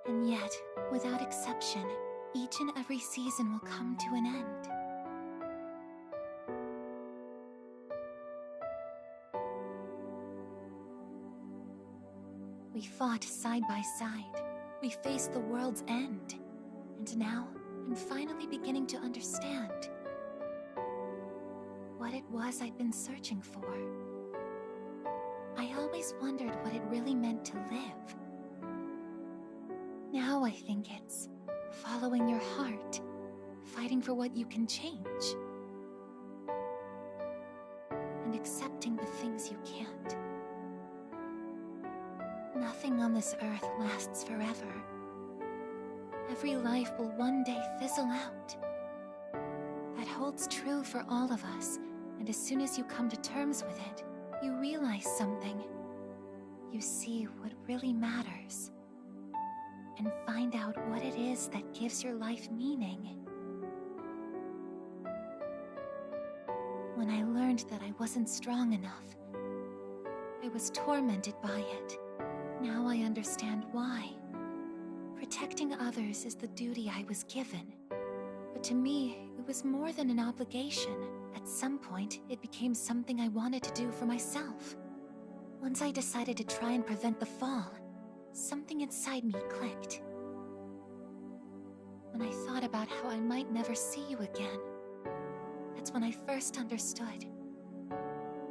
And yet, without exception, each and every season will come to an end. We fought side by side. We faced the world's end. And now, I'm finally beginning to understand what it was I'd been searching for. I always wondered what it really meant to live. Now I think it's following your heart, fighting for what you can change, and accepting the things you can't. Nothing on this earth lasts forever. Every life will one day fizzle out. That holds true for all of us, and as soon as you come to terms with it, you realize something. You see what really matters, and find out what it is that gives your life meaning. When I learned that I wasn't strong enough, I was tormented by it. Now I understand why. Protecting others is the duty I was given. But to me, it was more than an obligation. At some point, it became something I wanted to do for myself. Once I decided to try and prevent the fall, something inside me clicked. When I thought about how I might never see you again, that's when I first understood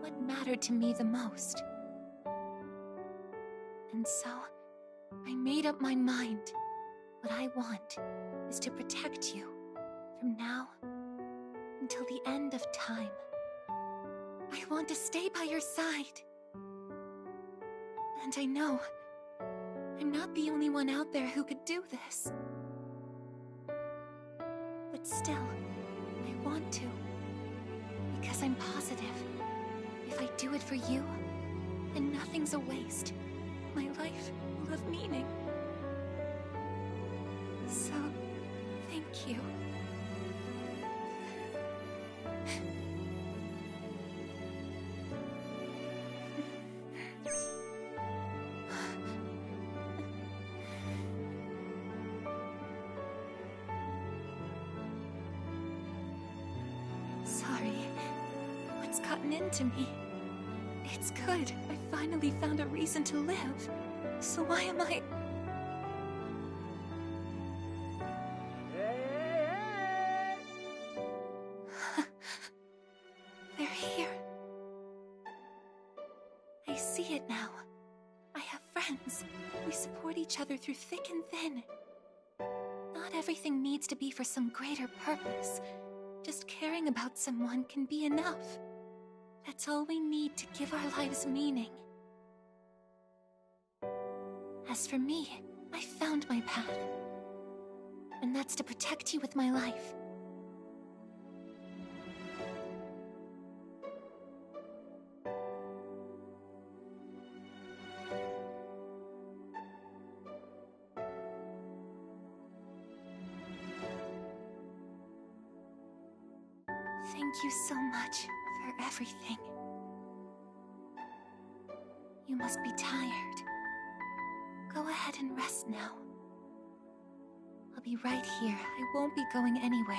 what mattered to me the most. And so, I made up my mind. What I want is to protect you from now until the end of time. I want to stay by your side. And I know I'm not the only one out there who could do this. But still, I want to. Because I'm positive, if I do it for you, then nothing's a waste. My life will have meaning. So, thank you. Sorry. What's gotten into me? It's good. I finally found a reason to live. So why am I... They're here. I see it now. I have friends. We support each other through thick and thin. Not everything needs to be for some greater purpose. Just caring about someone can be enough. That's all we need to give our lives meaning. As for me, I found my path. And that's to protect you with my life. Thank you so much for everything. You must be tired. Go ahead and rest now. I'll be right here. I won't be going anywhere.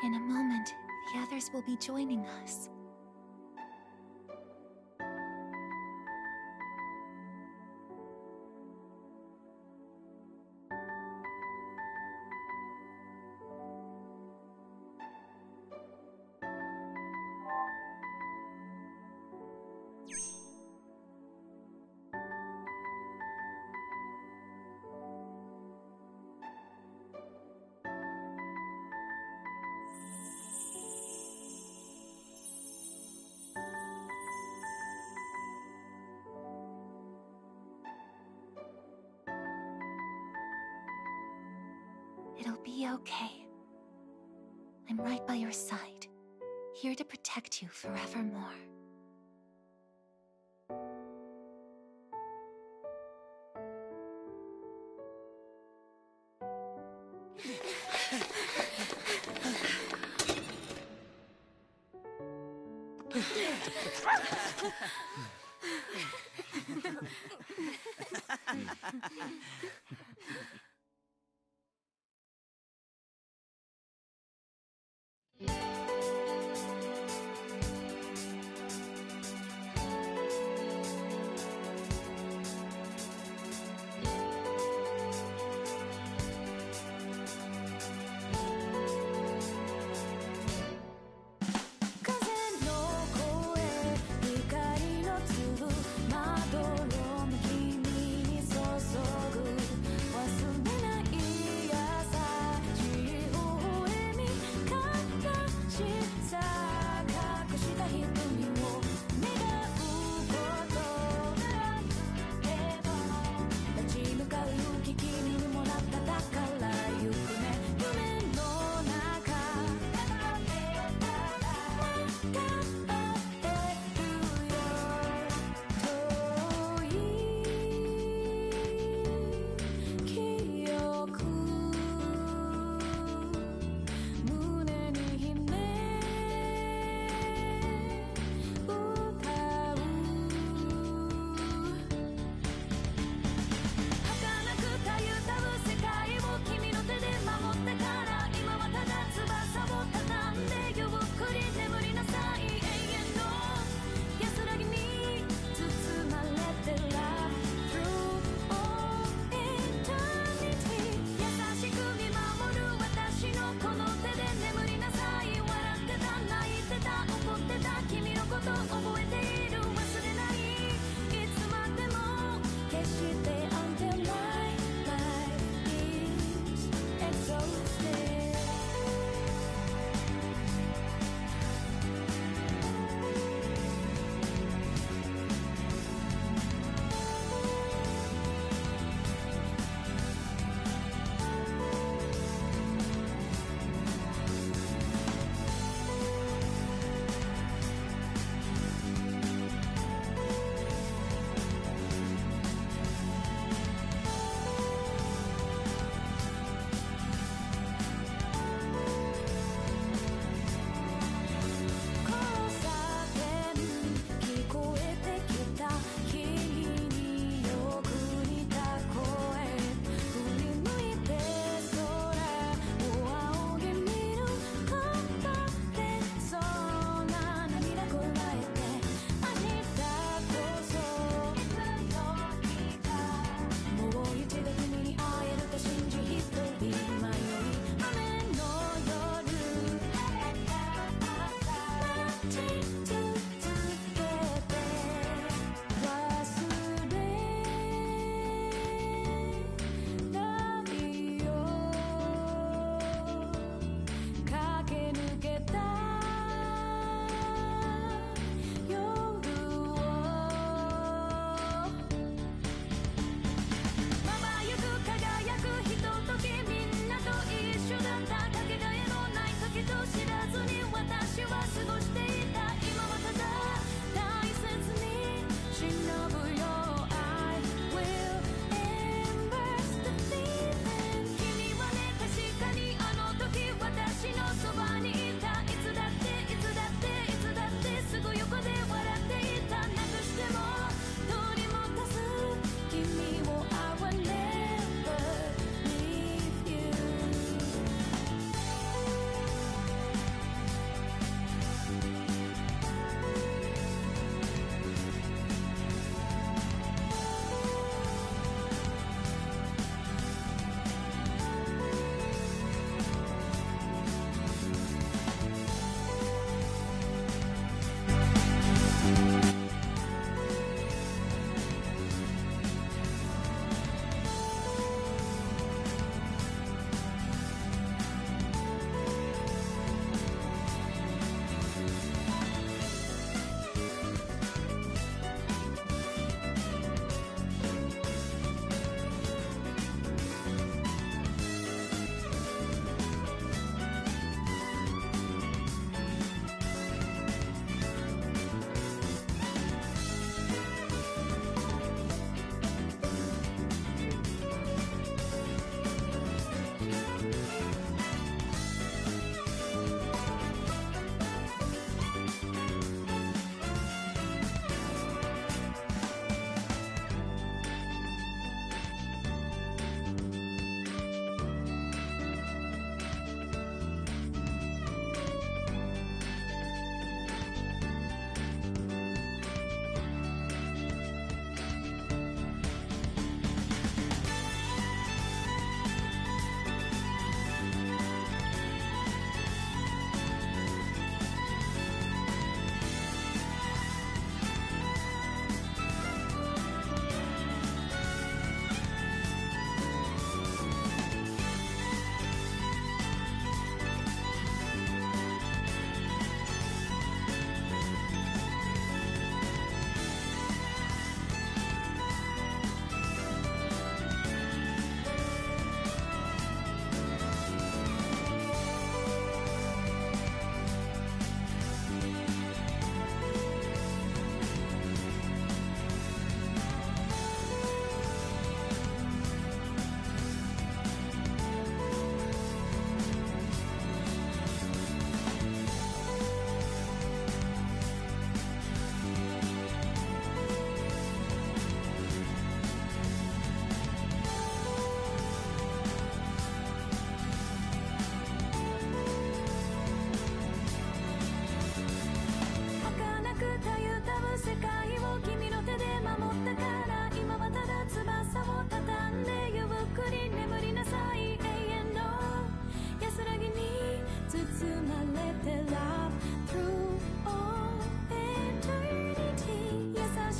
In a moment, the others will be joining us. It'll be okay. I'm right by your side, here to protect you forevermore. 窓を君に注ぐ忘れ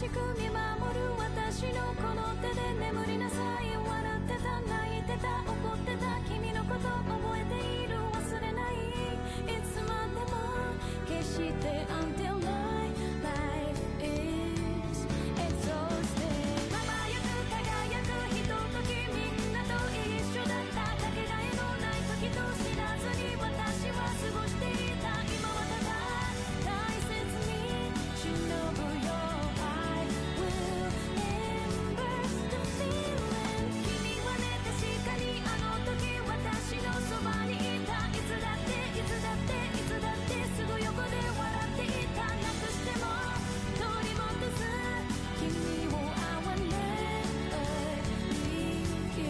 しく見守る私のこの手で眠りなさい笑ってた泣いてた怒ってた君のこと覚えている忘れないいつまでも決して Until my life is exhausted 輝く輝くひとときみんなと一緒だったかけがえのない時と知らずに私は過ごしていた今はただ大切に忍ぶよ I will embrace the feeling 君はね確かにあの時私のそばにいたいつだっていつだっていつだってすぐ横で笑っていたなくしても取り戻す君を I will never leave you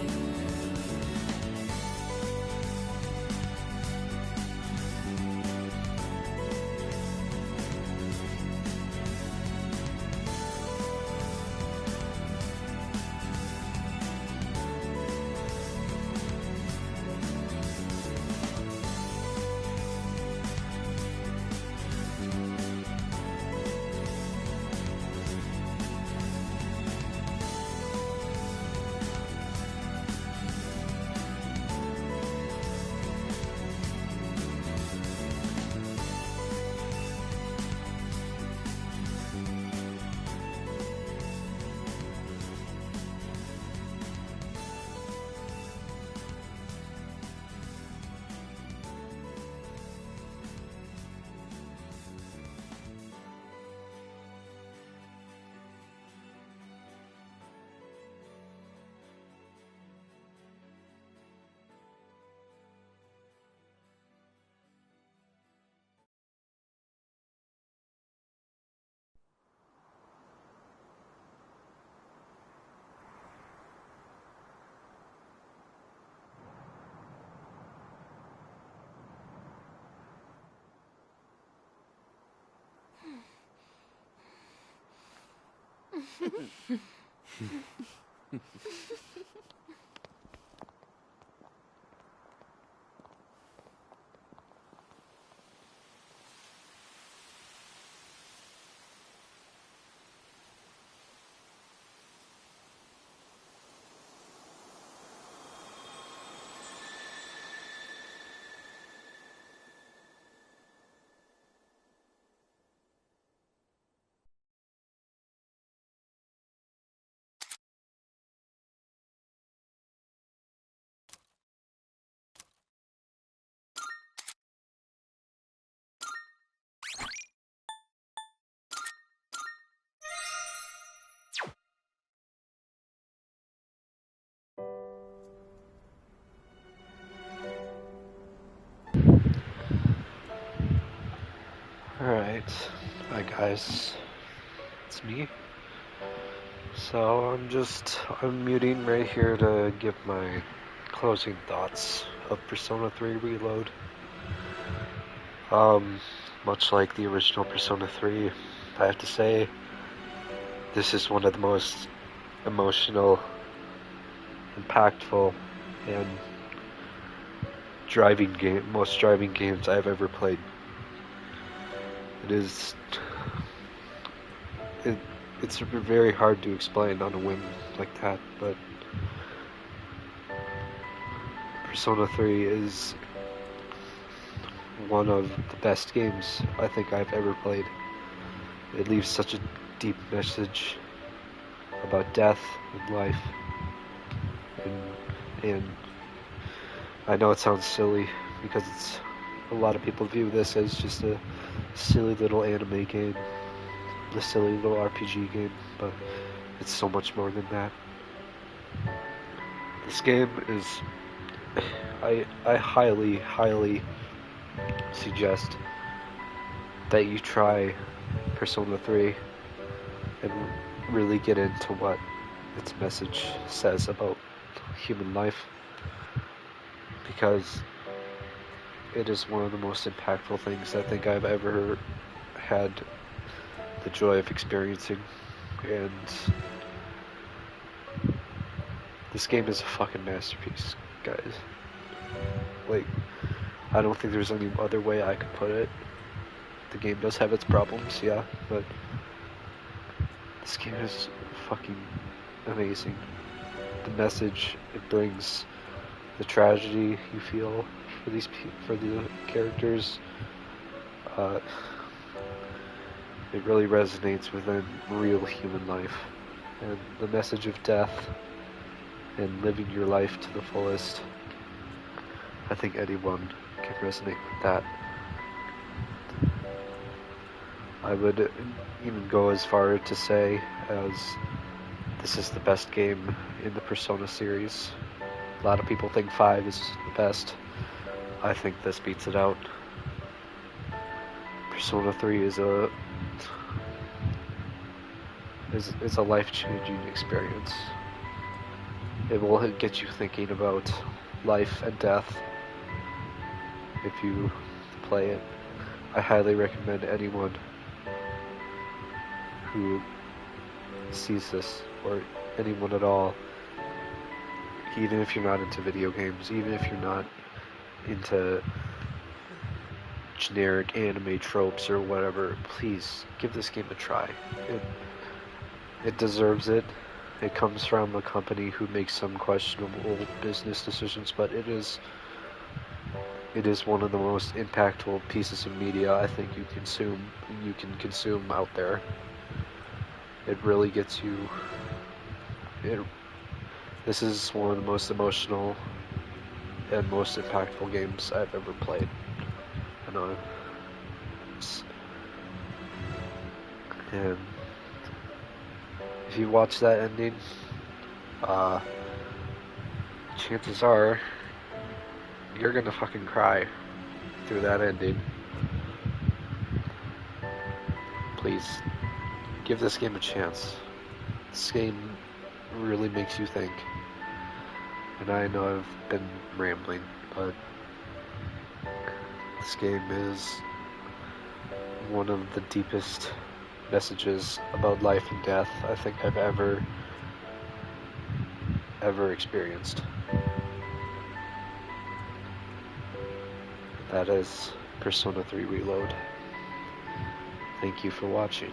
Alright, hi guys, it's me. So I'm just unmuting right here to give my closing thoughts of Persona 3 Reload. Much like the original Persona 3, I have to say, this is one of the most emotional, impactful, and most driving games I've ever played. It's very hard to explain on a whim like that, but Persona 3 is one of the best games I think I've ever played. It leaves such a deep message about death and life, and I know it sounds silly because a lot of people view this as just a silly little anime game, a silly little RPG game, but it's so much more than that. This game is, I highly, highly suggest that you try Persona 3 and really get into what its message says about human life, because it is one of the most impactful things I think I've ever had the joy of experiencing, and this game is a fucking masterpiece, guys. Like, I don't think there's any other way I could put it. The game does have its problems, yeah, but This game is fucking amazing. The message it brings, the tragedy you feel for the characters, it really resonates within real human life. And the message of death and living your life to the fullest, I think anyone can resonate with that. I would even go as far to say as this is the best game in the Persona series. A lot of people think 5 is the best. I think this beats it out. Persona 3 is a life-changing experience. It will get you thinking about life and death if you play it. I highly recommend anyone who sees this, or anyone at all, even if you're not into video games, even if you're not into generic anime tropes or whatever, please give this game a try. It deserves it. It comes from a company who makes some questionable business decisions, but it is one of the most impactful pieces of media I think you can consume out there. It really gets you. This is one of the most emotional and most impactful games I've ever played. And if you watch that ending, chances are you're gonna fucking cry through that ending. Please, give this game a chance. This game really makes you think. And I know I've been rambling, but this game is one of the deepest messages about life and death I think I've ever experienced. That is Persona 3 Reload. Thank you for watching.